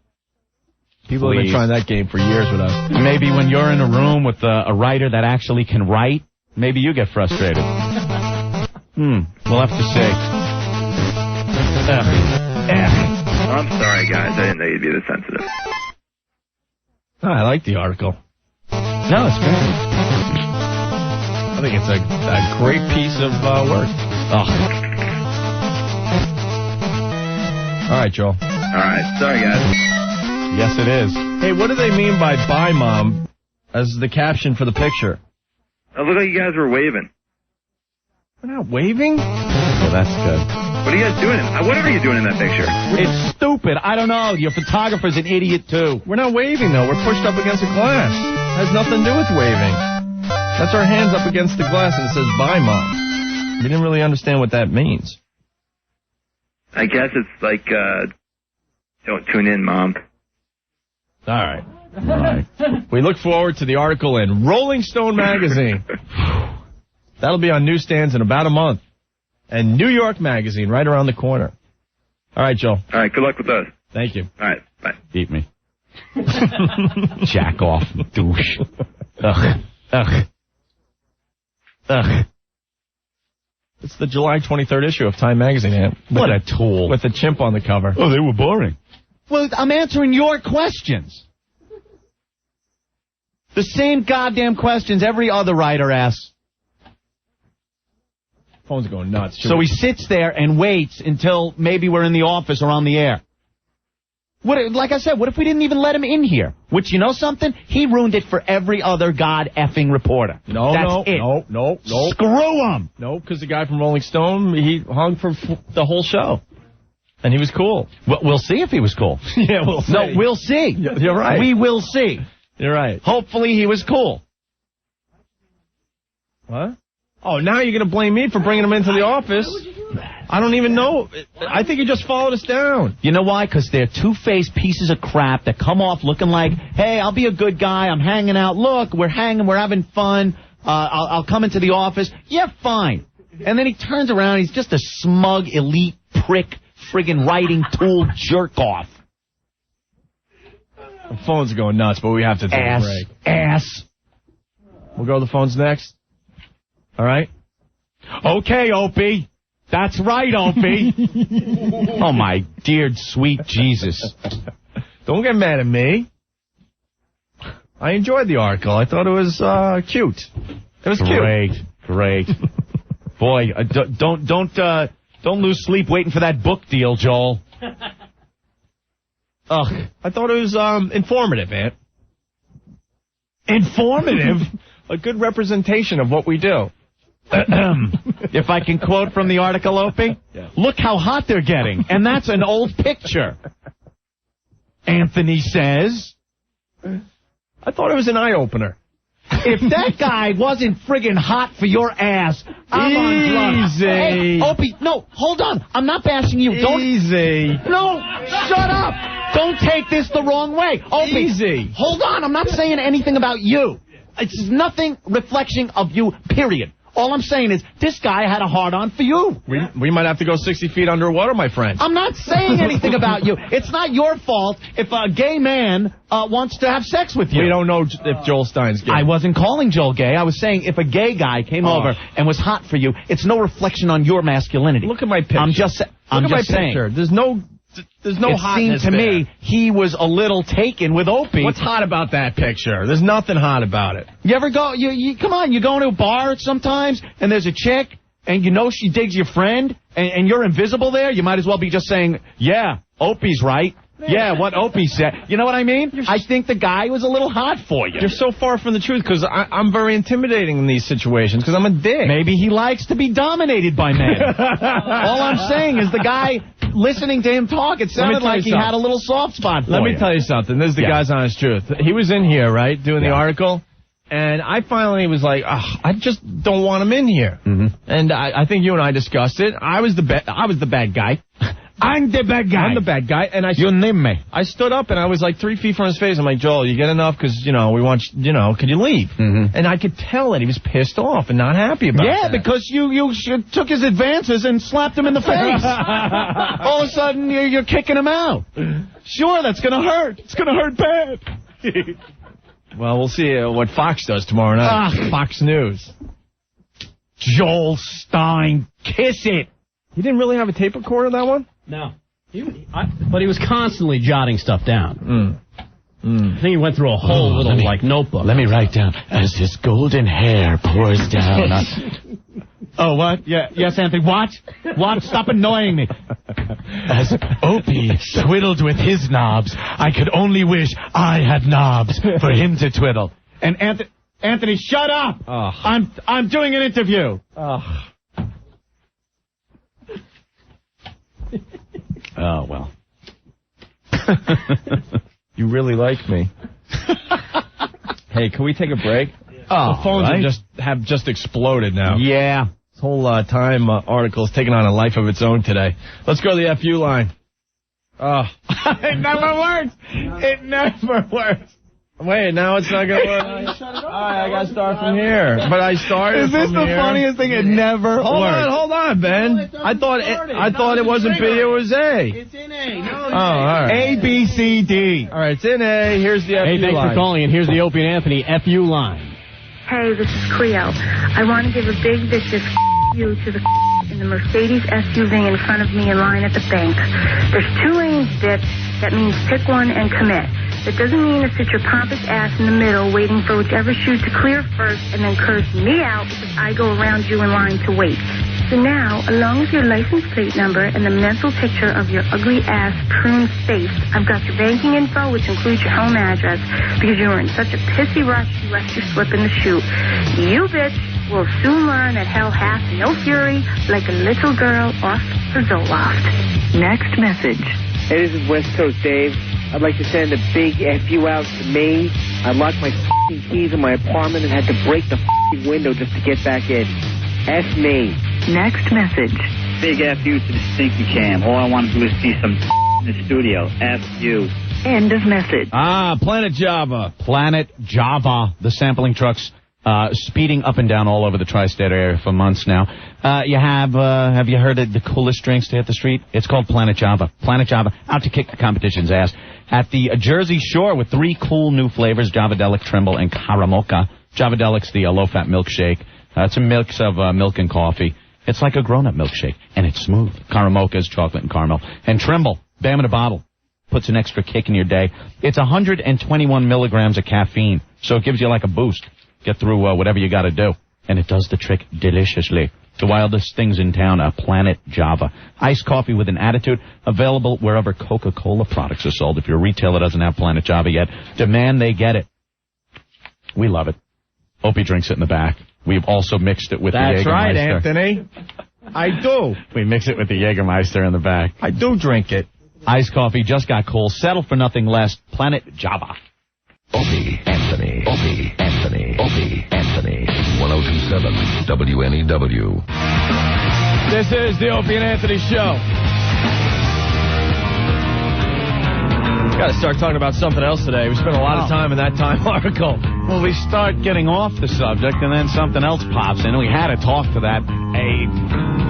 People have been trying that game for years with us. Maybe when you're in a room with a writer that actually can write, maybe you get frustrated. We'll have to see. I'm sorry, guys. I didn't know you'd be this sensitive. I like the article. No, it's good. I think it's a great piece of work. Oh. All right, Joel. All right. Sorry, guys. Yes, it is. Hey, what do they mean by "bye, Mom" as the caption for the picture? It looked like you guys were waving. We're not waving? Well, that's good. What are you guys doing? Whatever are you doing in that picture? It's stupid. I don't know. Your photographer's an idiot, too. We're not waving, though. We're pushed up against a glass. It has nothing to do with waving. That's our hands up against the glass, and it says "bye, Mom." We didn't really understand what that means. I guess it's like, don't tune in, Mom. All right. We look forward to the article in Rolling Stone magazine. That'll be on newsstands in about a month. And New York magazine right around the corner. All right, Joel. All right, good luck with those. Thank you. All right, bye. Beat me. Jack off, douche. Ugh. It's the July 23rd issue of Time magazine, Ant. What a tool. With a chimp on the cover. Oh, they were boring. Well, I'm answering your questions. The same goddamn questions every other writer asks. Phone's going nuts. So he sits there and waits until maybe we're in the office or on the air. Like I said, what if we didn't even let him in here? Which, you know something? He ruined it for every other god-effing reporter. No. Screw him! No, because the guy from Rolling Stone, he hung for the whole show. And he was cool. Well, we'll see if he was cool. Yeah, we'll see. No, we'll see. You're right. We will see. You're right. Hopefully he was cool. What? Oh, now you're going to blame me for bringing him into the office. I don't even know. I think he just followed us down. You know why? Because they're two-faced pieces of crap that come off looking like, hey, I'll be a good guy. I'm hanging out. Look, we're having fun. I'll come into the office. Yeah, fine. And then he turns around. He's just a smug, elite prick, friggin' writing tool jerk-off. The phones are going nuts, but we have to take a break. Ass. We'll go to the phones next. All right? Okay, Opie. That's right, Opie. Oh, my dear, sweet Jesus. Don't get mad at me. I enjoyed the article. I thought it was cute. It was Great. Boy, Don't lose sleep waiting for that book deal, Joel. Ugh, I thought it was informative, Ant. Informative? A good representation of what we do. If I can quote from the article, Opie, look how hot they're getting. And that's an old picture. Anthony says. I thought it was an eye-opener. If that guy wasn't friggin' hot for your ass, I'm on drugs. Easy. Hey, Opie, no, hold on. I'm not bashing you. Easy. No, shut up. Don't take this the wrong way. Opie, Easy. Hold on. I'm not saying anything about you. It's nothing reflection of you, period. All I'm saying is this guy had a hard-on for you. We might have to go 60 feet underwater, my friend. I'm not saying anything about you. It's not your fault if a gay man wants to have sex with you. We don't know if Joel Stein's gay. I wasn't calling Joel gay. I was saying if a gay guy came over and was hot for you, it's no reflection on your masculinity. Look at my picture. I'm just saying. Picture. There's no hotness seemed to there. me he was a little taken with Opie. What's hot about that picture? There's nothing hot about it. You ever go, come on, you go to a bar sometimes, and there's a chick, and you know she digs your friend, and you're invisible there, you might as well be just saying, yeah, Opie's right. Yeah, what Opie said. You know what I mean? I think the guy was a little hot for you. You're so far from the truth, because I'm very intimidating in these situations, because I'm a dick. Maybe he likes to be dominated by men. All I'm saying is the guy, listening to him talk, it sounded like he had a little soft spot for you. Let me tell you something. This is the guy's honest truth. He was in here, right, doing the article, and I finally was like, I just don't want him in here. Mm-hmm. And I think you and I discussed it. I was the bad guy. I'm the bad guy. I'm the bad guy. And you name me. I stood up, and I was like 3 feet from his face. I'm like, Joel, you get enough? Because, we want, could you leave? Mm-hmm. And I could tell that he was pissed off and not happy about it. Yeah, because you took his advances and slapped him in the face. All of a sudden, you're kicking him out. Sure, that's going to hurt. It's going to hurt bad. Well, we'll see what Fox does tomorrow night. Fox News. Joel Stein, kiss it. He didn't really have a tape recorder, that one? No. But he was constantly jotting stuff down. I think he went through a whole little notebook. Let me write down, as his golden hair pours down. Oh, what? Yeah, yes, Anthony. What? What? Stop annoying me. As Opie twiddled with his knobs, I could only wish I had knobs for him to twiddle. And Anthony, shut up! I'm doing an interview. Oh, well. You really like me. Hey, can we take a break? The phones have just exploded now. Yeah. This whole Time article is taking on a life of its own today. Let's go to the FU line. It never works. It never works. Wait, now it's not going to work. All right, I got to start from here. But I started Is this from the here. funniest thing? It never works. Hold on, Ben. I thought it wasn't B, it was A. It's in A. No, all right. A, B, C, D. All right, it's in A. Here's the FU line. Hey, thanks for calling, and here's the Opie and Anthony FU line. Hey, this is Cleo. I want to give a big vicious you to the in the Mercedes SUV in front of me in line at the bank. There's 2 lanes, bitch. That means pick one and commit. That doesn't mean to sit your pompous ass in the middle waiting for whichever chute to clear first and then curse me out because I go around you in line to wait. So now, along with your license plate number and the mental picture of your ugly ass prune face, I've got your banking info, which includes your home address, because you were in such a pissy rush you left your slip in the chute. You, bitch, will soon learn that hell hath no fury like a little girl off the Zoloft. Next message. Hey, this is West Coast Dave. I'd like to send a big FU out to me. I locked my f***ing keys in my apartment and had to break the f***ing window just to get back in. F me. Next message. Big FU to the stinky cam. All I want to do is see some in the studio. FU. End of message. Planet Java. Planet Java. The sampling trucks speeding up and down all over the tri-state area for months now. Have you heard of the coolest drinks to hit the street? It's called Planet Java. Planet Java, out to kick the competition's ass. At the Jersey Shore with 3 cool new flavors, Javadelic, Trimble, and Caramocha. Javadelic's the low-fat milkshake. It's a mix of milk and coffee. It's like a grown-up milkshake, and it's smooth. Caramocha is chocolate and caramel. And Trimble, bam in a bottle, puts an extra kick in your day. It's 121 milligrams of caffeine, so it gives you like a boost. Get through whatever you got to do. And it does the trick deliciously. The wildest things in town are Planet Java. Iced coffee with an attitude, available wherever Coca-Cola products are sold. If your retailer doesn't have Planet Java yet, demand they get it. We love it. Opie drinks it in the back. We've also mixed it with the Jägermeister. That's right, Anthony. I do. We mix it with the Jägermeister in the back. I do drink it. Iced coffee just got cold. Settle for nothing less. Planet Java. Opie, Anthony. Opie, Anthony. Opie, Anthony. 1027 WNEW. This is the Opie and Anthony Show. Got to start talking about something else today. We spent a lot of time in that Time article. Well, we start getting off the subject, and then something else pops in. We had to talk to that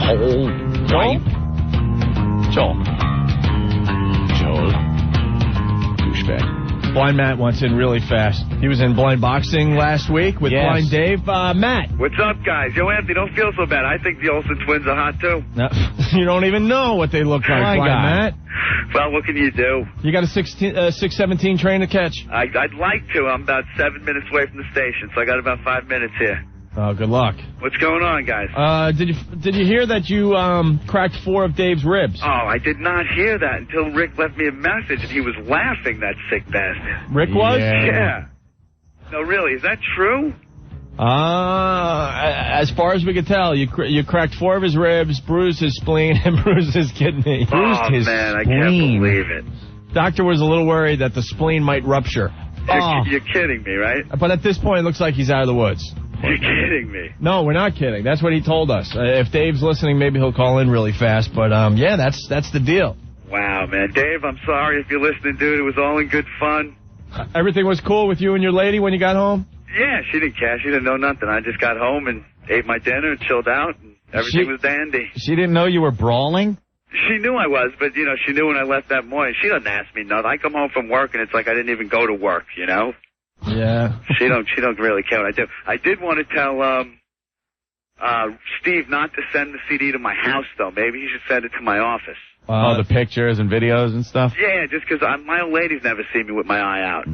whole wipe. Joel. Douchebag. Blind Matt wants in really fast. He was in blind boxing last week with Blind Dave. Matt. What's up, guys? Yo, Anthony, don't feel so bad. I think the Olsen twins are hot, too. No, you don't even know what they look like, Blind Matt. Well, what can you do? You got a 617 train to catch? I'd like to. I'm about 7 minutes away from the station, so I got about 5 minutes here. Oh, good luck. What's going on, guys? Did you hear that you cracked 4 of Dave's ribs? Oh, I did not hear that until Rick left me a message, and he was laughing, that sick bastard. Rick was? Yeah. No, really, is that true? As far as we could tell, you cracked 4 of his ribs, bruised his spleen, and bruised his kidney. Oh, man, I can't believe it. Doctor was a little worried that the spleen might rupture. You're kidding me, right? But at this point, it looks like he's out of the woods. You're kidding me. No, we're not kidding. That's what he told us. If Dave's listening, maybe he'll call in really fast. But, yeah, that's the deal. Wow, man. Dave, I'm sorry if you're listening, dude. It was all in good fun. Everything was cool with you and your lady when you got home? Yeah, she didn't care. She didn't know nothing. I just got home and ate my dinner and chilled out, and everything was dandy. She didn't know you were brawling? She knew I was, but, you know, she knew when I left that morning. She doesn't ask me nothing. I come home from work, and it's like I didn't even go to work, you know? Yeah. She don't really care what I do. I did want to tell Steve not to send the CD to my house, though. Maybe he should send it to my office. The pictures and videos and stuff? Yeah, just because my old lady's never seen me with my eye out.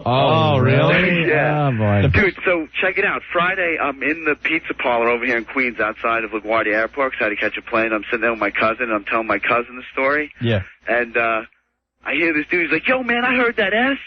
Oh, really? Yeah. Oh, boy. Dude, so check it out. Friday, I'm in the pizza parlor over here in Queens outside of LaGuardia Airport because I had to catch a plane. I'm sitting there with my cousin, and I'm telling my cousin the story. Yeah. And I hear this dude. He's like, yo, man, I heard that S.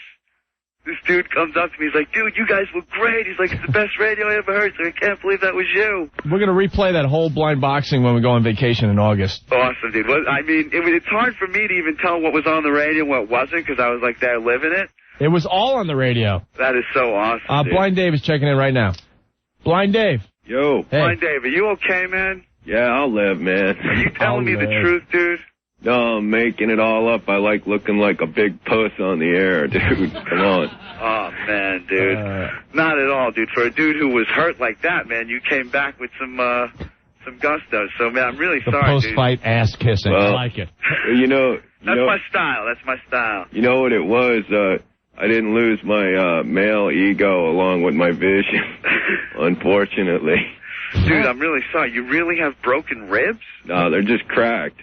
This dude comes up to me. He's like, dude, you guys look great. He's like, it's the best radio I ever heard. He's like, I can't believe that was you. We're going to replay that whole blind boxing when we go on vacation in August. Awesome, dude. Well, I mean, it's hard for me to even tell what was on the radio and what wasn't because I was like there living it. It was all on the radio. That is so awesome, dude. Blind Dave is checking in right now. Blind Dave. Yo. Hey. Blind Dave, are you okay, man? Yeah, I'll live, man. Are you telling me the truth, dude? No, I'm making it all up. I like looking like a big puss on the air, dude. Come on. Oh, man, dude. Not at all, dude. For a dude who was hurt like that, man, you came back with some gusto. So, man, I'm really sorry, dude. Post-fight ass kissing. Well, I like it. You know... That's my style. That's my style. You know what it was? I didn't lose my male ego along with my vision, unfortunately. Dude, I'm really sorry. You really have broken ribs? No, they're just cracked.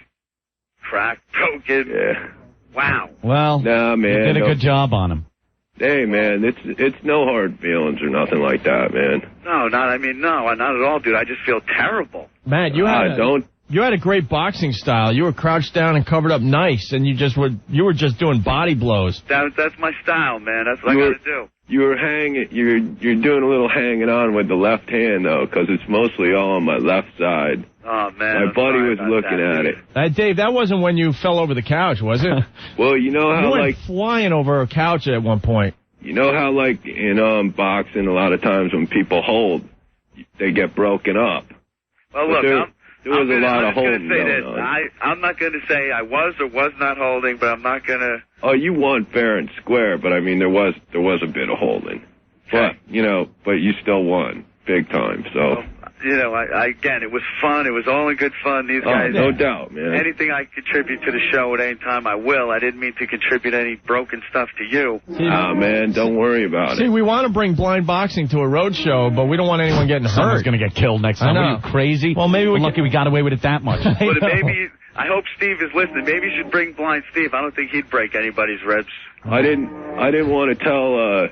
Cracked, broken? Yeah. Wow. Well, nah, man, you did a good job on him. Hey, man, it's no hard feelings or nothing like that, man. No, not at all, dude. I just feel terrible. Matt, you had a great boxing style. You were crouched down and covered up nice, and you were just doing body blows. That's my style, man. That's what I got to do. You're doing a little hanging on with the left hand, though, because it's mostly all on my left side. Oh, man. My buddy was looking at it. Dave, that wasn't when you fell over the couch, was it? Well, you know how, you went flying over a couch at one point. You know how, like, in boxing, a lot of times when people hold, they get broken up. Well, look, there was a lot of holding going on. I'm not going to say I was or was not holding, but I'm not going to... Oh, you won fair and square, but, I mean, there was a bit of holding. Okay. But you still won big time, so... Well, you know, again, it was fun. It was all in good fun. These guys... no doubt, man. Anything I contribute to the show at any time, I will. I didn't mean to contribute any broken stuff to you. Man, don't worry about it. See, we want to bring blind boxing to a road show, but we don't want anyone getting hurt. Someone's going to get killed next time. Are you crazy? Well, maybe we're lucky we got away with it that much. But maybe... I hope Steve is listening. Maybe you should bring Blind Steve. I don't think he'd break anybody's ribs. I didn't want to tell...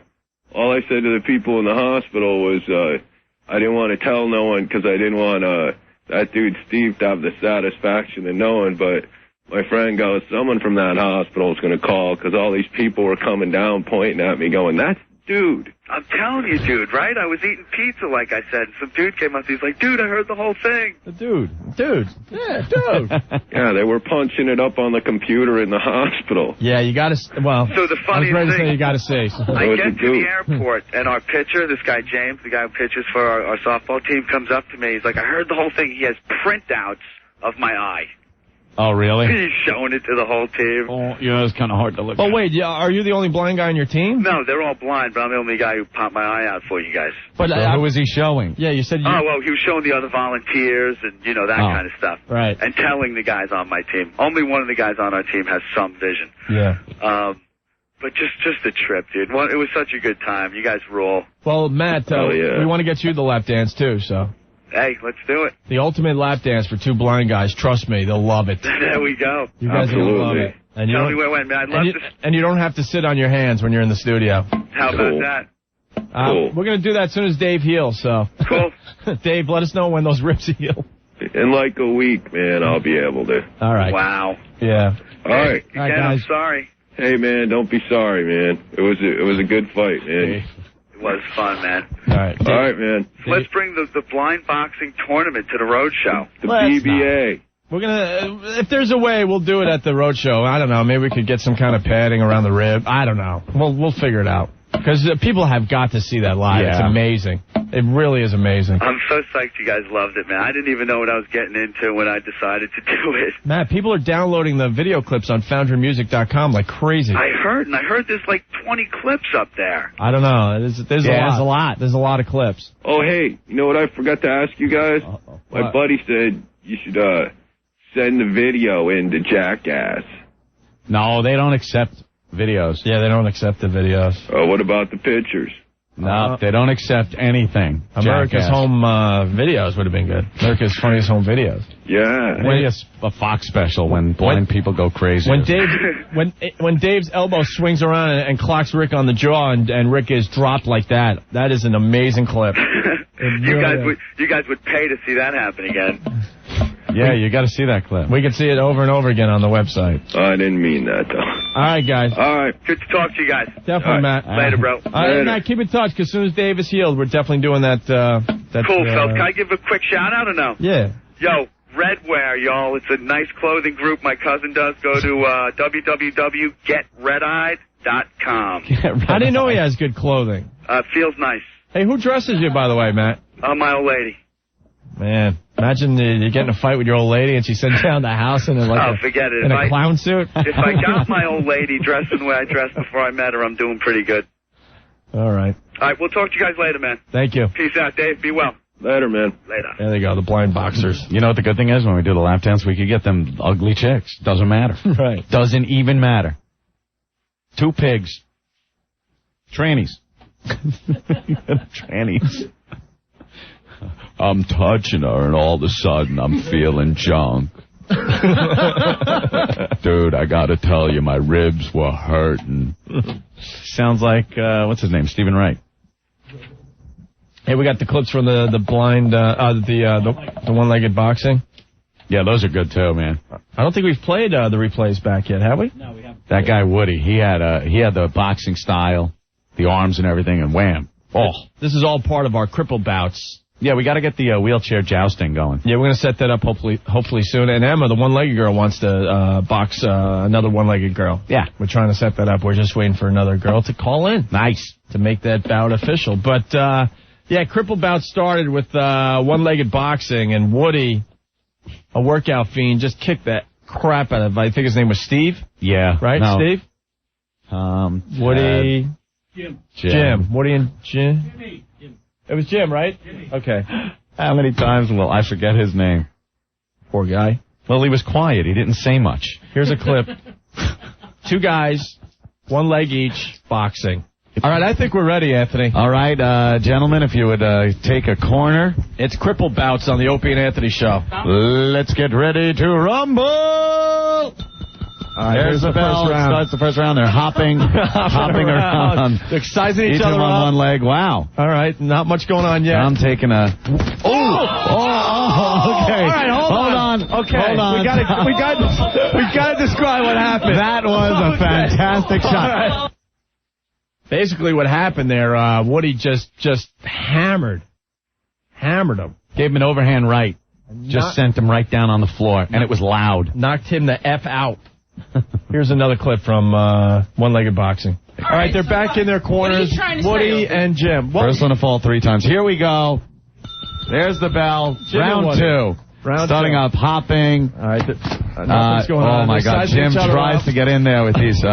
all I said to the people in the hospital was... I didn't want to tell no one because I didn't want that dude Steve to have the satisfaction of knowing, but my friend goes, someone from that hospital is going to call because all these people were coming down pointing at me going, that's dude. I'm telling you, dude, right? I was eating pizza, like I said, and some dude came up, he's like, dude, I heard the whole thing. Dude. Yeah, dude. Yeah, they were punching it up on the computer in the hospital. Yeah, you got to, well, so the funniest I was ready to thing, say you got to say. I get to the airport, and our pitcher, this guy James, the guy who pitches for our softball team, comes up to me. He's like, I heard the whole thing. He has printouts of my eye. Oh, really? He's showing it to the whole team. Oh, yeah, it's kind of hard to look at. Oh, wait, are you the only blind guy on your team? No, they're all blind, but I'm the only guy who popped my eye out for you guys. But who was he showing? Yeah, you said you... Oh, well, he was showing the other volunteers and, that kind of stuff. Right. And telling the guys on my team. Only one of the guys on our team has some vision. Yeah. But just a trip, dude. It was such a good time. You guys rule. Well, Matt, we want to get you the lap dance, too, so... Hey, let's do it. The ultimate lap dance for two blind guys. Trust me, they'll love it. There we go. You guys will love it. And Tell me where it went, man. I'd love to... And you don't have to sit on your hands when you're in the studio. How about that? Cool. We're going to do that as soon as Dave heals, so... Cool. Dave, let us know when those ribs heal. In like a week, man, I'll be able to. All right. Wow. Yeah. All right. Again, I'm sorry. Hey, man, don't be sorry, man. It was a good fight, man. It was fun, man. All right. All right, man. Let's bring the blind boxing tournament to the road show. The BBA. We're gonna, if there's a way, we'll do it at the road show. I don't know. Maybe we could get some kind of padding around the rib. I don't know. We'll figure it out. Because people have got to see that live. Yeah. It's amazing. It really is amazing. I'm so psyched you guys loved it, man. I didn't even know what I was getting into when I decided to do it. Matt, people are downloading the video clips on FoundryMusic.com like crazy. I heard there's like 20 clips up there. I don't know. There's a lot. There's a lot of clips. Oh, hey, you know what I forgot to ask you guys? My buddy said you should send the video in to Jackass. No, they don't accept videos. Yeah, they don't accept the videos. Oh, what about the pictures? No, they don't accept anything. America's Jackass. Home Videos would have been good. America's Funniest Home Videos. Yeah. Maybe a Fox special when blind people go crazy. When Dave's elbow swings around and clocks Rick on the jaw and Rick is dropped like that, that is an amazing clip. You guys would pay to see that happen again. Yeah, you got to see that clip. We can see it over and over again on the website. I didn't mean that, though. All right, guys. All right. Good to talk to you guys. Definitely, Matt. Later, bro. All right, Matt, keep in touch, because as soon as Dave is healed, we're definitely doing that. Cool, fellas. Can I give a quick shout-out or no? Yeah. Yo, Redwear, y'all. It's a nice clothing group my cousin does. Go to www.getredeyed.com. I didn't know he has good clothing. Feels nice. Hey, who dresses you, by the way, Matt? My old lady. Man, imagine you get in a fight with your old lady and she sends you down the house in forget it. In a clown suit. If I got my old lady dressing the way I dressed before I met her, I'm doing pretty good. All right. All right, we'll talk to you guys later, man. Thank you. Peace out, Dave. Be well. Later, man. Later. There they go, the blind boxers. You know what the good thing is? When we do the lap dance, we could get them ugly chicks. Doesn't matter. Right. Doesn't even matter. 2 pigs. Trannies. Trannies. I'm touching her, and all of a sudden I'm feeling junk. Dude, I gotta tell you, my ribs were hurting. Sounds like, what's his name? Stephen Wright. Hey, we got the clips from the blind, the one-legged boxing. Yeah, those are good too, man. I don't think we've played the replays back yet, have we? No, we haven't. That guy Woody, he had the boxing style, the arms and everything, and wham. Oh, this is all part of our cripple bouts. Yeah, we got to get the wheelchair jousting going. Yeah, we're going to set that up hopefully soon. And Emma, the one-legged girl, wants to box another one-legged girl. Yeah. We're trying to set that up. We're just waiting for another girl to call in. Nice. To make that bout official. But, yeah, cripple bout started with one-legged boxing, and Woody, a workout fiend, just kicked that crap out of, I think his name was Steve? Yeah. Right, no. Steve? Woody. Jim. Woody and Jim? Jimmy. It was Jim, right? Jimmy. Okay. How many times will I forget his name? Poor guy. Well, he was quiet. He didn't say much. Here's a clip. 2 guys, 1 leg each, boxing. All right, I think we're ready, Anthony. All right, gentlemen, if you would take a corner. It's cripple bouts on the Opie and Anthony show. Let's get ready to rumble. All right, there's the bell. Starts the first round. They're hopping around. They're sizing each other on up. 1 leg. Wow. All right, not much going on yet. I'm taking a... Oh, okay. on. Okay, hold on. we gotta describe what happened. That was a fantastic shot. Right. Basically, what happened there, Woody just hammered him. Gave him an overhand right. Just sent him right down on the floor, and it was loud. Knocked him the F out. Here's another clip from One-Legged Boxing. All right, they're back in their corners, Woody and Jim. First one to fall 3 times. Here we go. There's the bell. Round 2. Starting off hopping. All right, nothing's going on. Oh, my God. Jim tries to get in there with these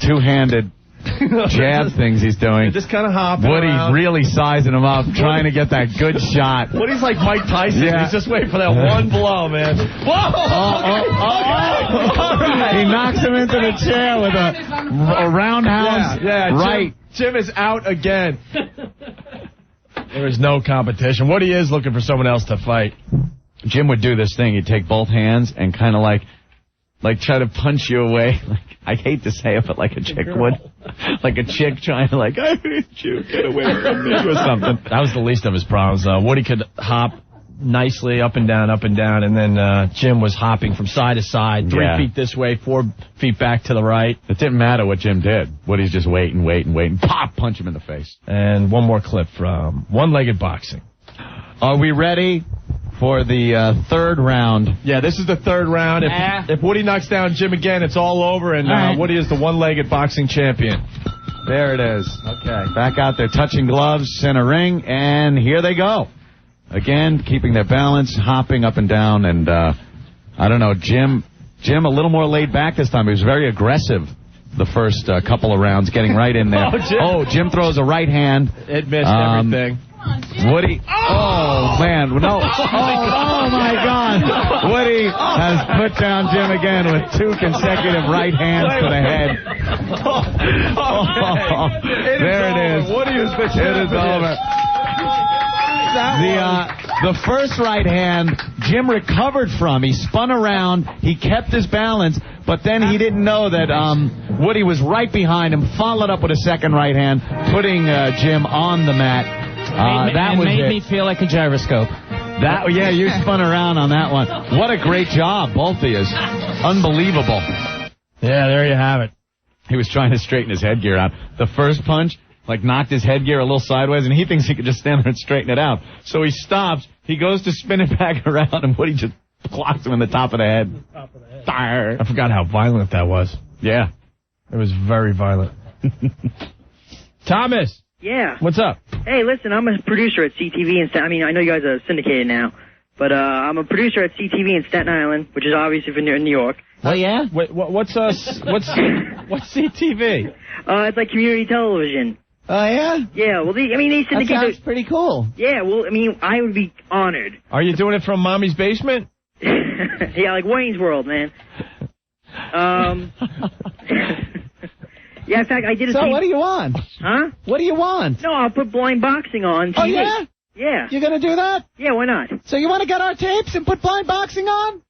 two-handed jab things he's doing. Just kind of hopping Woody's around. Really sizing him up, trying to get that good shot. Woody's like Mike Tyson. Yeah. He's just waiting for that one blow, man. Whoa! He knocks him into the chair with a roundhouse. Yeah, right. Jim is out again. There is no competition. Woody is looking for someone else to fight. Jim would do this thing. He'd take both hands and kind of like try to punch you away. I hate to say it, but like a chick would. Like a chick trying to I hate you, get away from me or something. That was the least of his problems. Woody could hop nicely up and down, and then Jim was hopping from side to side, 3 feet this way, 4 feet back to the right. It didn't matter what Jim did. Woody's just waiting, pop, punch him in the face. And one more clip from One-Legged Boxing. Are we ready for the third round? Yeah, this is the third round. If Woody knocks down Jim again, it's all over, and Woody is the One-Legged Boxing champion. There it is. Okay. Back out there, touching gloves, center ring, and here they go. Again, keeping their balance, hopping up and down, and I don't know, Jim a little more laid back this time. He was very aggressive the first couple of rounds, getting right in there. Jim throws a right hand. It missed everything. Woody. Oh, man. No. Oh, my God. Woody has put down Jim again with 2 consecutive right hands to the head. There it is. Woody is the champion. It is over. The first right hand, Jim recovered from. He spun around. He kept his balance, but then he didn't know that Woody was right behind him, followed up with a second right hand, putting Jim on the mat. That made me feel like a gyroscope. You spun around on that one. What a great job, both of you. Unbelievable. Yeah, there you have it. He was trying to straighten his headgear out. The first punch, knocked his headgear a little sideways, and he thinks he could just stand there and straighten it out. So he stops. He goes to spin it back around, and Woody just clocks him in the top of the head. I forgot how violent that was. Yeah. It was very violent. Thomas. Yeah. What's up? Hey, listen, I'm a producer at CTV in Staten Island. I know you guys are syndicated now, but I'm a producer at CTV in Staten Island, which is obviously in New York. Oh, yeah? Wait, what's CTV? It's like community television. Oh, yeah? Yeah, well, they syndicate... That sounds pretty cool. Yeah, well, I would be honored. Are you doing it from Mommy's basement? Yeah, like Wayne's World, man. Yeah, in fact, I did a... So what do you want? Huh? What do you want? No, I'll put blind boxing on TV. Oh, yeah? Yeah. You gonna do that? Yeah, why not? So you want to get our tapes and put blind boxing on?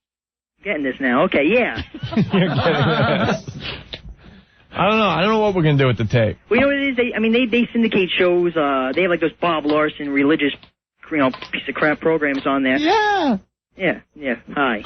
Getting this now. Okay, yeah. You're getting this. I don't know what we're going to do with the tape. Well, you know what it is? They syndicate shows. They have those Bob Larson religious, piece of crap programs on there. Yeah. Yeah. Hi.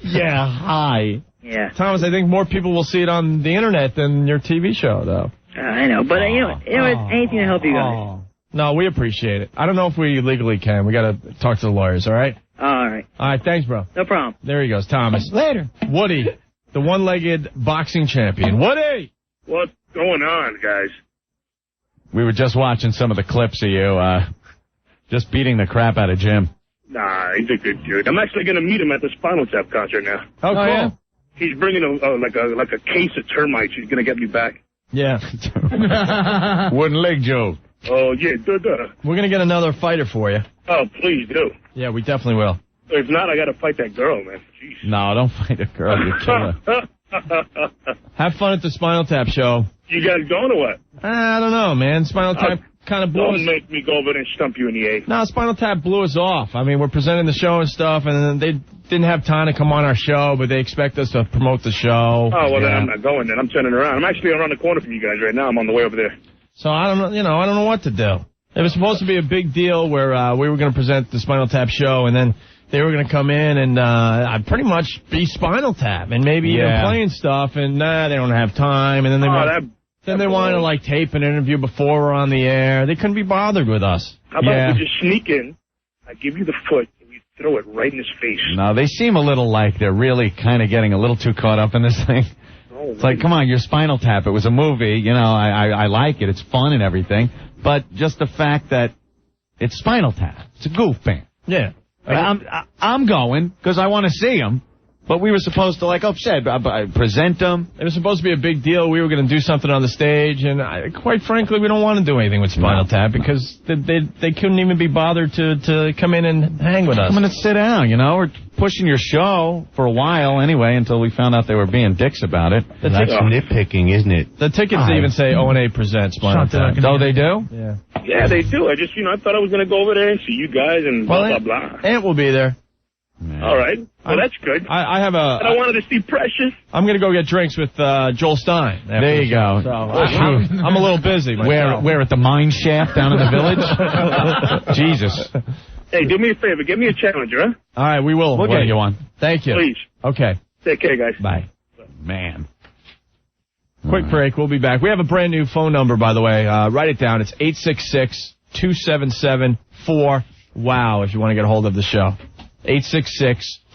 Yeah, hi. Yeah. Thomas, I think more people will see it on the internet than your TV show, though. I know, but anything to help you guys. No, we appreciate it. I don't know if we legally can. We got to talk to the lawyers, all right? All right. All right, thanks, bro. No problem. There he goes, Thomas. Later. Woody, the one-legged boxing champion. Woody! What's going on, guys? We were just watching some of the clips of you just beating the crap out of Jim. Nah, he's a good dude. I'm actually going to meet him at the Spinal Tap concert now. Oh, cool. Yeah. He's bringing a case of termites. He's going to get me back. Yeah. Wooden leg joke. Oh, yeah, We're going to get another fighter for you. Oh, please do. Yeah, we definitely will. If not, I got to fight that girl, man. Jeez. No, don't fight a girl. You kill her. Have fun at the Spinal Tap show. You guys going or what? I don't know, man. Spinal Tap kind of blew us. Don't make me go over there and stump you in the A. No, Spinal Tap blew us off. I mean, we're presenting the show and stuff, and they didn't have time to come on our show, but they expect us to promote the show. Oh, well, then I'm not going then. I'm turning around. I'm actually around the corner from you guys right now. I'm on the way over there. So I don't know, I don't know what to do. It was supposed to be a big deal where we were going to present the Spinal Tap show, and then they were going to come in and pretty much be Spinal Tap and maybe even playing stuff, and they don't have time, and then they wanted to like tape an interview before we're on the air. They couldn't be bothered with us. How about we just sneak in, I give you the foot, and you throw it right in his face? No, they seem a little like they're really kind of getting a little too caught up in this thing. It's like, come on, you're Spinal Tap. It was a movie. You know, I like it. It's fun and everything. But just the fact that it's Spinal Tap. It's a goof band. Yeah. I'm going because I want to see them. But we were supposed to, like, present them. It was supposed to be a big deal. We were going to do something on the stage. And quite frankly, we don't want to do anything with Spinal Tap because they couldn't even be bothered to come in and hang with us. Come in and sit down, you know. We're pushing your show for a while anyway until we found out they were being dicks about it. That's nitpicking, isn't it? The tickets even say O&A presents Spinal Tap. Oh, they do? Yeah. Yeah, they do. I just, I thought I was going to go over there and see you guys and blah, blah. Ant will be there. Yeah. All right. Well, that's good. I have And I wanted to see Precious. I'm going to go get drinks with Joel Stein. There you go. So I'm a little busy myself. Where at the mine shaft down in the village? Jesus. Hey, do me a favor. Get me a challenger, huh? All right, we will. We'll get you one. Thank you. Please. Okay. Take care, guys. Bye. Man. Quick break. We'll be back. We have a brand new phone number, by the way. Write it down. It's 866-277-4WOW if you want to get a hold of the show.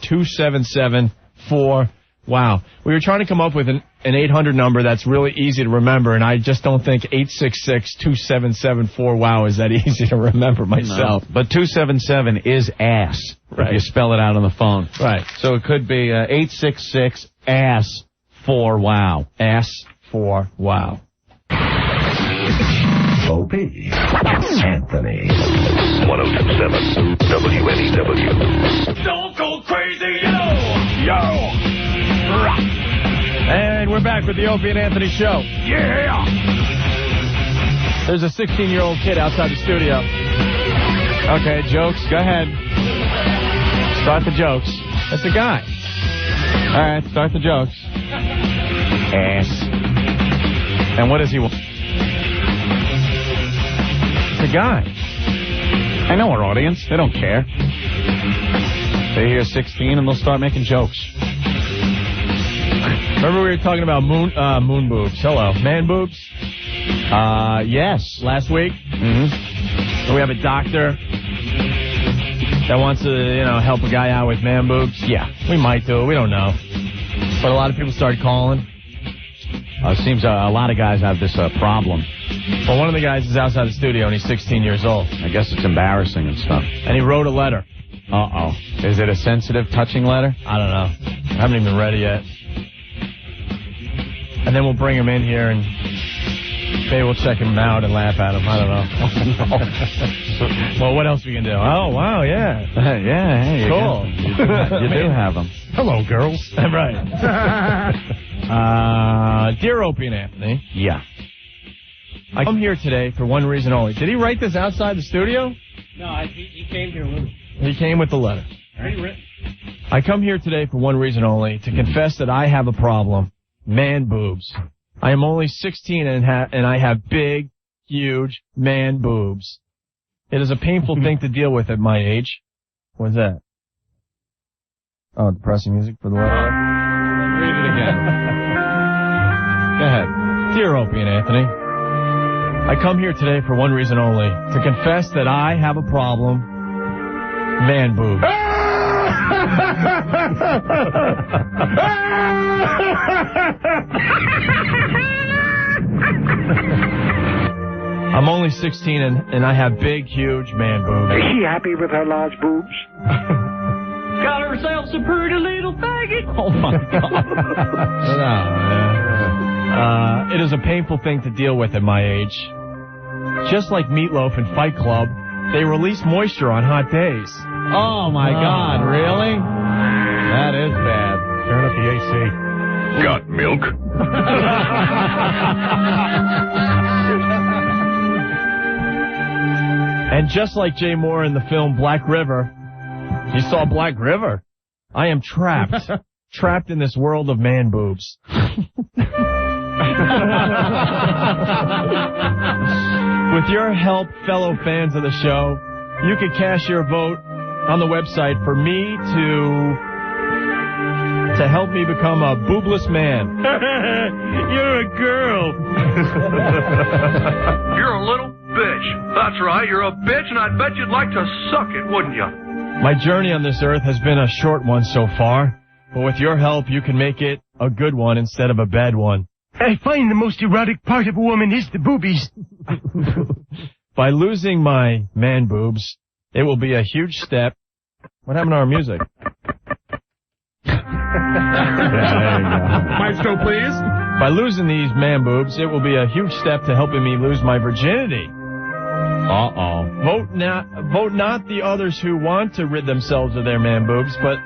866-277-4WOW. We were trying to come up with an 800 number that's really easy to remember, and I just don't think 866-277-4WOW is that easy to remember myself. No, but 277 is ass, if you spell it out on the phone. Right. So it could be 866-ASS-4WOW. Ass-4-WOW. Opie. Anthony. 1027 WNEW. Don't go crazy, yo! And we're back with the Opie and Anthony show. Yeah! There's a 16-year-old kid outside the studio. Okay, jokes. Go ahead. Start the jokes. That's a guy. All right, start the jokes. Ass. And what does he want? It's a guy. I know our audience. They don't care. They hear 16 and they'll start making jokes. Remember we were talking about moon boobs. Hello. Man boobs? Yes. Last week? Mm-hmm. We have a doctor that wants to, help a guy out with man boobs. Yeah. We might do it. We don't know. But a lot of people started calling. It seems a lot of guys have this problem. Well, one of the guys is outside the studio, and he's 16 years old. I guess it's embarrassing and stuff. And he wrote a letter. Uh-oh. Is it a sensitive, touching letter? I don't know. I haven't even read it yet. And then we'll bring him in here, and maybe we'll check him out and laugh at him. I don't know. Well, what else we can do? Oh, wow, yeah. Yeah, hey, cool. You do have them. Hello, girls. Right. Dear Opie and Anthony. Yeah. I come here today for one reason only. Did he write this outside the studio? No, he came here with it. He came with the letter. Already written. I come here today for one reason only, to confess that I have a problem. Man boobs. I am only 16 and I have big, huge man boobs. It is a painful thing to deal with at my age. What's that? Oh, depressing music for the letter. Read it again. Go ahead. Dear Opie and Anthony, I come here today for one reason only, to confess that I have a problem. Man boobs. I'm only 16 and I have big, huge man boobs. Is she happy with her large boobs? Got herself a pretty little faggot. Oh, my God. No, it is a painful thing to deal with at my age. Just like Meatloaf in Fight Club, they release moisture on hot days. Oh, my God, really? That is bad. Turn up the AC. Got milk? And just like Jay Moore in the film Black River, you saw Black River? I am trapped. Trapped in this world of man boobs. With your help, fellow fans of the show, you can cast your vote on the website for me to help me become a boobless man. You're a girl. You're a little bitch. That's right, you're a bitch, and I bet you'd like to suck it, wouldn't you? My journey on this earth has been a short one so far, but with your help, you can make it a good one instead of a bad one. I find the most erotic part of a woman is the boobies. By losing my man boobs, it will be a huge step. What happened to our music? Maestro, please. By losing these man boobs, it will be a huge step to helping me lose my virginity. Uh-oh. Vote not the others who want to rid themselves of their man boobs, but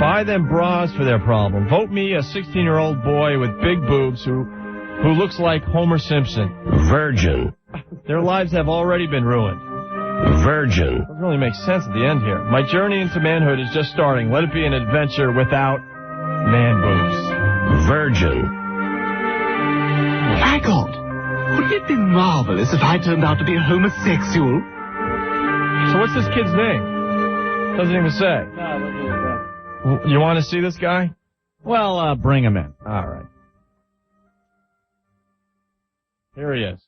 buy them bras for their problem. Vote me, a 16-year-old boy with big boobs who looks like Homer Simpson. Virgin. Their lives have already been ruined. Virgin. Doesn't really make sense at the end here. My journey into manhood is just starting. Let it be an adventure without man boobs. Virgin. My God, wouldn't it be marvelous if I turned out to be a homosexual? So what's this kid's name? Doesn't even say. You want to see this guy? Well, bring him in. All right. Here he is.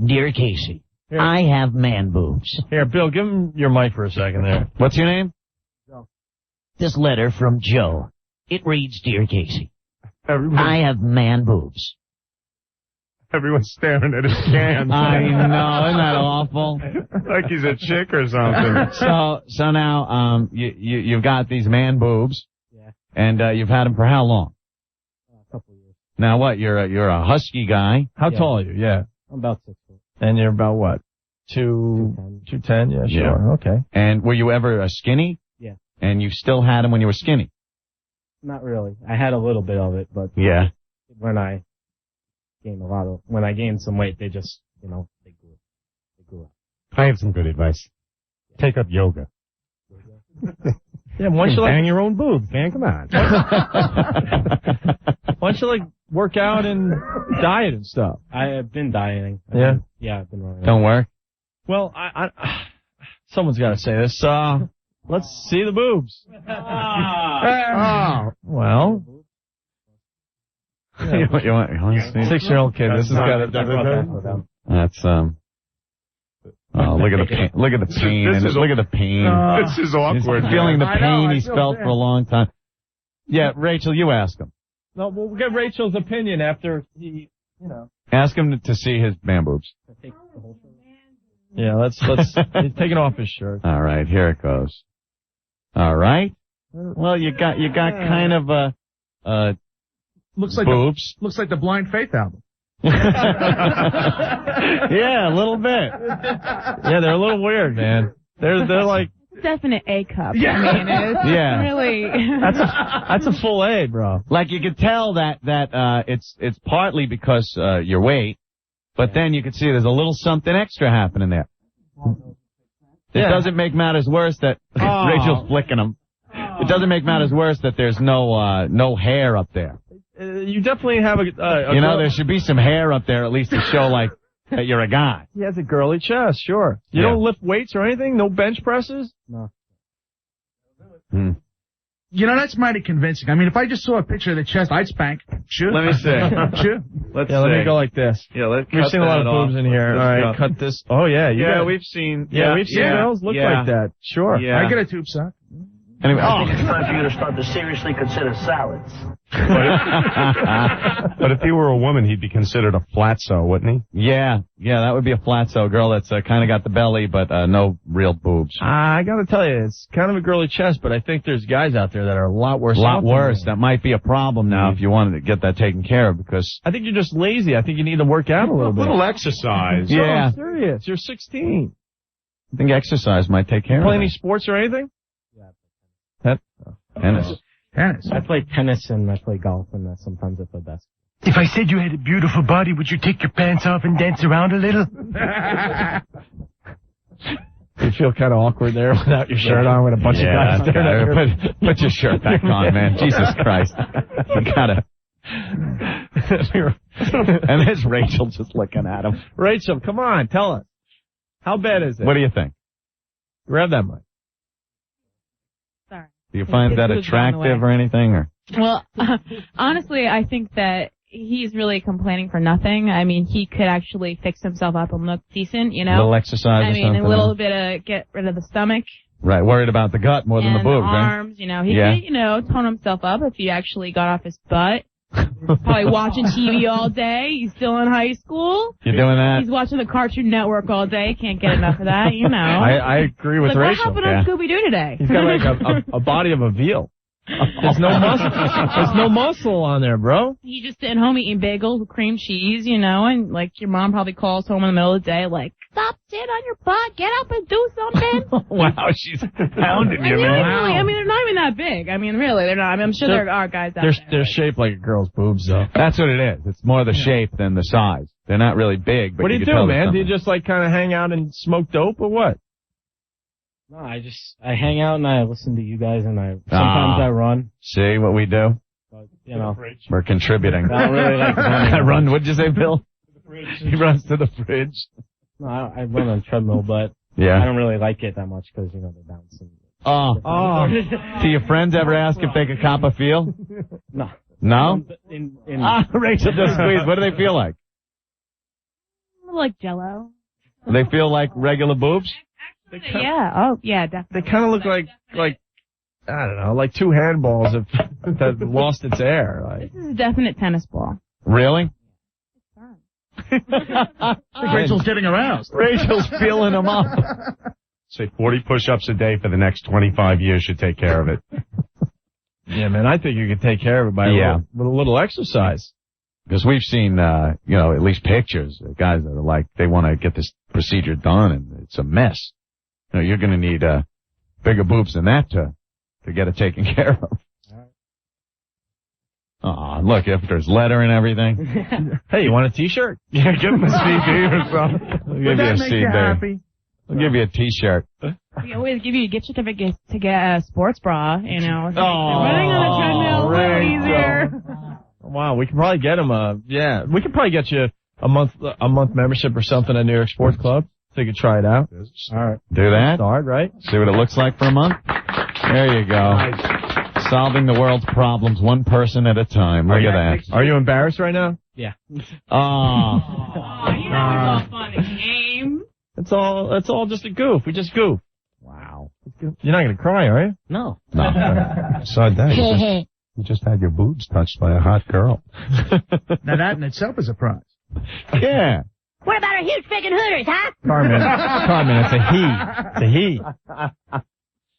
Dear Casey, I have man boobs. Here, Bill, give him your mic for a second there. What's your name? Joe. This letter from Joe. It reads, Dear Casey, I have man boobs. Everyone's staring at his cans. I know, isn't that awful? Like he's a chick or something. So now, you've got these man boobs. Yeah. And, you've had them for how long? A couple of years. Now what, you're a husky guy. How tall are you? Yeah. I'm about 6 foot. And you're about what? 210? Yeah, sure. Yeah. Okay. And were you ever skinny? Yeah. And you still had them when you were skinny? Not really. I had a little bit of it, but yeah. When I gained some weight, they just, they grew up. I have some good advice. Take up yoga. Yeah, why don't you bang your own boobs, man? Come on. Why don't you work out and diet and stuff? I have been dieting. Yeah? I've been running. Don't work? Well, someone's got to say this. Let's see the boobs. Well. You want to see? 6-year-old kid. This has got to. That's oh, look at the pain! Look at the pain! Look at the pain! This is awkward. He's feeling the pain he's felt for a long time. Yeah, Rachel, you ask him. No, we'll get Rachel's opinion after he, Ask him to see his man boobs. Yeah, let's. He's taking off his shirt. All right, here it goes. All right. Well, you got kind of looks like boobs. Looks like the Blind Faith album. Yeah, a little bit. Yeah, they're a little weird, man. They're like definite A cup. Yeah. I mean, it's really. That's a full A, bro. Like you could tell that it's partly because your weight, but then you could see there's a little something extra happening there. It doesn't make matters worse that Rachel's flicking them. It doesn't make matters worse that there's no hair up there. You definitely have a there should be some hair up there at least to show that you're a guy. He has a girly chest, sure. You don't lift weights or anything? No bench presses? No. That's mighty convincing. I mean, if I just saw a picture of the chest, I'd spank. Sure. Let me see. Sure. Let me go like this. Yeah, we've seen a lot of boobs in here. All right, cut this. Oh, yeah. We've seen. Yeah, we've seen girls look like that. Sure. Yeah. I get a tube sock. Anyway, I think it's time for you to start to seriously consider salads. But if he were a woman, he'd be considered a flatso, wouldn't he? Yeah, that would be a flatso girl that's kind of got the belly, but no real boobs. I got to tell you, it's kind of a girly chest, but I think there's guys out there that are a lot worse. That might be a problem now if you wanted to get that taken care of, because I think you're just lazy. I think you need to work out a little bit. A little exercise. Yeah. No, I'm serious. You're 16. I think exercise might take care of it. Play any sports or anything? Tennis. I play tennis and I play golf, and sometimes I play basketball. If I said you had a beautiful body, would you take your pants off and dance around a little? You feel kind of awkward there without your shirt on with a bunch of guys staring at you. Put your shirt back on, man. Jesus Christ. You gotta. And there's Rachel just looking at him. Rachel, come on, tell us. How bad is it? What do you think? Grab that mic. Sorry. Do you find that attractive or anything? Or? Well, honestly, I think that he's really complaining for nothing. I mean, he could actually fix himself up and look decent, you know? A little exercise or something? A little bit of get rid of the stomach. Right, worried about the gut more than the boobs, right? Arms, you know. He could, you know, tone himself up if he actually got off his butt. Probably watching TV all day. He's still in high school. You're doing that? He's watching the Cartoon Network all day. Can't get enough of that, you know. I agree with Rachel. What happened on Scooby-Doo today? He's got like a body of a veal. There's no muscle. There's no muscle on there, bro. He's just sitting home eating bagels with cream cheese, you know, and like your mom probably calls home in the middle of the day like, stop sitting on your butt, get up and do something. Wow, she's pounding you, man. Really, I mean, they're not even that big. I mean, really, they're not. I mean, I'm sure there are guys out there. They're shaped like a girl's boobs, though. That's what it is. It's more the shape than the size. They're not really big. But what do you do, man? Do you just like kind of hang out and smoke dope or what? No, I hang out and I listen to you guys and sometimes I run. See what we do? But, you know. We're contributing. I don't really like running. I run, what'd you say, Bill? He runs to the fridge. No, I run on a treadmill, but yeah. I don't really like it that much because, you know, they're bouncing. Oh. Do your friends ever ask if they could cop a feel? No. No? Rachel just squeezed. What do they feel like? Like Jell-O. Do they feel like regular boobs? Yeah. Oh, yeah, definitely. They kind of look like I don't know, like two handballs that lost its air. Like. This is a definite tennis ball. Really? Rachel's getting aroused. Rachel's feeling them up. Say 40 push-ups a day for the next 25 years should take care of it. Yeah, man, I think you could take care of it by with a little exercise. Because we've seen, at least pictures of guys that are like, they want to get this procedure done, and it's a mess. You know, you're going to need bigger boobs than that to get it taken care of. Aw, look, if there's letter and everything. Hey, you want a T-shirt? Yeah, give him a CD or something. I'll give you a make CD. you happy? I'll give you a T-shirt. We always give you a gift certificate to get a sports bra, you know. Oh, running on a treadmill, a little easier. Wow, we can probably get him we could probably get you a month membership or something at New York Sports Club. So you could try it out. All right. Do that. Start, right? See what it looks like for a month. There you go. Solving the world's problems one person at a time. Look at that. Are you embarrassed right now? Yeah. You know it's all fun and games. It's all just a goof. We just goof. Wow. You're not going to cry, are you? No. Besides that, you just had your boobs touched by a hot girl. Now that in itself is a prize. Yeah. What about our huge friggin' hooters, huh? Carmen, it's a he. It's a he.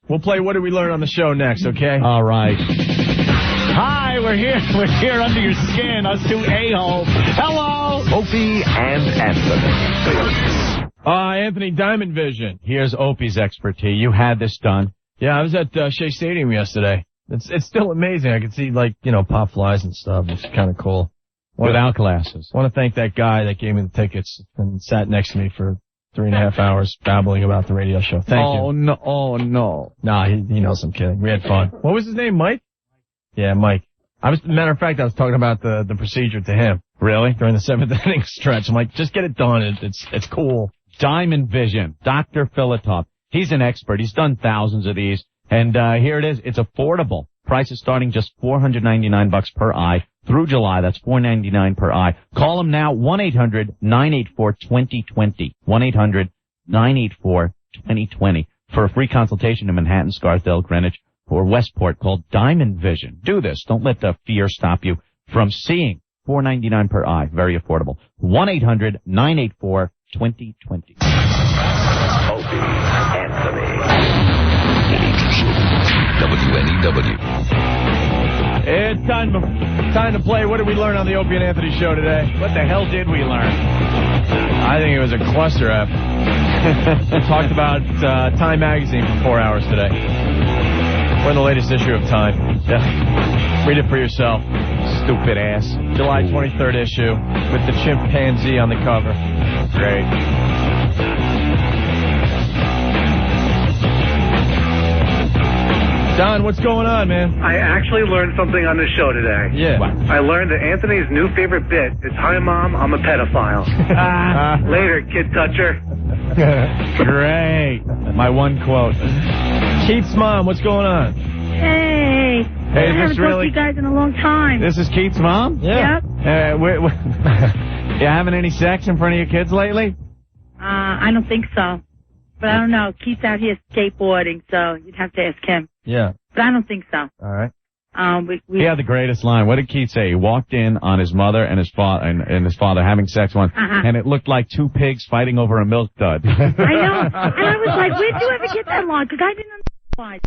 We'll play What Did We Learn on the show next, okay? All right. Hi, we're here. We're here under your skin, us two a-holes. Hello. Opie and Anthony. Anthony, Diamond Vision. Here's Opie's expertise. You had this done. Yeah, I was at Shea Stadium yesterday. It's still amazing. I can see, pop flies and stuff. It's kind of cool. Without glasses. I want to thank that guy that gave me the tickets and sat next to me for 3.5 hours babbling about the radio show. Thank you. Oh, no. Nah, he knows I'm kidding. We had fun. What was his name, Mike? Yeah, Mike. Matter of fact, I was talking about the procedure to him. Really? During the 7th inning stretch. I'm like, just get it done. It's cool. Diamond Vision. Dr. Filatov. He's an expert. He's done thousands of these. And here it is. It's affordable. Price is starting just $499 per eye. Through July, that's $499 per eye. Call them now, 1-800-984-2020. 1-800-984-2020 for a free consultation in Manhattan, Scarsdale, Greenwich, or Westport called Diamond Vision. Do this. Don't let the fear stop you from seeing. $499 per eye. Very affordable. 1-800-984-2020. Opie, Anthony. WNEW. It's time to play What Did We Learn on the Opie and Anthony show today? What the hell did we learn? I think it was a cluster F. We talked about Time Magazine for 4 hours today. We're in the latest issue of Time. Yeah. Read it for yourself. Stupid ass. July 23rd issue with the chimpanzee on the cover. Great. Don, what's going on, man? I actually learned something on the show today. Yeah. I learned that Anthony's new favorite bit is, "Hi, Mom, I'm a pedophile." Later, kid toucher. Great. My one quote. Keith's mom, what's going on? Hey. Hey, I is haven't this talked really... to you guys in a long time. This is Keith's mom? Yeah. Yep. You having any sex in front of your kids lately? I don't think so. But I don't know. Keith's out here skateboarding, so you'd have to ask him. Yeah. But I don't think so. All right. We He had the greatest line. What did Keith say? He walked in on his mother and his father and his father having sex once, and it looked like two pigs fighting over a milk dud. I know. And I was like, where'd you ever get that line? Because I didn't understand why.